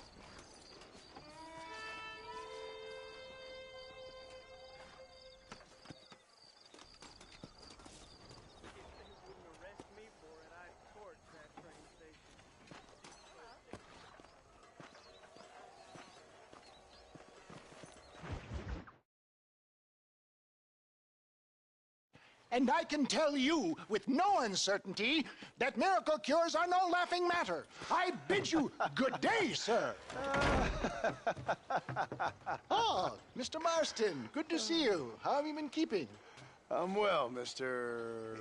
Speaker 17: Wouldn't arrest me for it. I'd torch that train station.
Speaker 22: And I can tell you with no uncertainty that miracle cures are no laughing matter. I bid you good day, sir. Oh, Mr. Marston, good to see you. How have you been keeping?
Speaker 10: I'm well, Mr.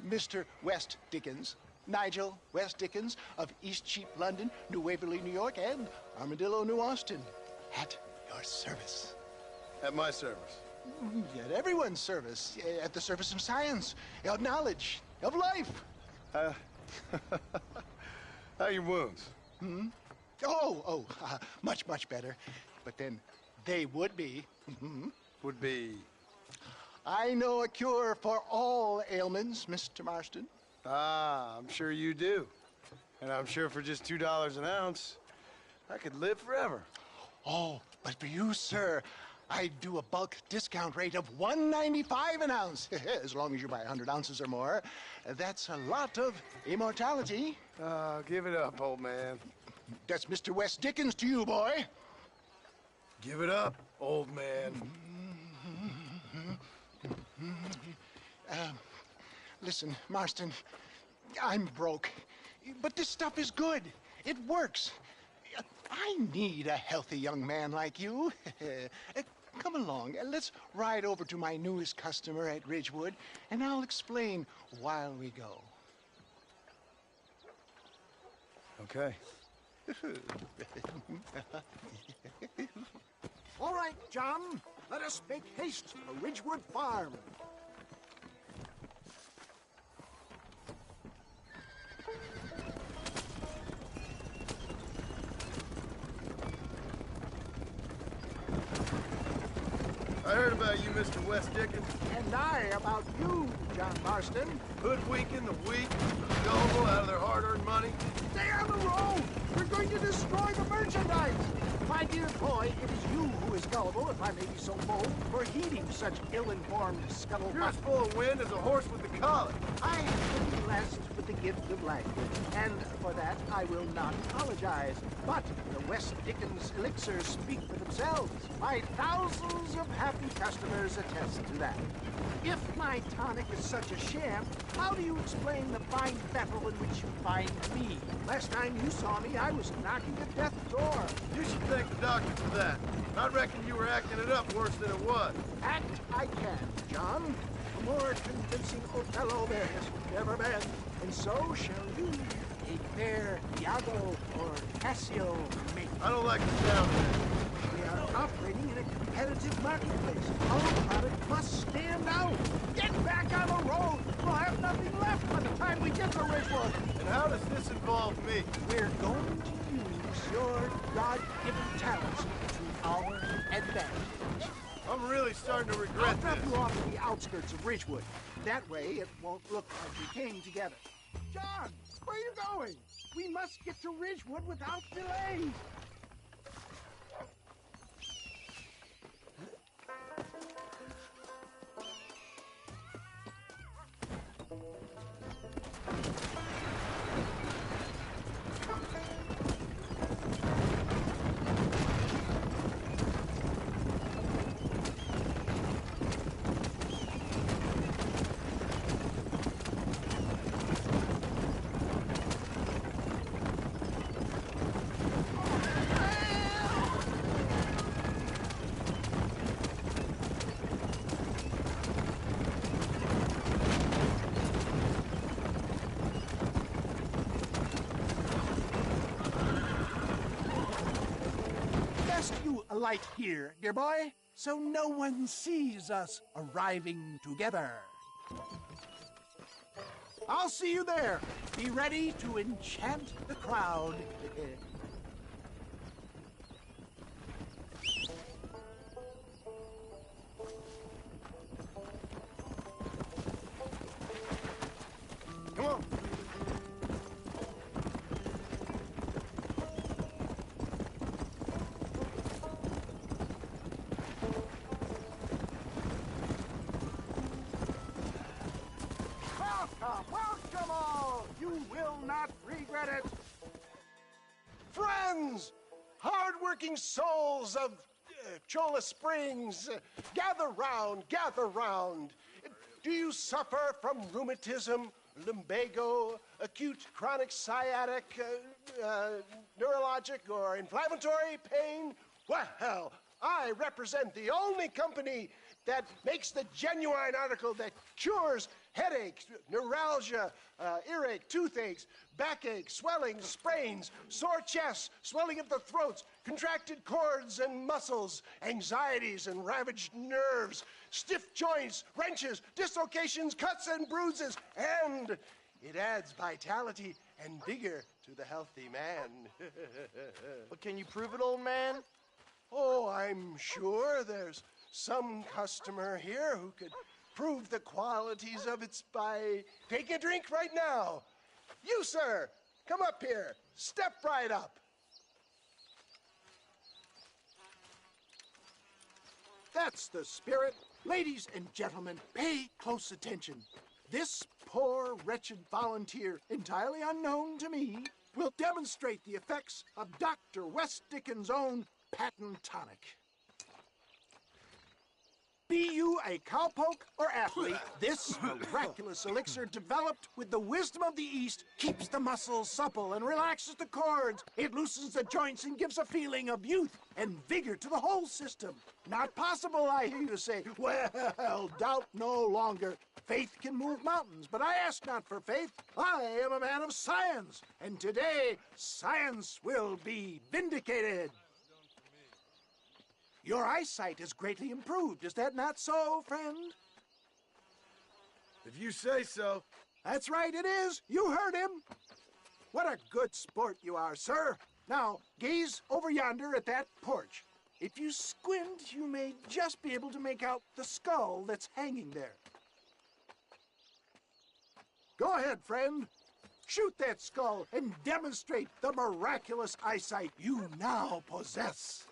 Speaker 22: Mr. West Dickens. Nigel West Dickens of Eastcheap, London, New Waverly, New York, and Armadillo, New Austin. At your service.
Speaker 10: At my service.
Speaker 22: At everyone's service. At the service of science, of knowledge, of life.
Speaker 10: How are your wounds?
Speaker 22: Much, much better. But then they would be.
Speaker 10: Would be?
Speaker 22: I know a cure for all ailments, Mr. Marston.
Speaker 10: Ah, I'm sure you do. And I'm sure for just $2 an ounce, I could live forever.
Speaker 22: Oh, but for you, sir, I do a bulk discount rate of $1.95 an ounce, as long as you buy 100 ounces or more. That's a lot of immortality.
Speaker 10: Give it up, old man.
Speaker 22: That's Mr. West Dickens to you, boy.
Speaker 10: Give it up, old man.
Speaker 22: Listen, Marston, I'm broke, but this stuff is good. It works. I need a healthy young man like you. Come along, let's ride over to my newest customer at Ridgewood, and I'll explain while we go.
Speaker 10: Okay.
Speaker 22: All right, John, let us make haste for Ridgewood Farm.
Speaker 10: I heard about you, Mr. West Dickens.
Speaker 22: And I about you, John Marston.
Speaker 10: Hoodwinking the weak, gullible out of their hard-earned money.
Speaker 22: Stay on the road! We're going to destroy the merchandise! My dear boy, it is you who is gullible, if I may be so bold, for heeding such ill-informed scuttlebutt.
Speaker 10: You're as full of wind as a horse with the collar.
Speaker 22: I have been blessed with the gift of language, and for that I will not apologize. But the West Dickens elixirs speak for themselves. My thousands of happy customers attest to that. If my tonic is such a sham, how do you explain the fine battle in which you find me? Last time you saw me, I was knocking at death's door.
Speaker 10: You should thank the doctor for that. I reckon you were acting it up worse than it was.
Speaker 22: Act I can, John. A more convincing Othello there has never been. And so shall you, a fair Iago or Cassio mate.
Speaker 10: I don't like the sound of it.
Speaker 22: We are operating in a competitive marketplace. Our product must stand out. Get back on the road. We'll have nothing left by the time we get to Ridgewood.
Speaker 10: And how does this involve me?
Speaker 22: We're going to use your God-given talents to our advantage.
Speaker 10: I'm really starting to regret
Speaker 22: I'll drop
Speaker 10: this.
Speaker 22: you off at the outskirts of Ridgewood. That way it won't look like we came together. John, where are you going? We must get to Ridgewood without delay. Alight here, dear boy, so no one sees us arriving together. I'll see you there. Be ready to enchant the crowd.
Speaker 10: Come on.
Speaker 22: Welcome all! You will not regret it.
Speaker 8: Friends, hard-working souls of Cholla Springs, gather round, gather round. Do you suffer from rheumatism, lumbago, acute chronic sciatic, neurologic, or inflammatory pain? Well, I represent the only company that makes the genuine article that cures headaches, neuralgia, earache, toothaches, backache, swelling, sprains, sore chests, swelling of the throats, contracted cords and muscles, anxieties and ravaged nerves, stiff joints, wrenches, dislocations, cuts and bruises, and it adds vitality and vigor to the healthy man.
Speaker 14: But can you prove it, old man?
Speaker 8: Oh, I'm sure there's some customer here who could prove the qualities of it by taking a drink right now. You, sir, come up here. Step right up.
Speaker 22: That's the spirit. Ladies and gentlemen, pay close attention. This poor, wretched volunteer, entirely unknown to me, will demonstrate the effects of Dr. West Dickens' own patent tonic. Be you a cowpoke or athlete, this miraculous elixir developed with the wisdom of the East keeps the muscles supple and relaxes the cords. It loosens the joints and gives a feeling of youth and vigor to the whole system. Not possible, I hear you say. Well, doubt no longer. Faith can move mountains, but I ask not for faith. I am a man of science, and today science will be vindicated. Your eyesight is greatly improved. Is that not so, friend?
Speaker 10: If you say so.
Speaker 22: That's right, it is. You heard him. What a good sport you are, sir. Now, gaze over yonder at that porch. If you squint, you may just be able to make out the skull that's hanging there. Go ahead, friend. Shoot that skull and demonstrate the miraculous eyesight you now possess.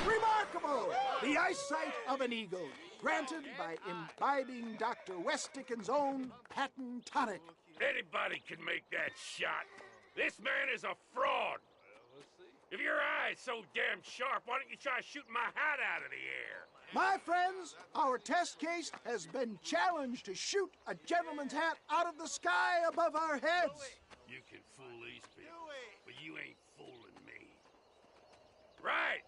Speaker 22: Remarkable! The eyesight of an eagle, granted by imbibing Dr. West Dickens' own patent tonic.
Speaker 23: Anybody can make that shot. This man is a fraud. If your eye's so damn sharp, why don't you try shooting my hat out of the air?
Speaker 22: My friends, our test case has been challenged to shoot a gentleman's hat out of the sky above our heads.
Speaker 23: You can fool these people, but you ain't fooling me. Right.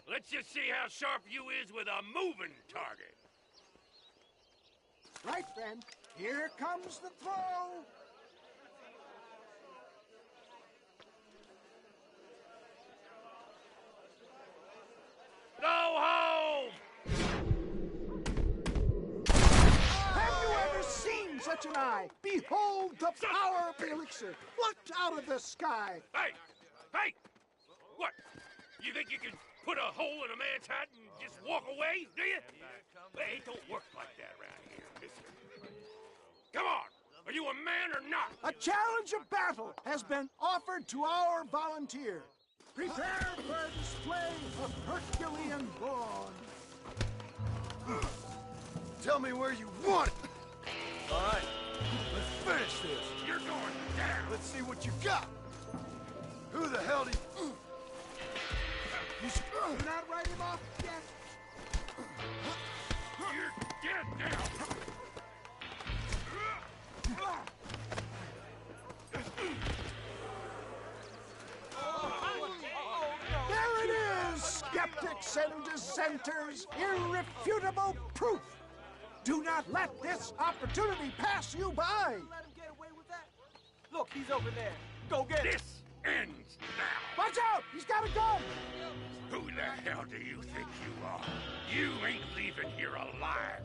Speaker 23: Let's just see how sharp you is with a moving target.
Speaker 22: Right, friend. Here comes the throw.
Speaker 23: Go home!
Speaker 22: Have you ever seen such an eye? Behold the power of the elixir, plucked out of the sky.
Speaker 23: Hey! Hey! What? You think you can put a hole in a man's hat and just walk away, do you? Hey, it don't work like that around here, mister. Come on! Are you a man or not?
Speaker 22: A challenge of battle has been offered to our volunteer. Prepare for a display of Herculean brawn.
Speaker 10: Tell me where you want it. All right, let's finish this.
Speaker 23: You're going down.
Speaker 10: Let's see what you got. Who the hell do you...
Speaker 22: Do not write him off yet.
Speaker 23: You're dead now.
Speaker 22: There it is, skeptics and dissenters, irrefutable proof. Do not let this opportunity pass you by.
Speaker 17: Let him get away with that? Look, he's over there. Go get him.
Speaker 23: This ends now.
Speaker 22: Watch out! He's got a gun!
Speaker 23: Who the hell do you think you are? You ain't leaving here alive.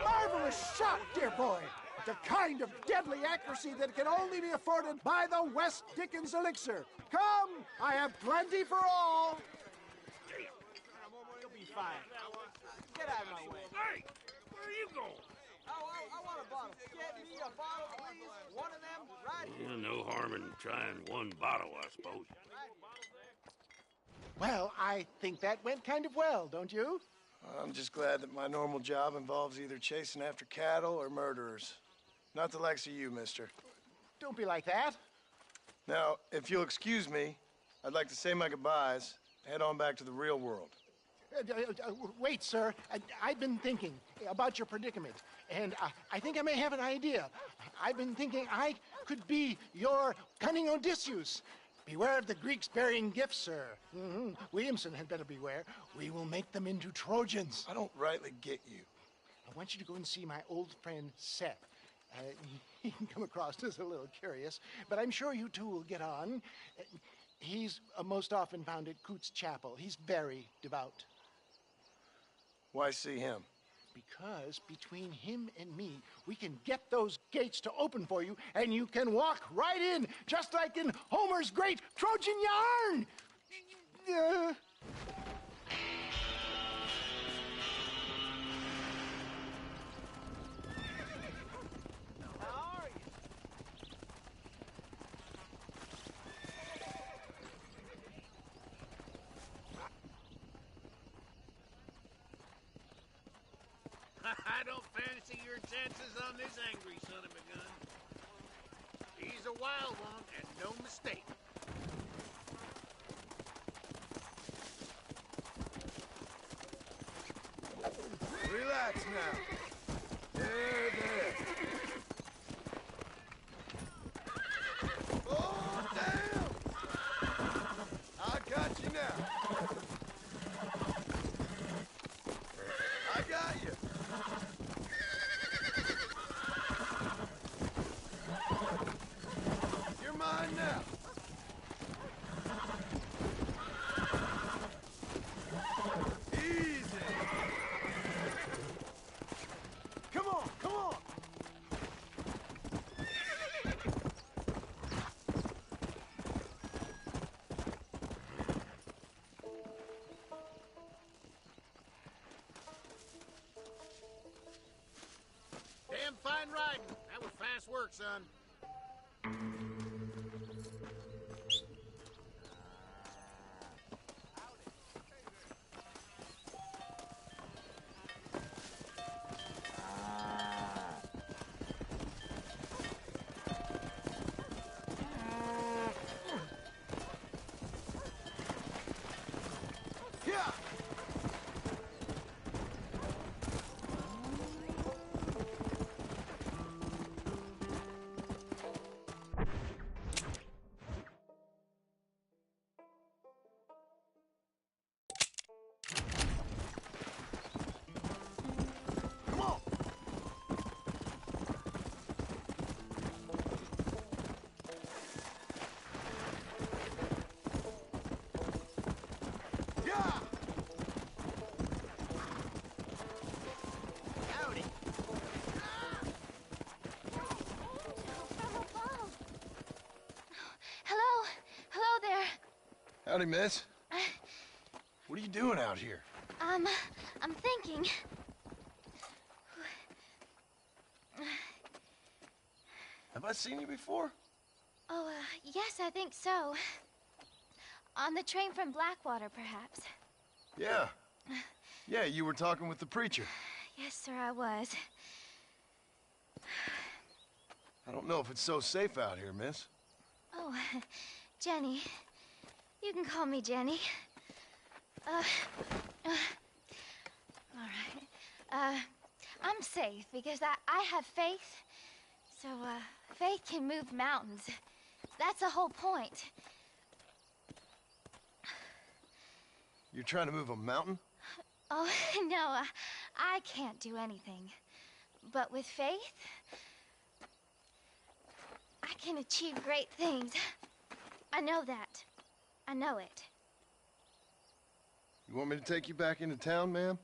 Speaker 22: Marvelous shot, dear boy. The kind of deadly accuracy that can only be afforded by the West Dickens elixir. Come, I have plenty for all.
Speaker 17: You'll be fine. Get out of my way.
Speaker 23: Hey, where are you going?
Speaker 17: I want a bottle. Get me a bottle, please. One of them right here.
Speaker 23: No harm in trying one bottle, I suppose.
Speaker 22: Well, I think that went kind of well, don't you?
Speaker 10: I'm just glad that my normal job involves either chasing after cattle or murderers. Not the likes of you, mister.
Speaker 22: Don't be like that.
Speaker 10: Now, if you'll excuse me, I'd like to say my goodbyes, head on back to the real world.
Speaker 22: Wait, sir. I've been thinking about your predicament, and I think I may have an idea. I've been thinking I could be your cunning Odysseus. Beware of the Greeks burying gifts, sir. Williamson had better beware. We will make them into Trojans.
Speaker 10: I don't rightly get you.
Speaker 22: I want you to go and see my old friend Seth. He can come across as a little curious, but I'm sure you two will get on. He's most often found at Coots Chapel. He's very devout.
Speaker 10: Why see him?
Speaker 22: Because between him and me, we can get those gates to open for you, and you can walk right in, just like in Homer's great Trojan yarn.
Speaker 17: How are you?
Speaker 9: I don't fancy your chances on this angry son of a gun. He's a wild one, and no mistake.
Speaker 10: Relax now. There. Oh, damn! I got you now. I got you. You're mine now. Easy.
Speaker 22: Come on, come on.
Speaker 9: Damn fine riding. That was fast work, son.
Speaker 10: Yeah. Howdy, miss. What are you doing out here?
Speaker 6: I'm thinking.
Speaker 10: Have I seen you before?
Speaker 6: Oh, yes, I think so. On the train from Blackwater, perhaps.
Speaker 10: Yeah. Yeah, you were talking with the preacher.
Speaker 6: Yes, sir, I was.
Speaker 10: I don't know if it's so safe out here, miss.
Speaker 6: Oh, Jenny. You can call me Jenny. All right. I'm safe because I have faith. So, faith can move mountains. That's the whole point.
Speaker 10: You're trying to move a mountain?
Speaker 6: Oh, no, I can't do anything. But with faith, I can achieve great things. I know that. I know it.
Speaker 10: You want me to take you back into town, ma'am?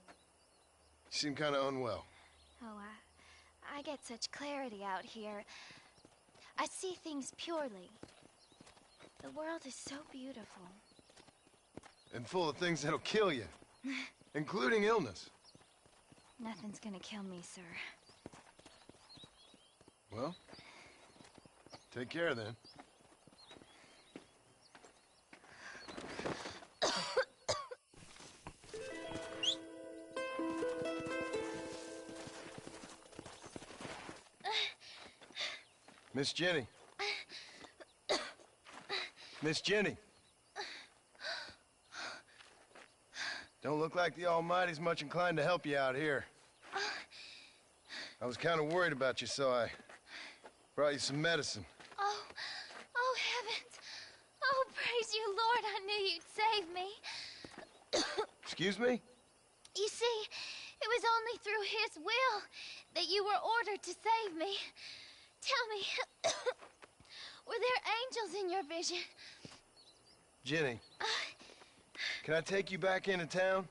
Speaker 10: You seem kind of unwell.
Speaker 6: Oh, I get such clarity out here. I see things purely. The world is so beautiful.
Speaker 10: And full of things that'll kill you, including illness.
Speaker 6: Nothing's gonna kill me, sir.
Speaker 10: Well, take care then. Miss Jenny. Miss Jenny. Don't look like the Almighty's much inclined to help you out here. I was kind of worried about you, so I brought you some medicine.
Speaker 6: Oh, heavens. Oh, praise you, Lord. I knew you'd save me.
Speaker 10: Excuse me?
Speaker 6: You see, it was only through his will that you were ordered to save me. Tell me, were there angels in your vision?
Speaker 10: Jenny, can I take you back into town?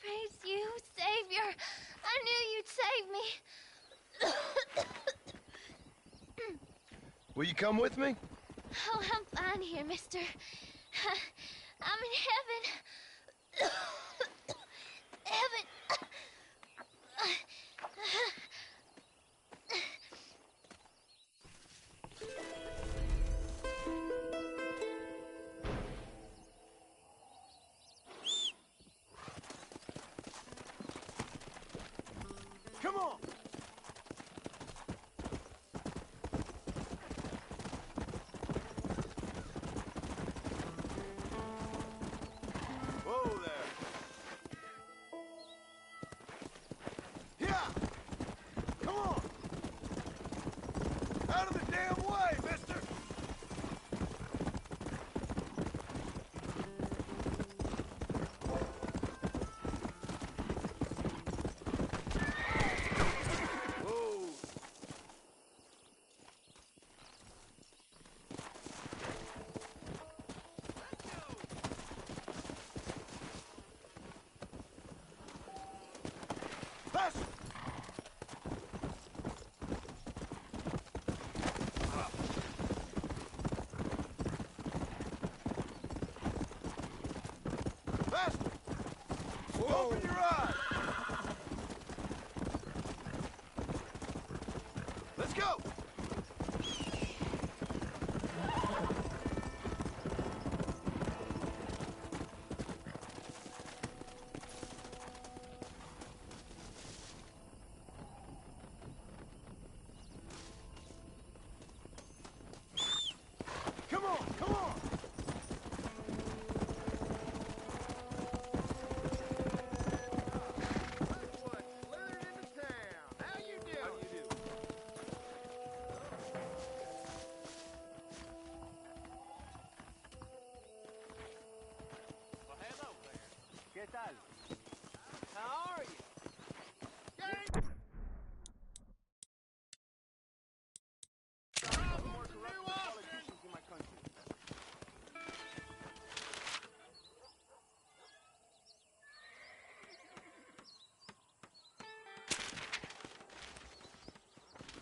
Speaker 6: Praise you, Savior. I knew you'd save me.
Speaker 10: Will you come with me?
Speaker 6: Oh, I'm fine here, mister. I'm in heaven. Heaven.
Speaker 20: Come on! Whoa there! Yeah! Come on! Out of the damn way, mister! Faster! Faster! Open your eyes! Let's go! Come on, come on!
Speaker 17: ¿Qué tal? How are you?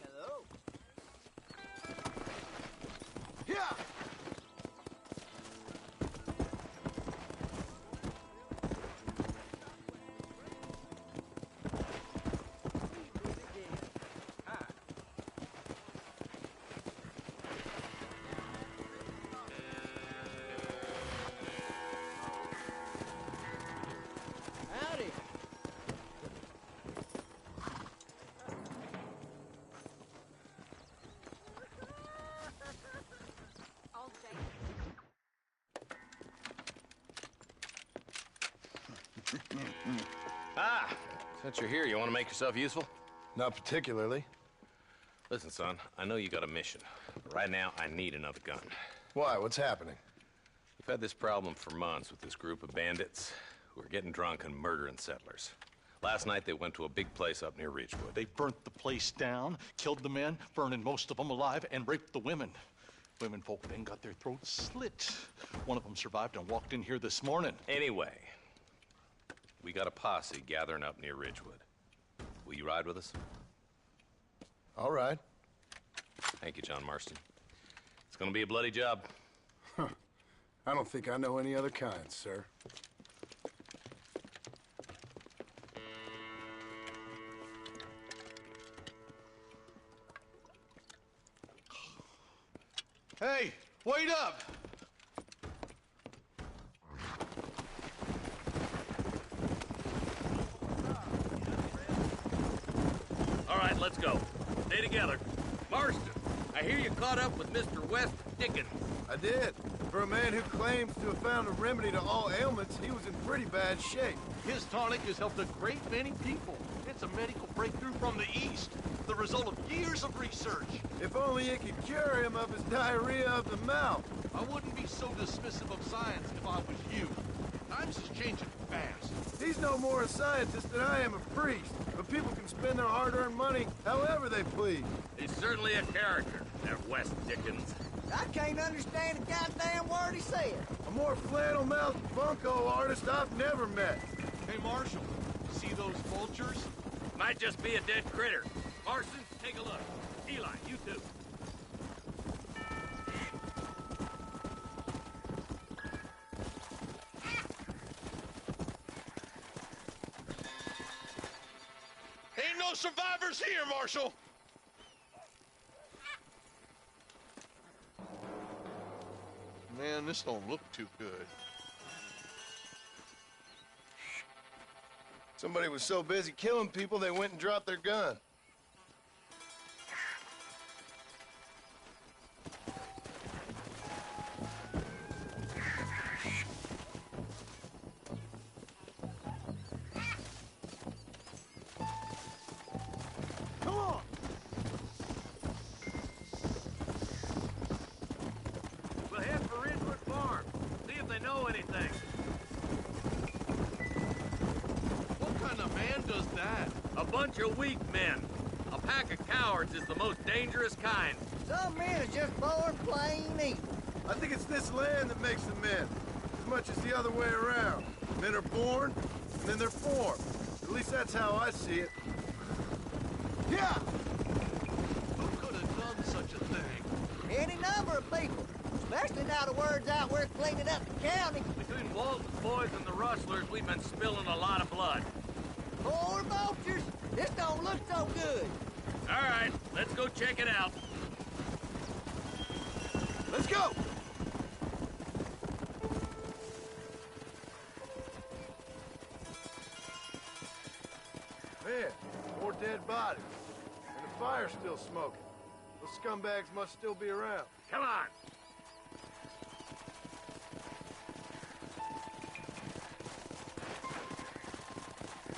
Speaker 20: Hello. Yeah.
Speaker 15: Since you're here, you want to make yourself useful?
Speaker 10: Not particularly.
Speaker 15: Listen, son, I know you got a mission, but right now I need another gun.
Speaker 10: Why? What's happening?
Speaker 15: We've had this problem for months with this group of bandits who are getting drunk and murdering settlers. Last night they went to a big place up near Ridgewood.
Speaker 18: They burnt the place down, killed the men, burning most of them alive, and raped the women. Women folk then got their throats slit. One of them survived and walked in here this morning.
Speaker 15: Anyway, we got a posse gathering up near Ridgewood. Will you ride with us?
Speaker 10: All right.
Speaker 15: Thank you, John Marston. It's gonna be a bloody job.
Speaker 10: Huh. I don't think I know any other kind, sir.
Speaker 18: Hey, wait up!
Speaker 15: All right, let's go. Stay together. Marston, I hear you caught up with Mr. West Dickens.
Speaker 10: I did. For a man who claims to have found a remedy to all ailments, he was in pretty bad shape.
Speaker 18: His tonic has helped a great many people. It's a medical breakthrough from the East, the result of years of research.
Speaker 10: If only it could cure him of his diarrhea of the mouth.
Speaker 18: I wouldn't be so dismissive of science if I was you. Times is changing fast.
Speaker 10: He's no more a scientist than I am a priest, but people can spend their hard-earned money however they please.
Speaker 15: He's certainly a character, that West Dickens.
Speaker 4: I can't understand a goddamn word he said.
Speaker 10: A more flannel-mouthed bunko artist I've never met.
Speaker 18: Hey, Marshal, see those vultures?
Speaker 15: Might just be a dead critter. Marston, take a look. Eli, you too.
Speaker 18: Ain't no survivors here, Marshal! Man, this don't look too good.
Speaker 10: Somebody was so busy killing people, they went and dropped their gun.
Speaker 20: Come on!
Speaker 15: We'll head for Ridgewood Farm. See if they know anything.
Speaker 18: What kind of man does that?
Speaker 15: A bunch of weak men. A pack of cowards is the most dangerous kind.
Speaker 4: Some men are just born plain evil.
Speaker 10: I think it's this land that makes them men, as much as the other way around. Men are born, and then they're formed. At least that's how I see it. Yeah!
Speaker 18: Who could have done such a thing?
Speaker 4: Any number of people. Especially now the word's out we're cleaning up the county.
Speaker 15: Between Walton's boys and the rustlers, we've been spilling a lot of blood.
Speaker 4: Poor vultures. This don't look so good.
Speaker 15: All right, let's go check it out.
Speaker 10: Let's go! Man, more dead bodies. And the fire's still smoking. Those scumbags must still be around.
Speaker 15: Come on.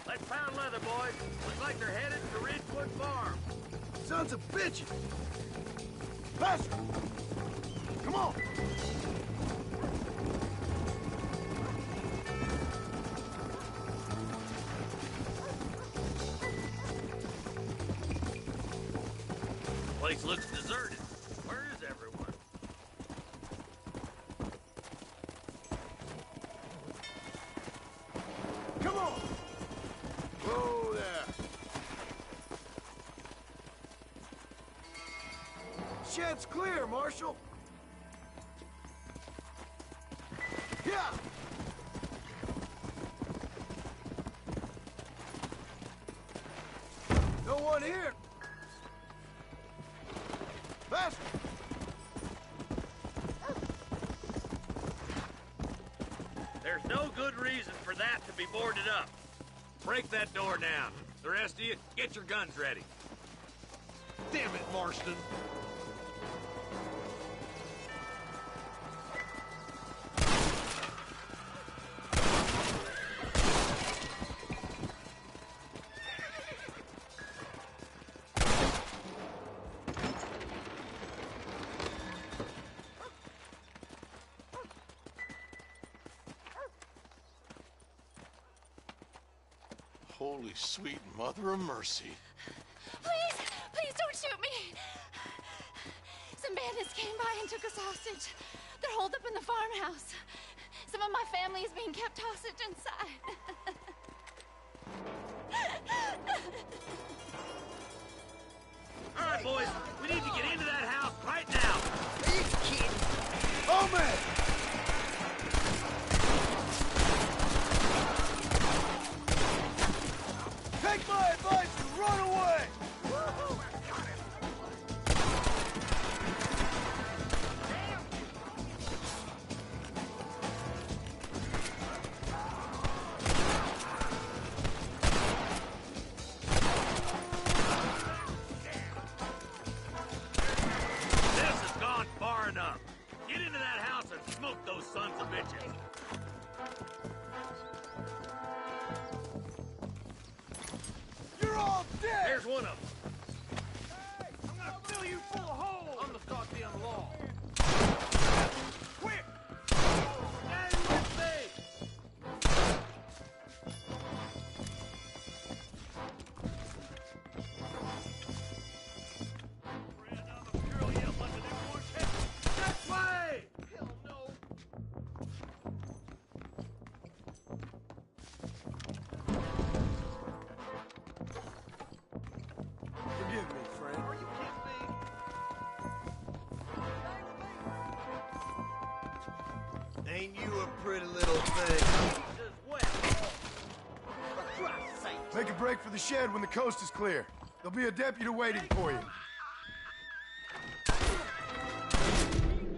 Speaker 15: Let's pound leather, boys. Looks like they're headed to Ridgewood Farm.
Speaker 10: Sons of bitches! Faster! Come on!
Speaker 15: Place looks deserted. Where is everyone?
Speaker 10: Come on! Whoa there! Shed's clear, Marshal! Yeah! No one here! Faster!
Speaker 15: There's no good reason for that to be boarded up. Break that door down. The rest of you, get your guns ready.
Speaker 18: Damn it, Marston! Holy sweet mother of mercy.
Speaker 11: Please, please don't shoot me. Some bandits came by and took us hostage. They're holed up in the farmhouse. Some of my family is being kept hostage inside.
Speaker 15: All right, boys, we need to get into that house right now.
Speaker 4: These kids.
Speaker 20: Oh, man! Take my advice and run away!
Speaker 15: This has gone far enough. Get into that house and smoke those sons of bitches.
Speaker 20: You're all dead!
Speaker 15: There's one of them.
Speaker 20: I'm gonna fill you full of holes!
Speaker 7: On the goddamn law.
Speaker 20: Quick!
Speaker 15: Stay with me! That way!
Speaker 7: Hell no.
Speaker 20: Forgive me, friend.
Speaker 7: Are you kidding me?
Speaker 14: Ain't you a pretty little thing?
Speaker 7: Jesus, well. For Christ's sake.
Speaker 20: Make a break for the shed when the coast is clear. There'll be a deputy waiting for you.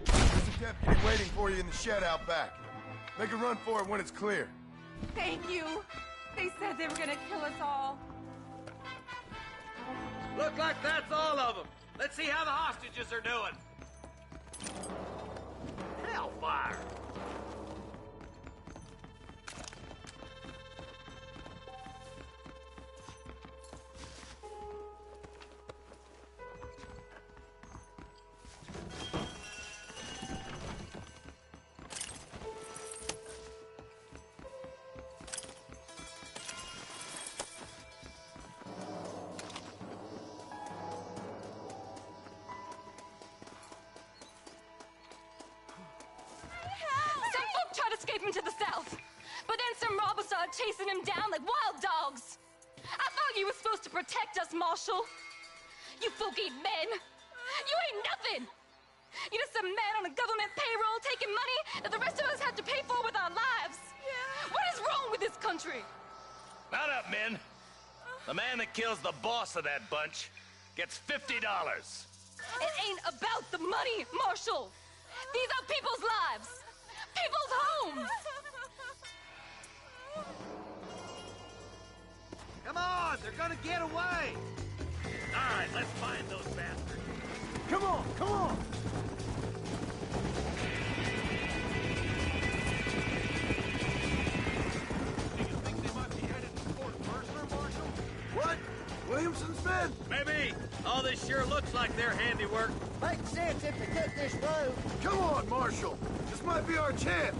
Speaker 20: There's a deputy waiting for you in the shed out back. Make a run for it when it's clear.
Speaker 11: Thank you. They said they were gonna kill us all.
Speaker 15: Look like that's all of them. Let's see how the hostages are doing. Hellfire!
Speaker 11: Some folk tried to escape him to the south, but then some robbers started chasing him down like wild dogs. I thought you were supposed to protect us, Marshal. You folk ain't men. You ain't nothing. You're just a man on a government payroll taking money that the rest of us have to pay for with our lives. What is wrong with this country?
Speaker 15: Mount up, men. The man that kills the boss of that bunch gets $50.
Speaker 11: It ain't about the money, Marshal. These are people's lives. People's homes.
Speaker 7: Come on, they're gonna get away.
Speaker 15: All right, let's find those bastards.
Speaker 20: Come on, come on!
Speaker 7: Do you think they might be headed to Fort Mercer, Marshal?
Speaker 20: What? Williamson's men?
Speaker 15: Maybe. All this sure looks like their handiwork.
Speaker 4: Makes sense if they took this road.
Speaker 20: Come on, Marshal! This might be our chance!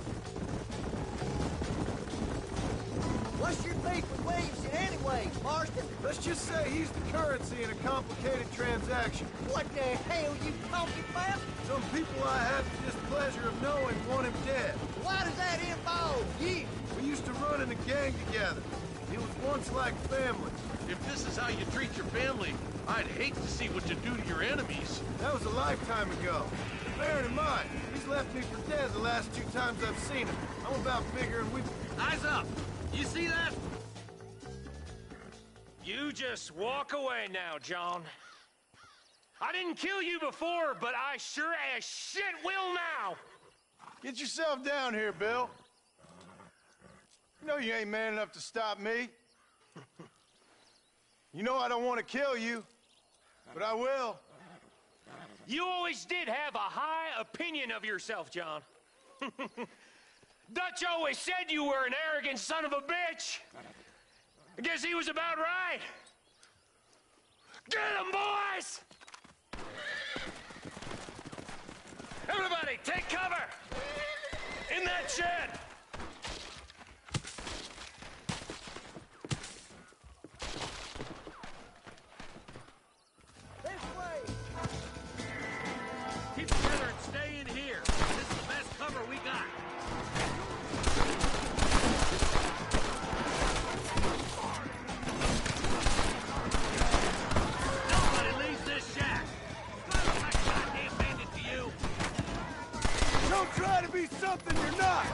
Speaker 4: What's your beef with Williamson anyway, Marston?
Speaker 20: Let's just say he's the currency in a complicated transaction.
Speaker 4: What the hell you talking about?
Speaker 20: Some people I have the displeasure of knowing want him dead.
Speaker 4: Why does that involve you?
Speaker 20: We used to run in a gang together. He was once like family.
Speaker 18: If this is how you treat your family, I'd hate to see what you do to your enemies.
Speaker 20: That was a lifetime ago. Bearing in mind, he's left me for dead the last 2 times I've seen him. I'm about figuring we...
Speaker 15: Eyes up! You see that?
Speaker 2: You just walk away now, John. I didn't kill you before, but I sure as shit will now!
Speaker 20: Get yourself down here, Bill. You know you ain't man enough to stop me. You know I don't want to kill you, but I will.
Speaker 2: You always did have a high opinion of yourself, John. Dutch always said you were an arrogant son of a bitch. I guess he was about right. Get him, boys! Everybody, take cover! In that shed!
Speaker 20: Don't try to be something you're not!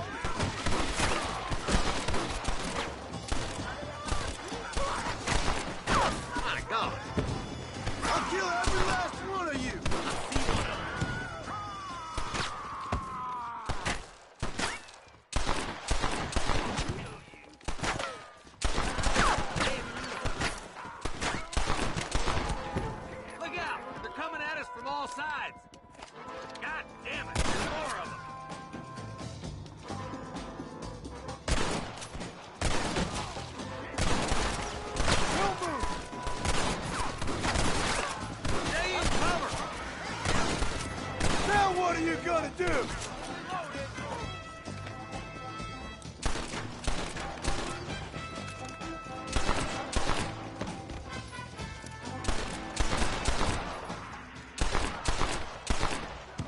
Speaker 15: My God!
Speaker 20: I'll kill every last one of you!
Speaker 15: Look out! They're coming at us from all sides! God damn it! There's more of them!
Speaker 20: Don't move!
Speaker 15: Stay in cover!
Speaker 20: Now what are you gonna do?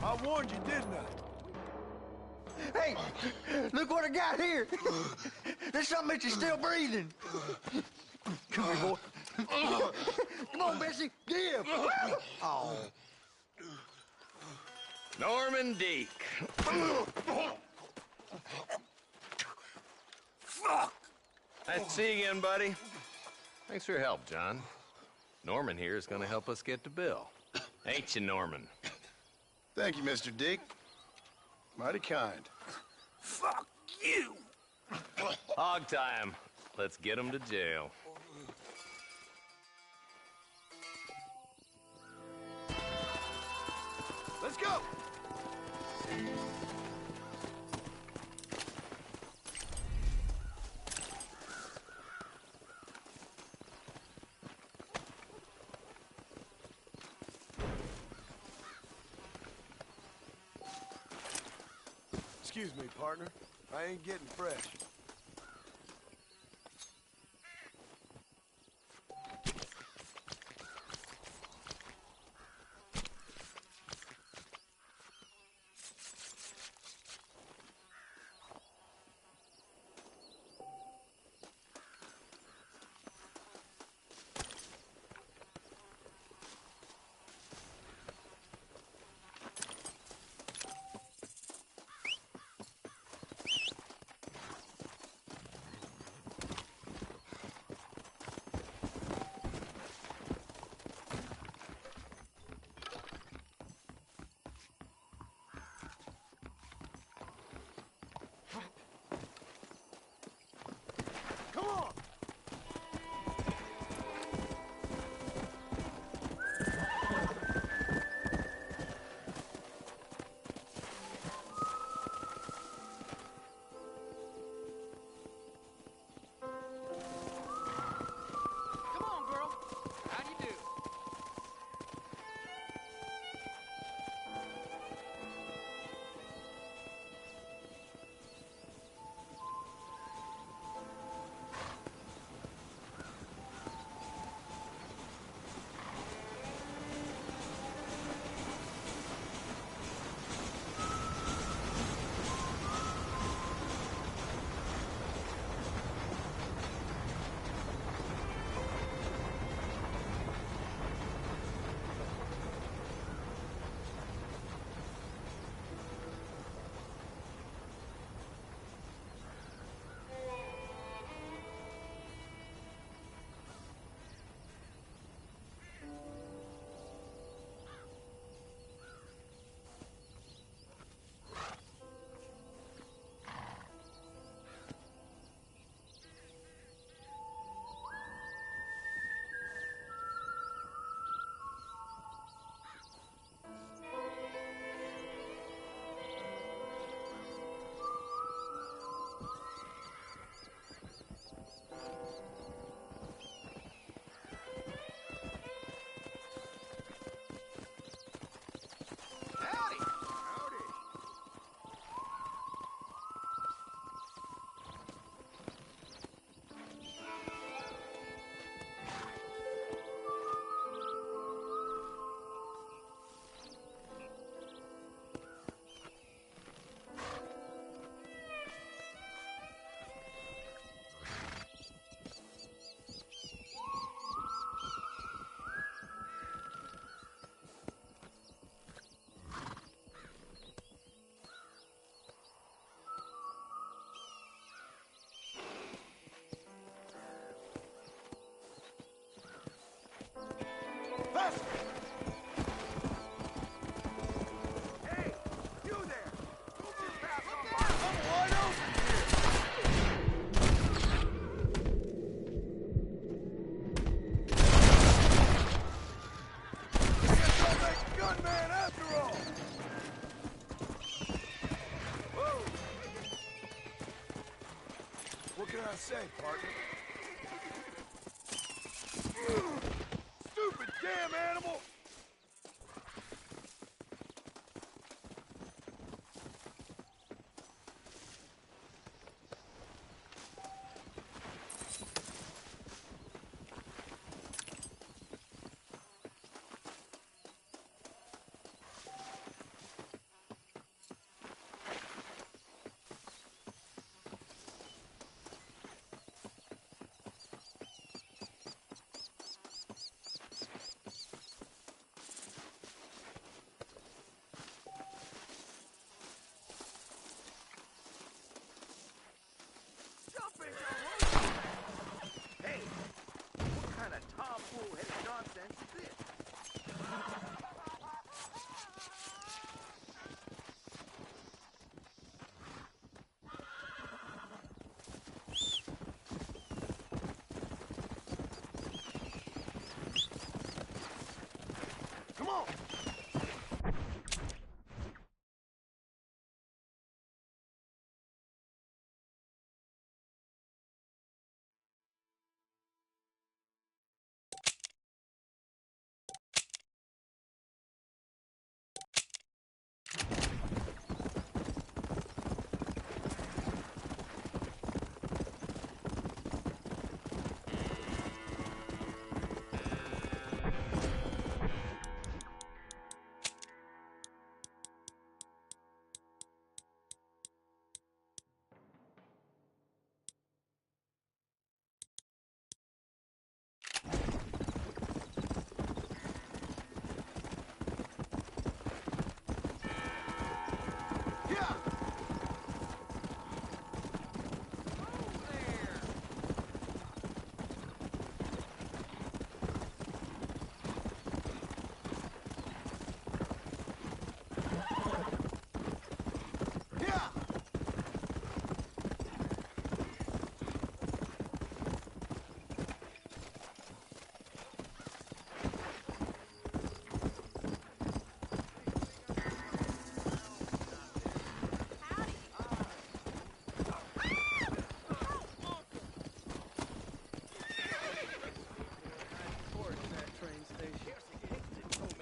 Speaker 20: I warned you, didn't I?
Speaker 4: Hey, look what I got here. There's something that you're still breathing. Come here, boy. Come on, Bessie, give. Oh.
Speaker 15: Norman Deek.
Speaker 20: Fuck!
Speaker 15: Nice to see you again, buddy. Thanks for your help, John. Norman here is going to help us get to Bill. Ain't you, Norman?
Speaker 10: Thank you, Mr. Dick. Mighty kind.
Speaker 20: Fuck you!
Speaker 15: Hog time. Let's get him to jail.
Speaker 20: Let's go! Excuse me, partner. I ain't getting fresh. can I say, partner? Stupid damn animal!
Speaker 7: Hey, what kind of tomfool-headed nonsense is this?
Speaker 20: Come on!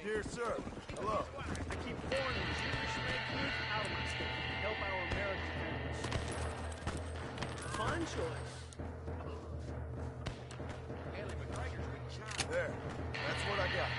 Speaker 20: Dear sir, hello.
Speaker 17: I keep pouring these Jewish foods out of my stomach to help our American neighbors. Fine choice.
Speaker 20: There, that's what I got.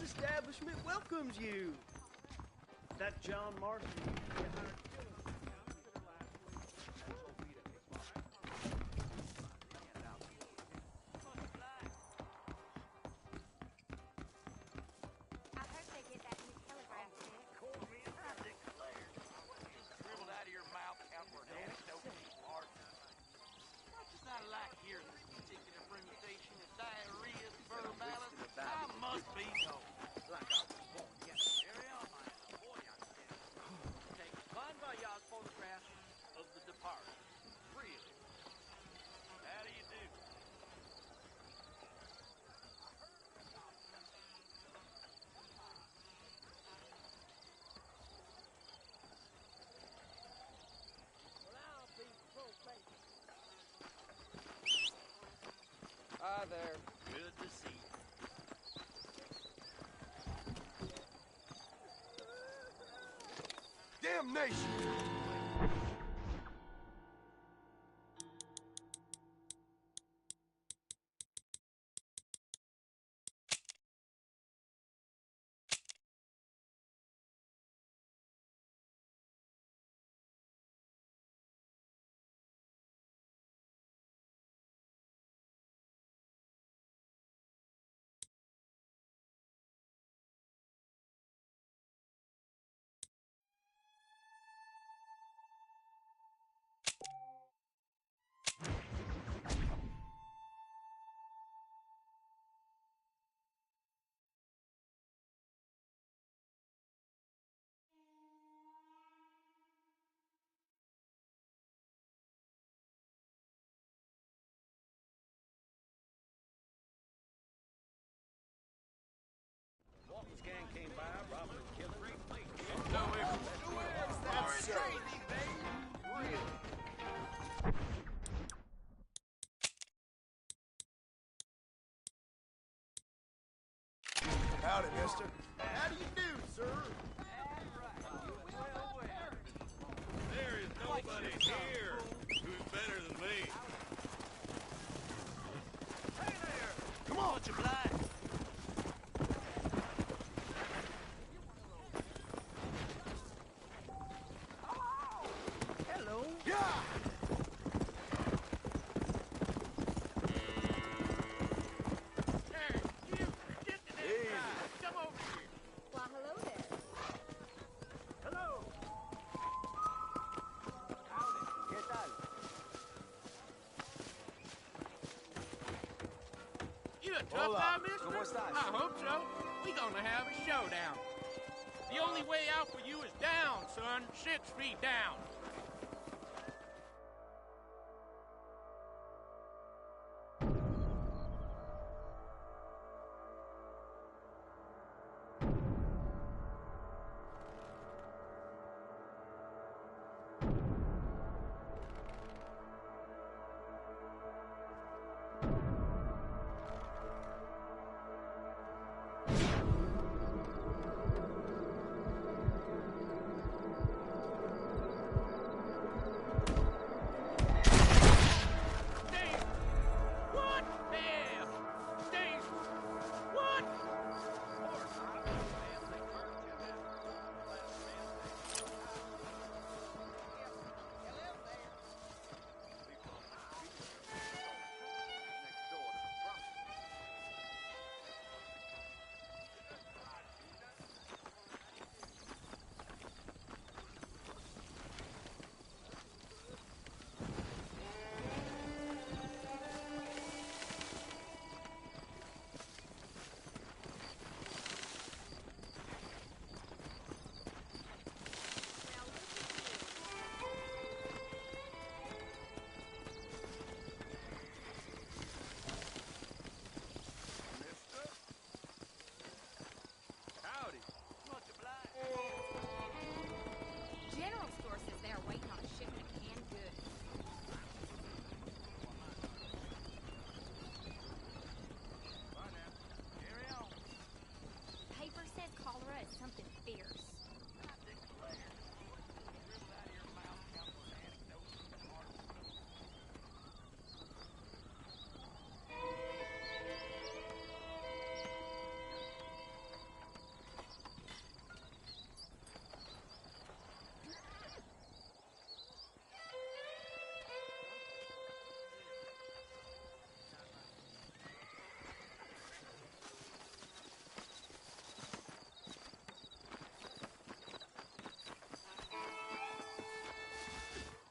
Speaker 17: Establishment welcomes you. That John Marston.
Speaker 5: I heard they did that new telegraph stick.
Speaker 7: Scribbled out of your mouth, outward hand, don't art. It's not like here this particular permutation of diarrhea, verbalis. I must be known. Like I was born yesterday. Carry on, man. Boy, I said. Take a fun
Speaker 20: Damnation!
Speaker 15: Gang came by, robbed and killed her.
Speaker 20: That's crazy, baby.
Speaker 10: Howdy, mister.
Speaker 20: How do you do, sir?
Speaker 15: There is nobody here who's better than me.
Speaker 20: Hey there! Come on, you blind.
Speaker 17: Hello.
Speaker 20: Yeah!
Speaker 17: Hey, you! Get to that side. Come over here.
Speaker 5: Why, hello there.
Speaker 17: Hello.
Speaker 20: ¿Qué tal?
Speaker 17: You a tough
Speaker 20: Hola.
Speaker 17: guy, mister?
Speaker 20: ¿Cómo estás?
Speaker 17: I hope so. We gonna have a showdown. The only way out for you is down, son. 6 feet down.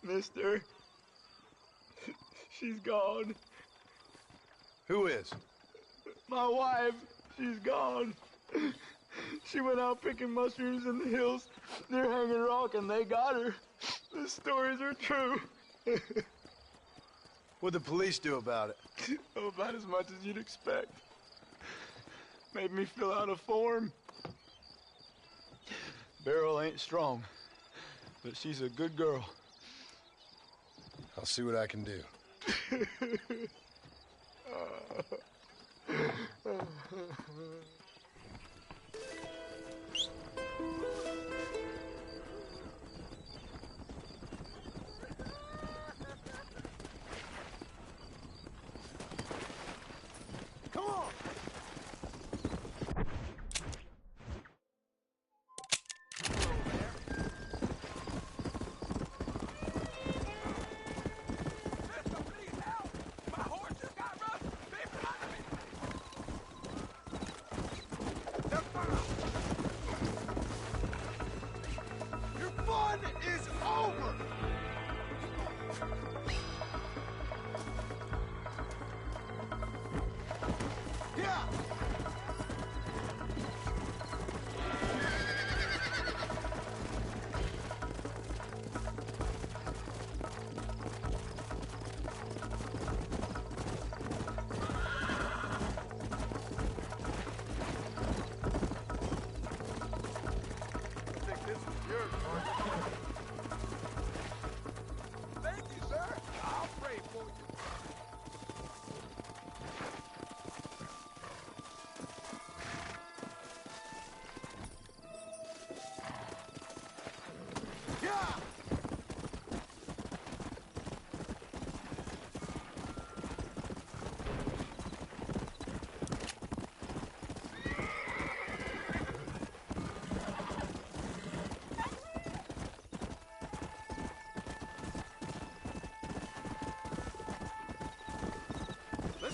Speaker 16: Mister. She's gone.
Speaker 10: Who is?
Speaker 16: My wife. She's gone. She went out picking mushrooms in the hills near Hanging Rock, and they got her. The stories are true.
Speaker 10: What'd the police do about it?
Speaker 16: Oh, about as much as you'd expect. Made me fill out a form. Beryl ain't strong, but she's a good girl.
Speaker 10: I'll see what I can do.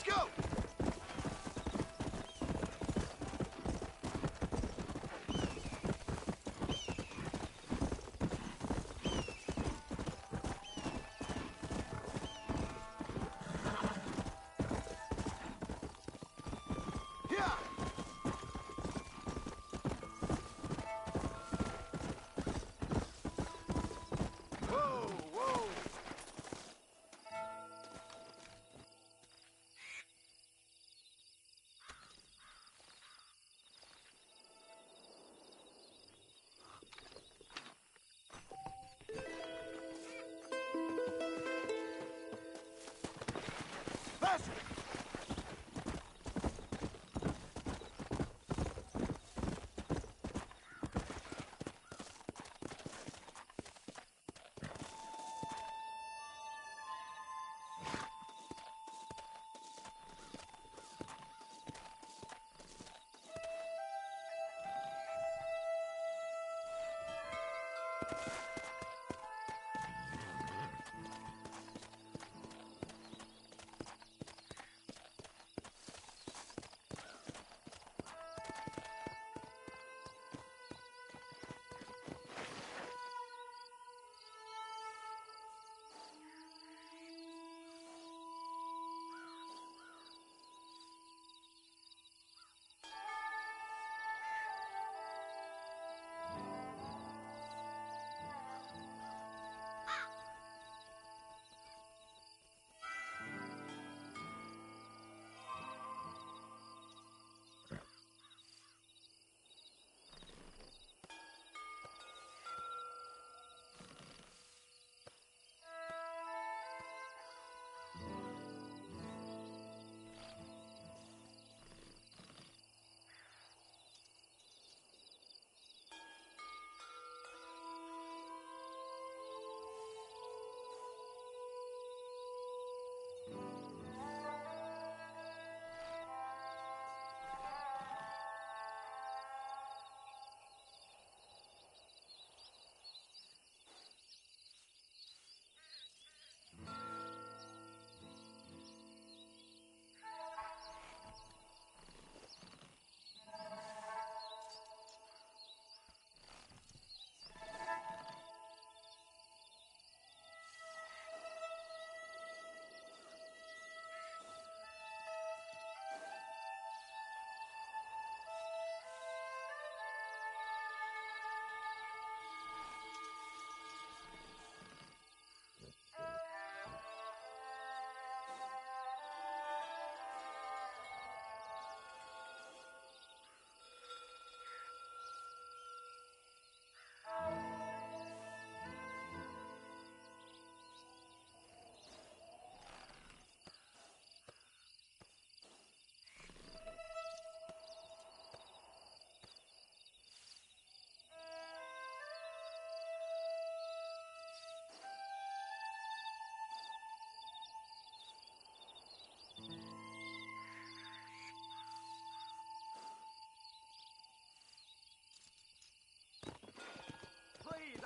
Speaker 20: go!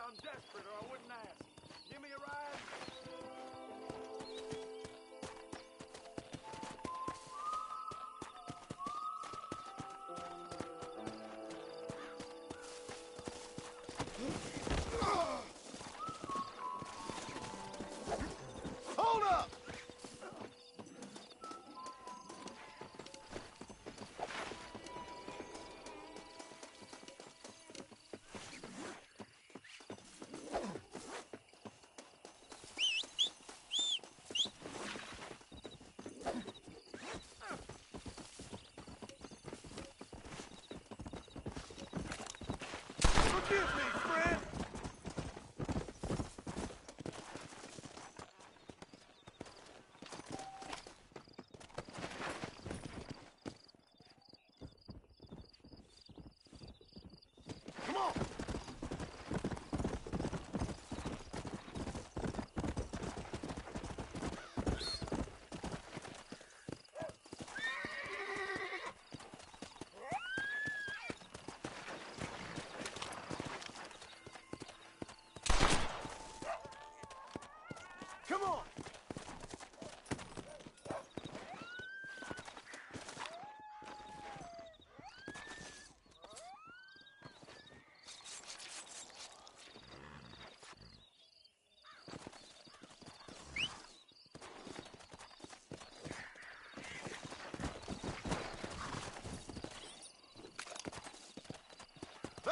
Speaker 20: I'm desperate or I wouldn't ask. Give me a ride? Hold up!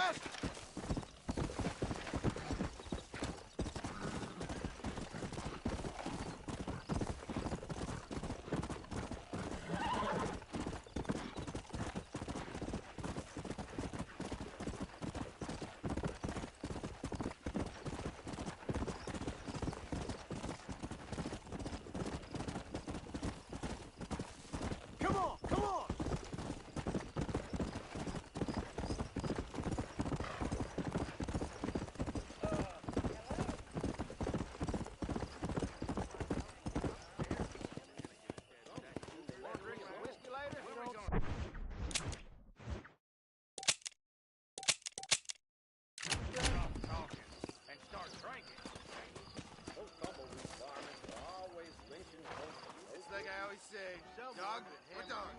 Speaker 20: Fast! Come on, come on!
Speaker 7: And start drinking. Those tumbleweed varmints are always lynching folks.
Speaker 20: It's like I always say, dog or dog.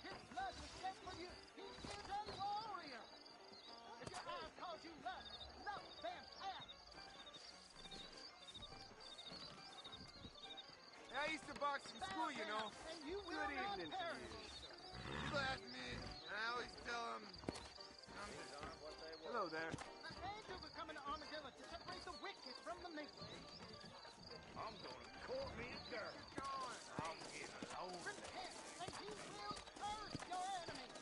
Speaker 1: His blood was shed for you. He is a warrior. If your eyes cause you lust, love them past.
Speaker 20: I used to box in school, you know.
Speaker 1: And you will
Speaker 20: Good
Speaker 1: not
Speaker 20: evening to
Speaker 1: perish.
Speaker 20: you. People ask me, and I always tell them, hello there.
Speaker 1: The angels are coming to Armadillo to separate the wicked from the meek.
Speaker 7: I'm gonna court me a girl. I'll get alone.
Speaker 1: Repent, and you will curse your enemies.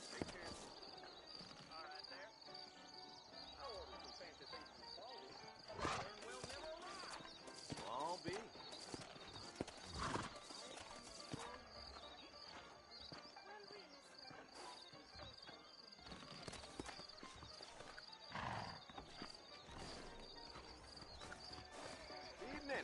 Speaker 7: All right there. I ordered some fancy things from Paulie. Will never arrive.
Speaker 14: I'll be.
Speaker 20: Evening.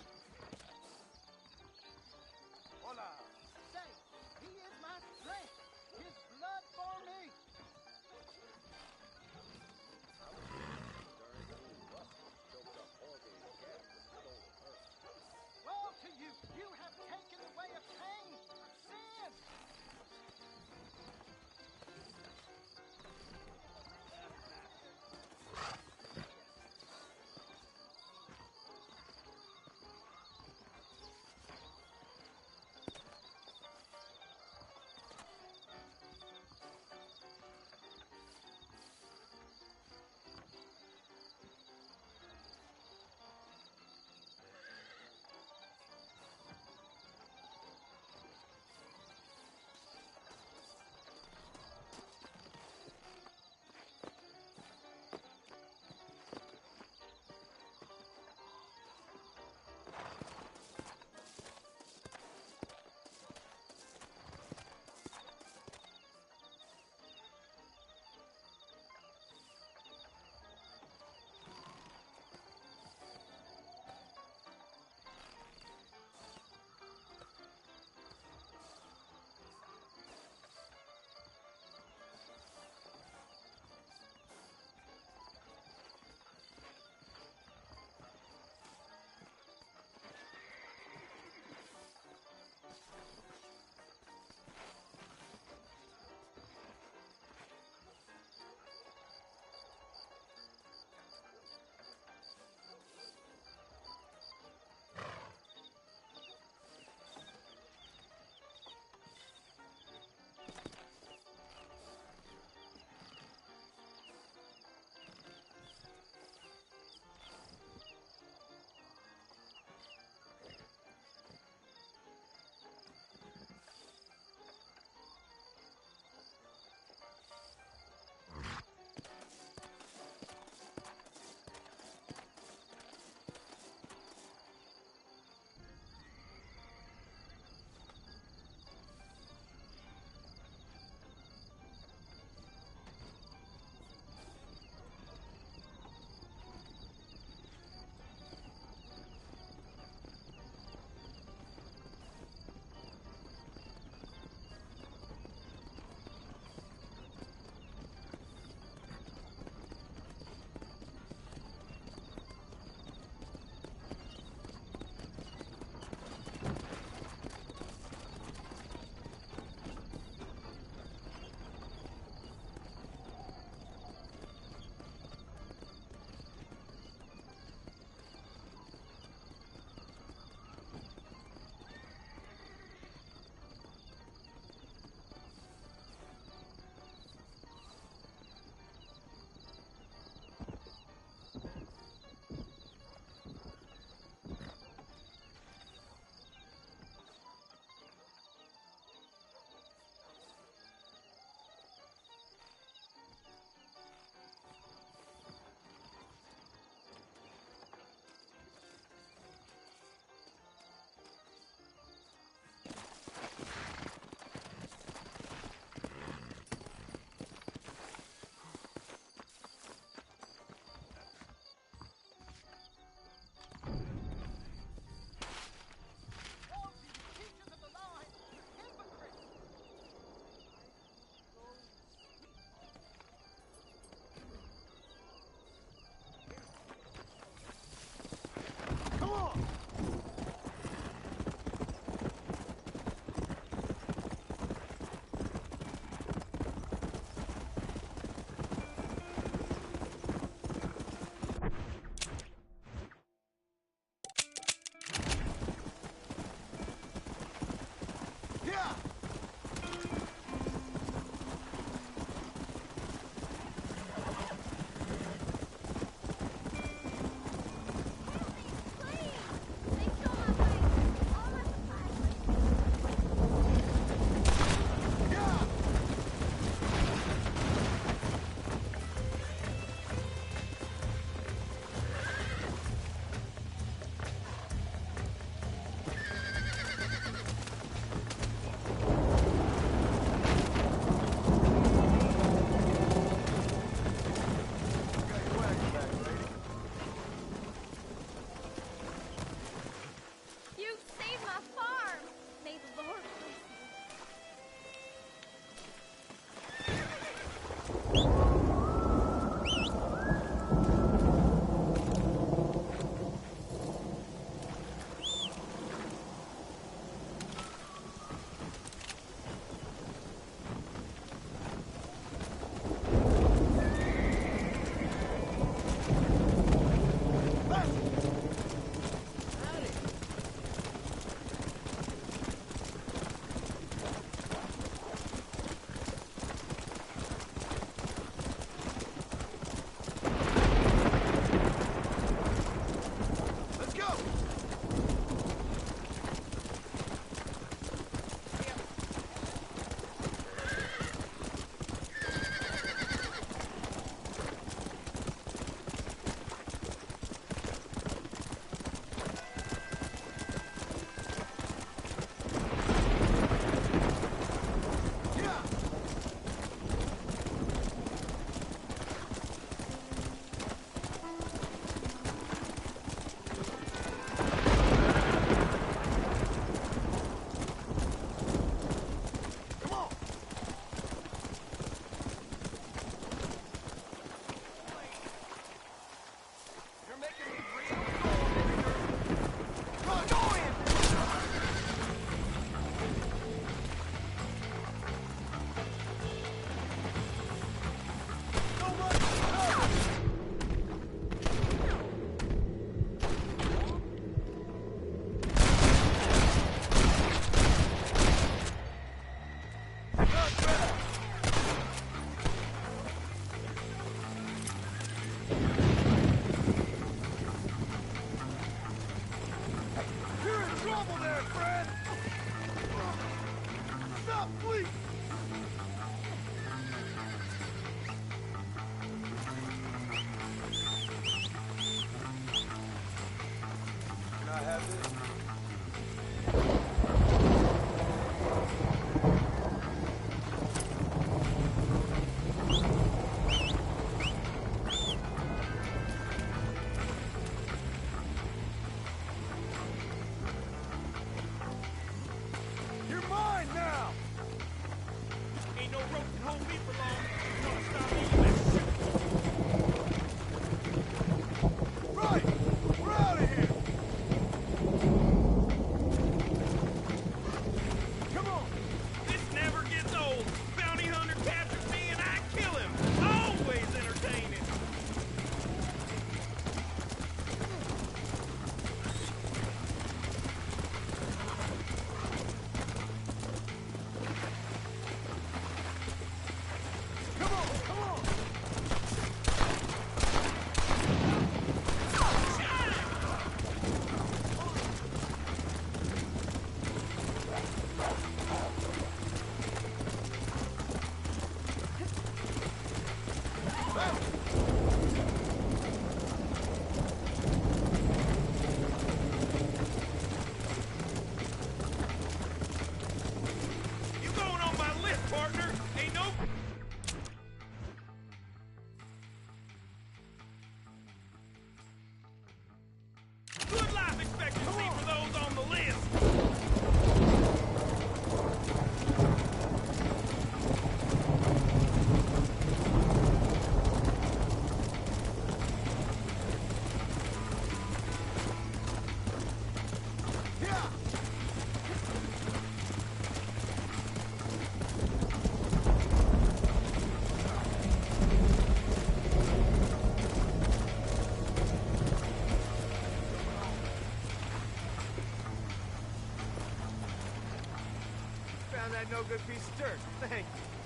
Speaker 20: No good piece of dirt. Thank you.